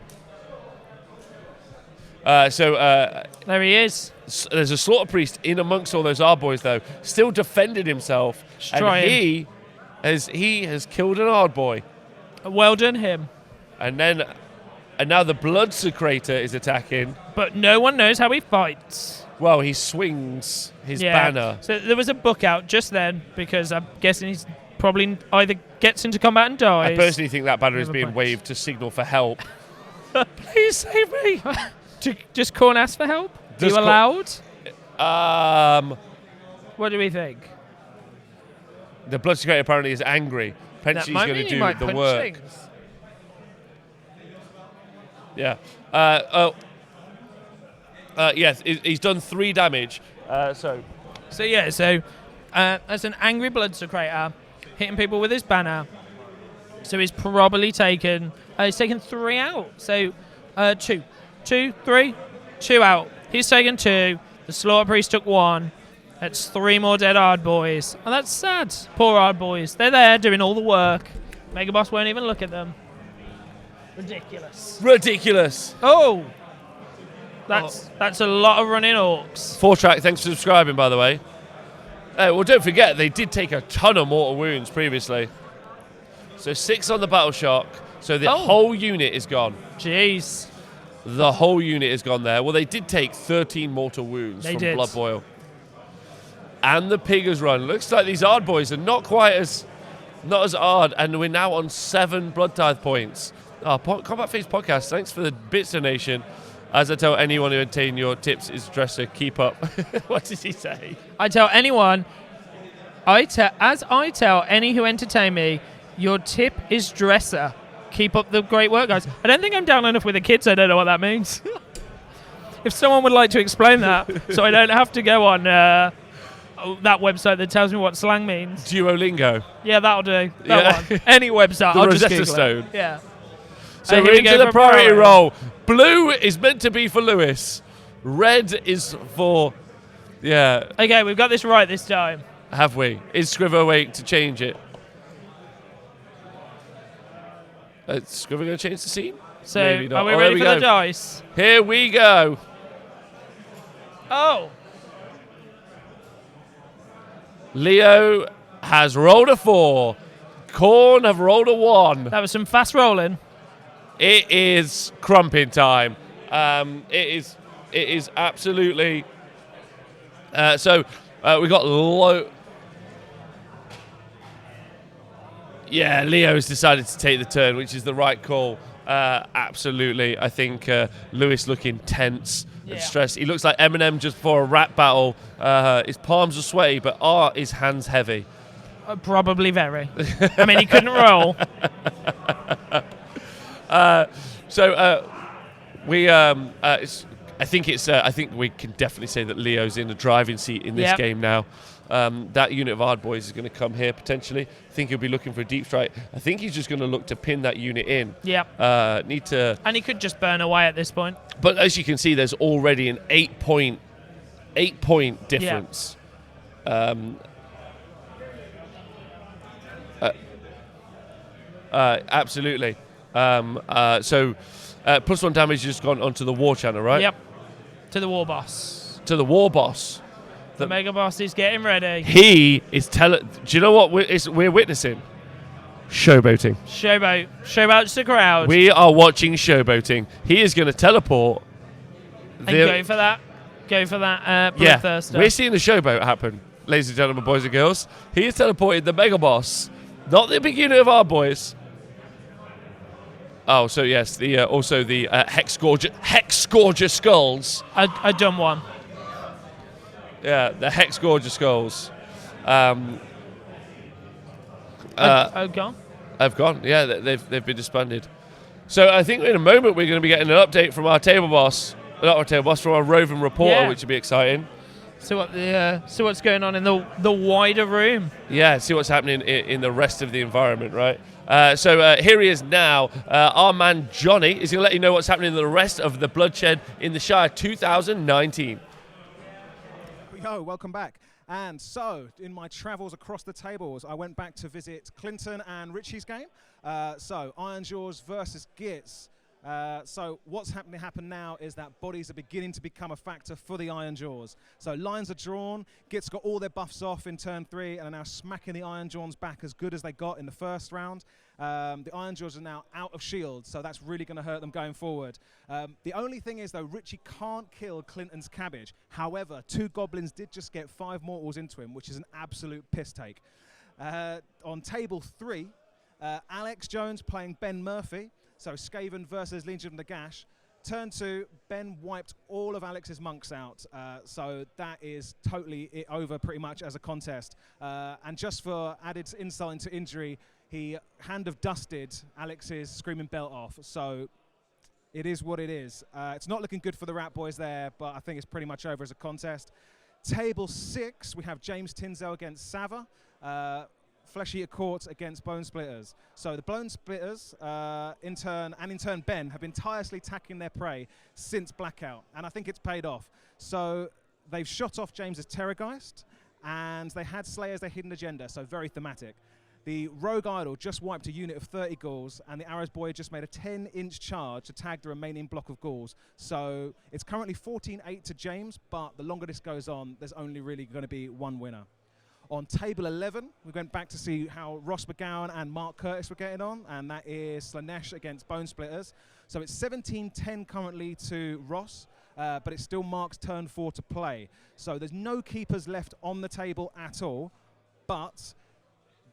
There he is. There's a Slaughter Priest in amongst all those Ardboys, though, still defending himself. And he has killed an Ardboy. Well done, him. And now the Blood Secretor is attacking. But no one knows how he fights. Well, he swings his banner. So there was a book out just then, because I'm guessing he's probably either gets into combat and dies. I personally think that banner is being waved to signal for help. Please save me. Just Khorne ask for help? Are you allowed? What do we think? The Blood Secretor apparently is angry. Potentially he's going to do the work. Things. Yeah. Yes, he's done 3 damage. That's an angry Blood Secretor hitting people with his banner. So he's probably taken. He's taken 3 out. So 2, 2, 3, 2 out. He's taken 2. The Slaughter Priest took 1. That's 3 more dead hard boys. And that's sad. Poor hard boys. They're there doing all the work. Mega Boss won't even look at them. Ridiculous. Ridiculous. Oh! That's a lot of running orcs. 4Track, thanks for subscribing, by the way. Well, don't forget, they did take a ton of mortal wounds previously. So 6 on the Battle Shock. So the whole unit is gone. Jeez. The whole unit is gone there. Well, they did take 13 mortal wounds from Blood Boil. And the pig has run. Looks like these hard boys are not as hard. And we're now on 7 Blood Tithe points. Combat Phase Podcast, thanks for the bits donation. As I tell anyone who entertain your tips is dresser, keep up. What did he say? I tell anyone, as I tell any who entertain me, your tip is dresser. Keep up the great work, guys. I don't think I'm down enough with the kids. I don't know what that means. If someone would like to explain that, so I don't have to go on that website that tells me what slang means. Duolingo. Yeah, that'll do. That one. Any website. The I'll Rosetta just Stone. It. Yeah. So we're into the priority roll. Blue is meant to be for Lewis. Red is for... Yeah. Okay, we've got this right this time. Have we? Is Scriver awake to change it? Is Scriver going to change the scene? So, are we ready for the dice? Here we go. Oh. Leo has rolled a 4. Khorne have rolled a 1. That was some fast rolling. It is crumping time. It is absolutely... so, we got low... Yeah, Leo's decided to take the turn, which is the right call. Absolutely. I think Lewis looking tense and stressed. He looks like Eminem just before a rap battle. His palms are sweaty, but are his hands heavy? Probably very. I mean, he couldn't roll. I think we can definitely say that Leo's in the driving seat in this game now. That unit of hard boys is going to come here potentially. I think he'll be looking for a deep strike. I think he's just going to look to pin that unit in. Yeah. And he could just burn away at this point. But as you can see, there's already an 8 point difference. Absolutely. So +1 damage has gone onto the war channel, right? Yep. To the war boss. To the war boss. The mega boss is getting ready. He is do you know what we're witnessing? Showboating. Showboats the crowd. We are watching showboating. He is going to teleport. And go for that Bloodthirster. We're seeing the showboat happen, ladies and gentlemen, boys and girls. He has teleported the mega boss, not the big unit of our boys. Oh, so yes, the also the Hex-Gorger skulls. A dumb one. Yeah, the Hex-Gorger skulls. Gone? Have gone. Yeah, they've been disbanded. So I think in a moment we're going to be getting an update from our table boss, not our table boss, from our roving reporter, which will be exciting. So what's going on in the wider room? Yeah, see what's happening in the rest of the environment, right? So here he is now. Our man Johnny is going to let you know what's happening in the rest of the Bloodshed in the Shire 2019. Yo, welcome back. And so, in my travels across the tables, I went back to visit Clinton and Richie's game. So, Ironjawz versus Gitz. So what's happen now is that bodies are beginning to become a factor for the Ironjawz. So lines are drawn, Gitz got all their buffs off in turn 3 and are now smacking the Ironjawz back as good as they got in the first round. The Ironjawz are now out of shield, so that's really going to hurt them going forward. The only thing is, though, Richie can't kill Clinton's cabbage. However, 2 goblins did just get 5 mortals into him, which is an absolute piss take. On table 3, Alex Jones playing Ben Murphy. So Skaven versus Legion of Nagash. Turn 2, Ben wiped all of Alex's monks out. So that is totally over pretty much as a contest. And just for added insult into injury, he hand of dusted Alex's Screaming Belt off. So it is what it is. It's not looking good for the Rat Boys there, but I think it's pretty much over as a contest. Table 6, we have James Tinzel against Sava. Flesh Eater Court against Bone Splitters. So the Bone Splitters, in turn Ben, have been tirelessly attacking their prey since Blackout, and I think it's paid off. So they've shot off James's Terrorgeist, and they had Slay as their hidden agenda, so very thematic. The Rogue Idol just wiped a unit of 30 ghouls, and the Arrows Boy just made a 10-inch charge to tag the remaining block of ghouls. So it's currently 14-8 to James, but the longer this goes on, there's only really going to be one winner. On table 11, we went back to see how Ross McGowan and Mark Curtis were getting on, and that is Slanesh against Bone Splitters. So it's 17-10 currently to Ross, but it's still Mark's turn 4 to play. So there's no keepers left on the table at all, but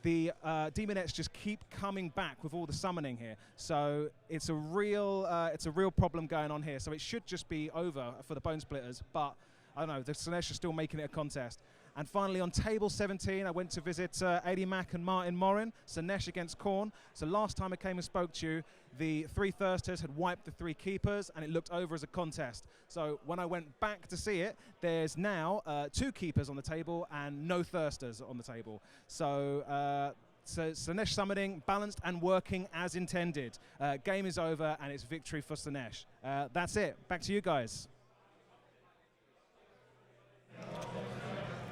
the Demonettes just keep coming back with all the summoning here. So it's a real problem going on here. So it should just be over for the Bone Splitters, but I don't know, the Slanesh are still making it a contest. And finally, on table 17, I went to visit Eddie Mack and Martin Morin, Slanesh against Khorne. So last time I came and spoke to you, the 3 Thirsters had wiped the 3 Keepers, and it looked over as a contest. So when I went back to see it, there's now 2 Keepers on the table and no Thirsters on the table. So Slanesh summoning, balanced and working as intended. Game is over, and it's victory for Slanesh. That's it. Back to you guys.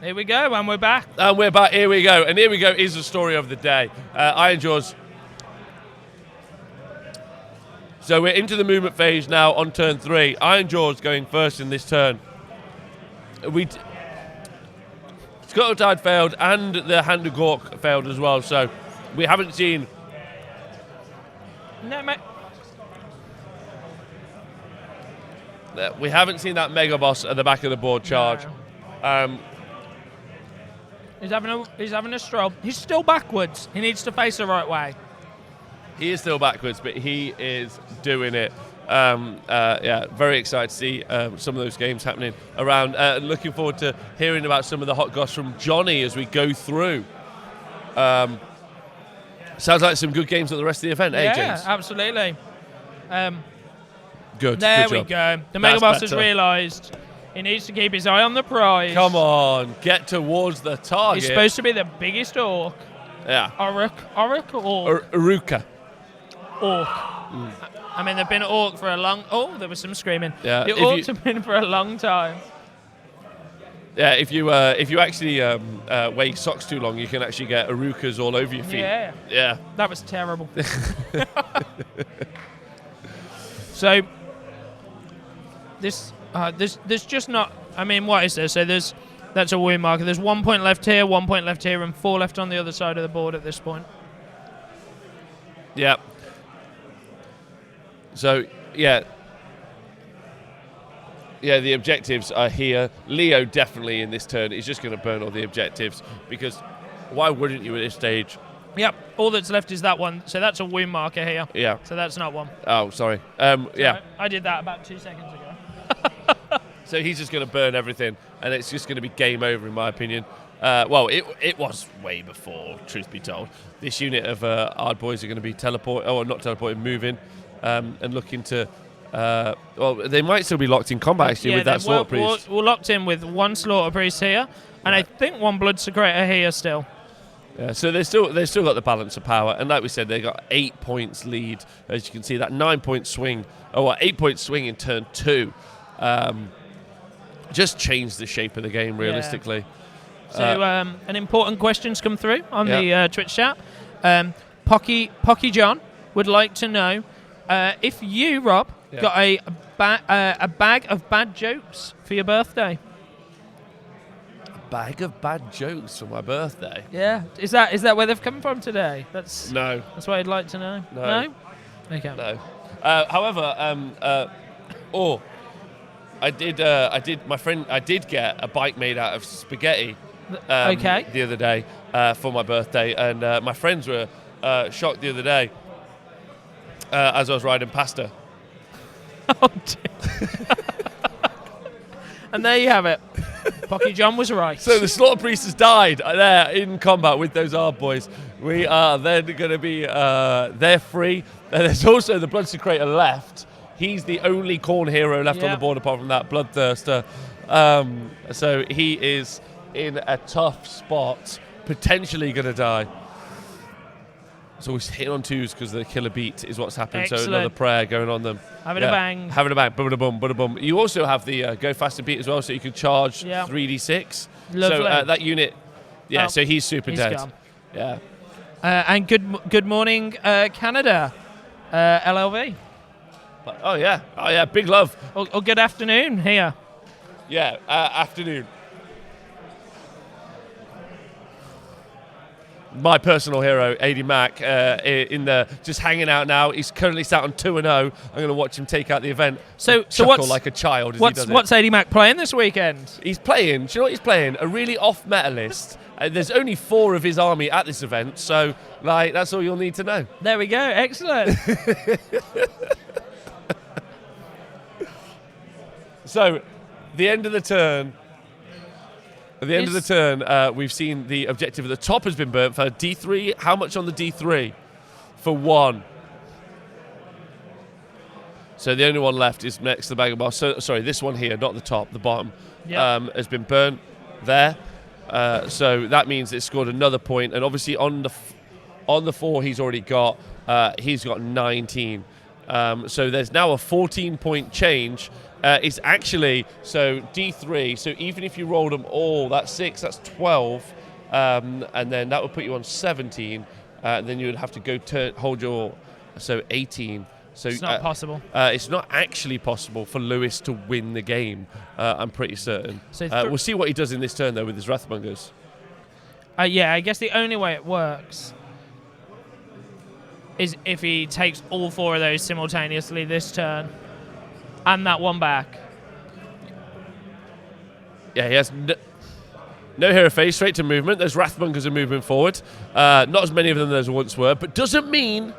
Here we go, and we're back. And we're back, here we go. And here we go is the story of the day. Ironjawz. So we're into the movement phase now on turn 3. Ironjawz going first in this turn. Scuttle failed and the Hand of Gork failed as well, so we haven't seen... No, mate. We haven't seen that Mega Boss at the back of the board charge. No. He's having a stroll. He's still backwards. He needs to face the right way. He is still backwards, but he is doing it. Yeah, very excited to see some of those games happening around. Looking forward to hearing about some of the hot goss from Johnny as we go through. Sounds like some good games at the rest of the event, eh, James? Yeah, absolutely. Good. There good we job. go. The Mega Boss has better. realised he needs to keep his eye on the prize. Come on, get towards the target. He's supposed to be the biggest orc. Yeah. Orc or Uruka. orc. I mean, they've been at orc for a long... Oh, there was some screaming. Yeah, The orcs have been for a long time. Yeah, if you actually wear socks too long, you can actually get Urukas all over your feet. Yeah. Yeah. That was terrible. So, there's just not... I mean, what is there? So that's a wound marker. There's 1 point left here, 1 point left here, and 4 left on the other side of the board at this point. Yeah. So, yeah. Yeah, the objectives are here. Leo definitely in this turn is just going to burn all the objectives because why wouldn't you at this stage? Yep, all that's left is that one. So that's a wound marker here. Yeah. So that's not one. Oh, sorry. Yeah. I did that about 2 seconds ago. So he's just going to burn everything, and it's just going to be game over, in my opinion. Well, it was way before, truth be told. This unit of Ard Boys are going to be moving, and looking to... well, they might still be locked in combat, actually, with that Slaughter Priest. We're locked in with 1 Slaughter Priest here, and I think 1 Blood Secretor here still. Yeah, so they've still got the balance of power, and like we said, they got 8 points lead. As you can see, that 9-point swing, 8-point swing in turn 2, just changed the shape of the game realistically. Yeah. So an important question's come through on the Twitch chat. Pocky John would like to know if you, Rob, got a bag of bad jokes for your birthday. Bag of bad jokes for my birthday. Yeah, is that where they've come from today? That's what I'd like to know. No? Okay. No. However, I did get a bike made out of spaghetti. The other day for my birthday, and my friends were shocked the other day as I was riding past her. Oh dear. And there you have it. Pocky John was right. So the Slaughter Priest has died there in combat with those Ard Boys. We are then going to be they're free. And there's also the Blood Secretor left. He's the only Khorne hero left on the board apart from that Bloodthirster. So he is in a tough spot, potentially going to die. So we're hitting on 2s because the killer beat is what's happened. Excellent. So another prayer going on them. Having a bang. Having a bang. Bada bum, bada bum. You also have the go faster beat as well, so you can charge 3d6. Lovely. So that unit, so he's super he's dead. gone. Yeah. And good morning, Canada, LLV. Oh yeah, big love. Or good afternoon here. Yeah, afternoon. My personal hero, AD Mac, in the just hanging out now. He's currently sat on 2-0. I'm going to watch him take out the event. So chuckle like a child as he does it. What's AD Mac playing this weekend? He's playing. Do you know what he's playing? A really off-meta list. There's only 4 of his army at this event, so that's all you'll need to know. There we go. Excellent. So, the end of the turn. At the end of the turn, we've seen the objective at the top has been burnt for D3. How much on the D3? For 1. So the only one left is next to the bag of bars. So, sorry, this one here, not the top, the bottom, has been burnt there. So that means it scored another point. And obviously on the 4 he's already got, he's got 19. So there's now a 14-point change. It's actually, so D3, so even if you roll them all, that's 6, that's 12, and then that would put you on 17, then you would have to go hold your, so 18. So it's not possible. It's not actually possible for Lewis to win the game, I'm pretty certain. So we'll see what he does in this turn, though, with his Wrathmongers. Yeah, I guess the only way it works is if he takes all 4 of those simultaneously this turn. And that one back. Yeah, he has no hero phase, straight to movement. Those Wrathmongers are moving forward. Not as many of them as once were, but doesn't mean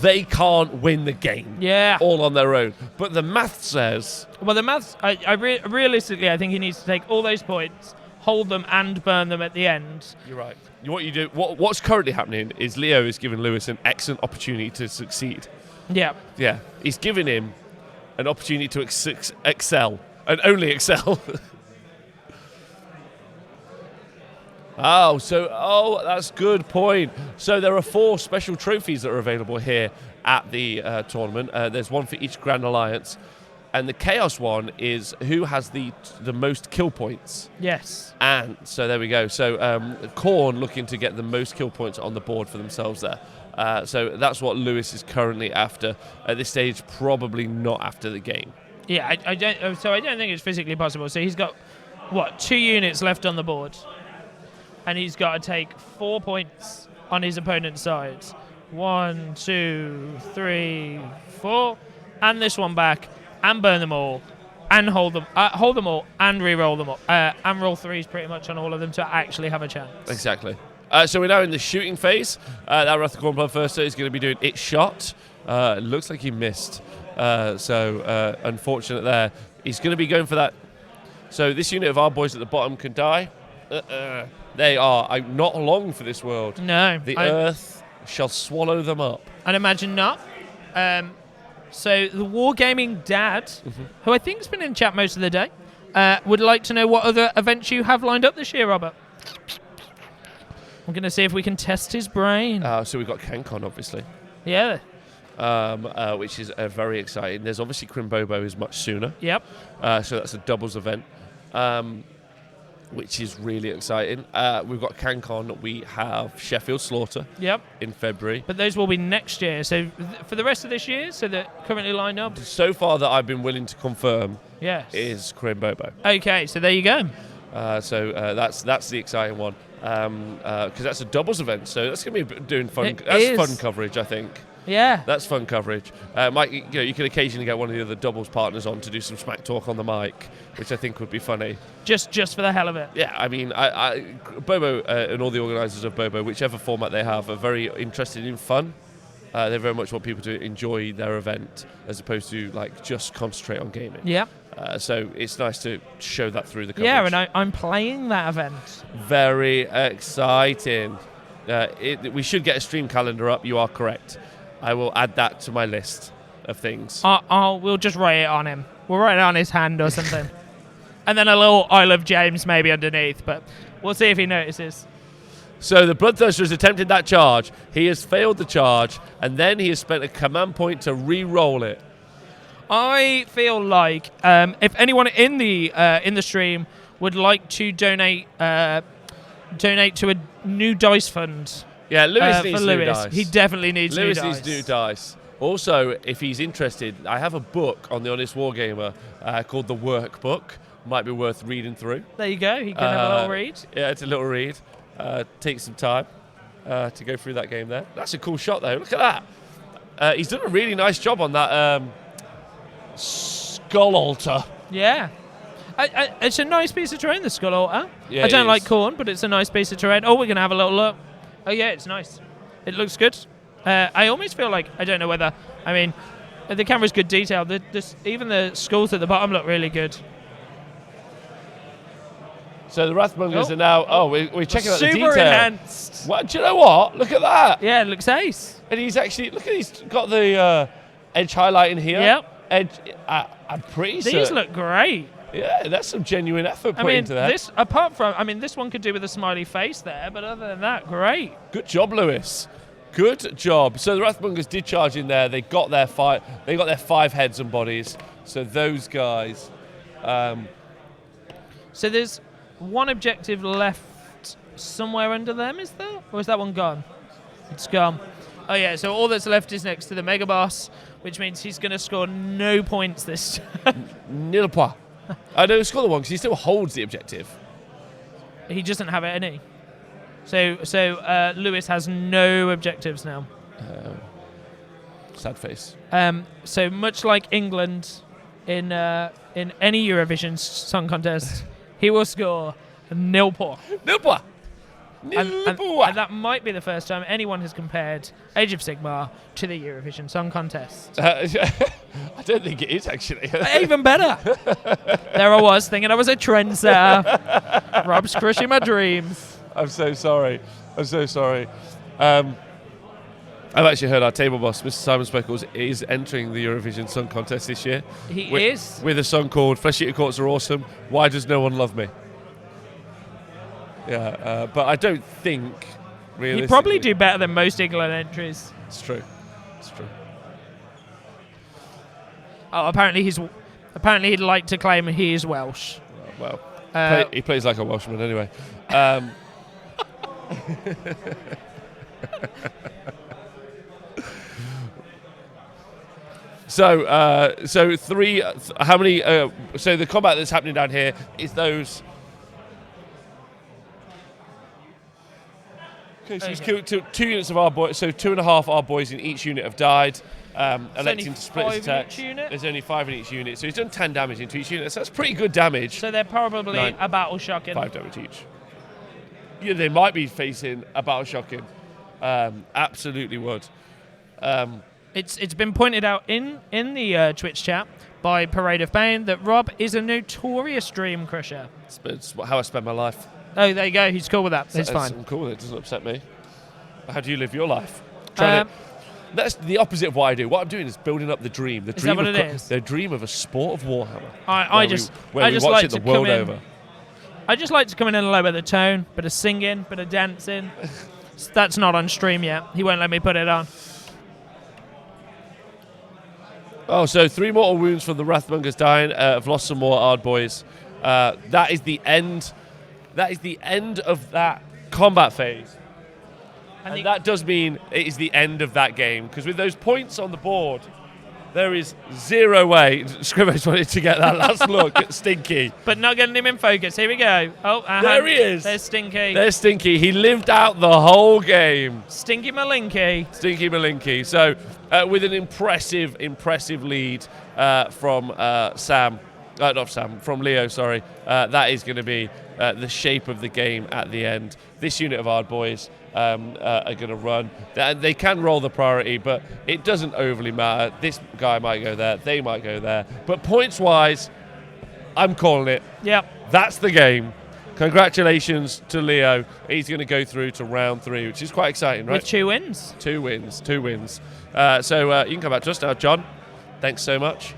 they can't win the game. Yeah. All on their own. But the math says... Well, the math... realistically, I think he needs to take all those points, hold them and burn them at the end. You're right. What you do... What's currently happening is Leo is giving Lewis an excellent opportunity to succeed. Yeah. Yeah. He's giving him an opportunity to excel, and only excel. That's good point. So there are 4 special trophies that are available here at the tournament. There's one for each Grand Alliance, and the Chaos one is who has the most kill points. Yes. And so there we go. So Khorne looking to get the most kill points on the board for themselves there. So that's what Lewis is currently after at this stage. Probably not after the game. Yeah, I don't. So I don't think it's physically possible. So he's got 2 units left on the board, and he's got to take 4 points on his opponent's side. 1, 2, 3, 4, and this one back, and burn them all, and hold them all, and re-roll them all, and roll 3s pretty much on all of them to actually have a chance. Exactly. So we're now in the shooting phase. That Wrath of Khorne Bloodthirster is going to be doing its shot. It looks like he missed. So unfortunate there. He's going to be going for that. So this unit of our boys at the bottom can die. They are not long for this world. No. The earth shall swallow them up. I'd imagine not. So the Wargaming Dad, who I think has been in chat most of the day, would like to know what other events you have lined up this year, Robert. I'm going to see if we can test his brain. So we've got CanCon, obviously. Yeah. Which is very exciting. There's obviously Crimbobo is much sooner. Yep. So that's a doubles event, which is really exciting. We've got CanCon. We have Sheffield Slaughter. Yep. In February. But those will be next year. So for the rest of this year, so they're currently lined up. So far that I've been willing to confirm. Yes. Is Crimbobo. Okay, so there you go. So that's the exciting one. Because that's a doubles event, so that's going to be doing fun. Fun coverage, I think. Yeah, that's fun coverage. You can occasionally get one of the other doubles partners on to do some smack talk on the mic, which I think would be funny. Just for the hell of it. Yeah, I mean, Bobo and all the organisers of Bobo, whichever format they have, are very interested in fun. They very much want people to enjoy their event as opposed to just concentrate on gaming. Yeah. So it's nice to show that through the coverage. Yeah, and I'm playing that event. Very exciting. We should get a stream calendar up. You are correct. I will add that to my list of things. We'll just write it on him. We'll write it on his hand or something. And then a little I love James maybe underneath, but we'll see if he notices. So the Bloodthirster has attempted that charge. He has failed the charge, and then he has spent a command point to re-roll it. I feel like if anyone in the stream would like to donate to a new dice fund. Yeah, Lewis needs for new Lewis. dice. He definitely needs new dice. Lewis needs new dice. Also, if he's interested, I have a book on the Honest Wargamer called The Workbook. Might be worth reading through. There you go. He can have a little read. Yeah, it's a little read. Take some time to go through that game there. That's a cool shot, though. Look at that. He's done a really nice job on that skull altar. Yeah. It's a nice piece of terrain, the skull altar. Yeah, I don't like is. Khorne, but it's a nice piece of terrain. Oh, we're going to have a little look. Oh, yeah, it's nice. It looks good. I almost feel like, I don't know whether, I mean, the camera's good detail. Even the skulls at the bottom look really good. So the Wrathmongers are now, we're checking out the detail. Super enhanced. What, do you know what? Look at that. Yeah, it looks ace. And he's actually, look at, he's got the edge highlight in here. Yep. Edge, I'm pretty These certain. look great. Yeah, that's some genuine effort I put mean, into that. this one could do with a smiley face there, but other than that, great. Good job, Lewis. Good job. So the Wrathmongers did charge in there. They got their 5 heads and bodies. So those guys. So there's one objective left somewhere under them, is there? Or is that one gone? It's gone. Oh yeah, so all that's left is next to the Mega Boss, which means he's going to score no points this time. Nil point. I don't score the one because he still holds the objective. He doesn't have any. So Lewis has no objectives now. Sad face. So much like England in any Eurovision Song Contest, he will score 0 points. Nil point. And that might be the first time anyone has compared Age of Sigmar to the Eurovision Song Contest. I don't think it is, actually. Even better. There I was, thinking I was a trendsetter. Rob's crushing my dreams. I'm so sorry. I've actually heard our table boss, Mr. Simon Speckles, is entering the Eurovision Song Contest this year. He is. With a song called Flesh-Eater Courts Are Awesome, Why Does No One Love Me? Yeah, but I don't think, realistically... He'd probably do better than most England entries. It's true. Oh, apparently he'd like to claim he is Welsh. Well, he plays like a Welshman anyway. So the combat that's happening down here is those. Okay, so he's killed 2 units of our boys. So 2.5 our boys in each unit have died. Electing to split his attack. There's only 5 in each unit, so he's done 10 damage into each unit. So that's pretty good damage. So they're probably a battle shocking. 5 damage each. Yeah, they might be facing a battle shocking. Absolutely would. It's been pointed out in the Twitch chat by Parade of Pain that Rob is a notorious dream crusher. It's how I spend my life. Oh, there you go. He's cool with that. It's fine. I'm cool with it. It doesn't upset me. How do you live your life? That's the opposite of what I do. What I'm doing is building up the dream. Is that what it is? The dream of a sport of Warhammer. I just like to come in. I just like to come in and lower the tone, bit of singing, bit of dancing. That's not on stream yet. He won't let me put it on. Oh, so 3 mortal wounds from the Wrathmongers dying. I've lost some more Ard boys. That is the end. That is the end of that combat phase. And that does mean it is the end of that game, because with those points on the board, there is 0 way. Scrimmage wanted to get that last look at Stinky. But not getting him in focus. Here we go. Oh, there he is. There's Stinky. There's Stinky. He lived out the whole game. Stinky Malinky. So with an impressive lead from from Leo, sorry. That is going to be the shape of the game at the end. This unit of Ard boys are going to run. They can roll the priority, but it doesn't overly matter. This guy might go there, they might go there. But points-wise, I'm calling it. Yep. That's the game. Congratulations to Leo. He's going to go through to round 3, which is quite exciting, right? With 2 wins. 2 wins. So you can come back to us now, John. Thanks so much.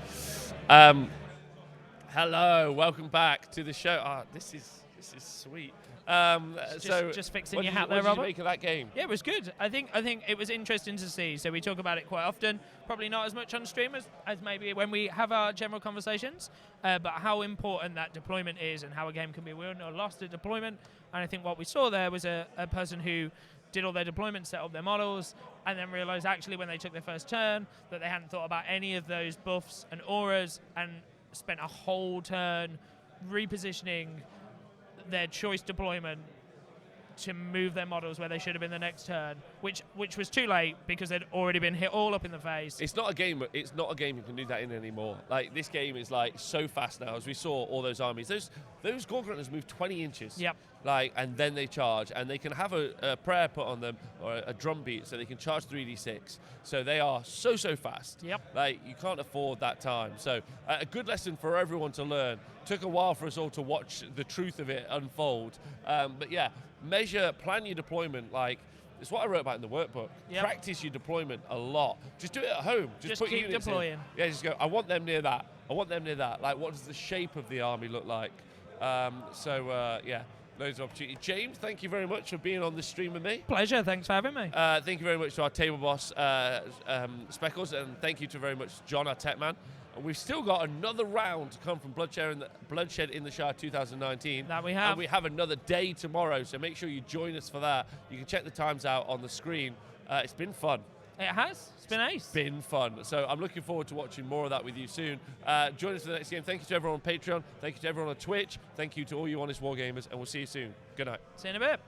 Hello, welcome back to the show. This is sweet. Just fixing what your did hat you, there, what did Robert. you make of that game? Yeah, it was good. I think it was interesting to see. So we talk about it quite often. Probably not as much on stream as maybe when we have our general conversations, but how important that deployment is and how a game can be won or lost at deployment. And I think what we saw there was a person who did all their deployment, set up their models, and then realised actually when they took their first turn that they hadn't thought about any of those buffs and auras and spent a whole turn repositioning their choice deployment to move their models where they should have been the next turn, which was too late because they'd already been hit all up in the face. It's not a game you can do that in anymore. Like, this game is like so fast now. As we saw, all those armies, those Gorg Runners move 20 inches. Yep. Like, and then they charge, and they can have a prayer put on them or a drum beat, so they can charge 3d6. So they are so fast. Yep. Like, you can't afford that time. So a good lesson for everyone to learn. Took a while for us all to watch the truth of it unfold. But yeah, plan your deployment. Like, it's what I wrote about in the workbook. Yep. Practice your deployment a lot. Just do it at home. Just put keep units deploying. in. Yeah, just go, I want them near that. I want them near that. Like, what does the shape of the army look like? Yeah, loads of opportunity. James, thank you very much for being on this stream with me. Pleasure. Thanks for having me. Thank you very much to our table boss, Speckles, and thank you to very much John, our tech man. And we've still got another round to come from Bloodshed in the Shire 2019. That we have. And we have another day tomorrow, so make sure you join us for that. You can check the times out on the screen. It's been fun. It has. It's been ace. Been fun. So I'm looking forward to watching more of that with you soon. Join us for the next game. Thank you to everyone on Patreon. Thank you to everyone on Twitch. Thank you to all you honest wargamers, and we'll see you soon. Good night. See you in a bit.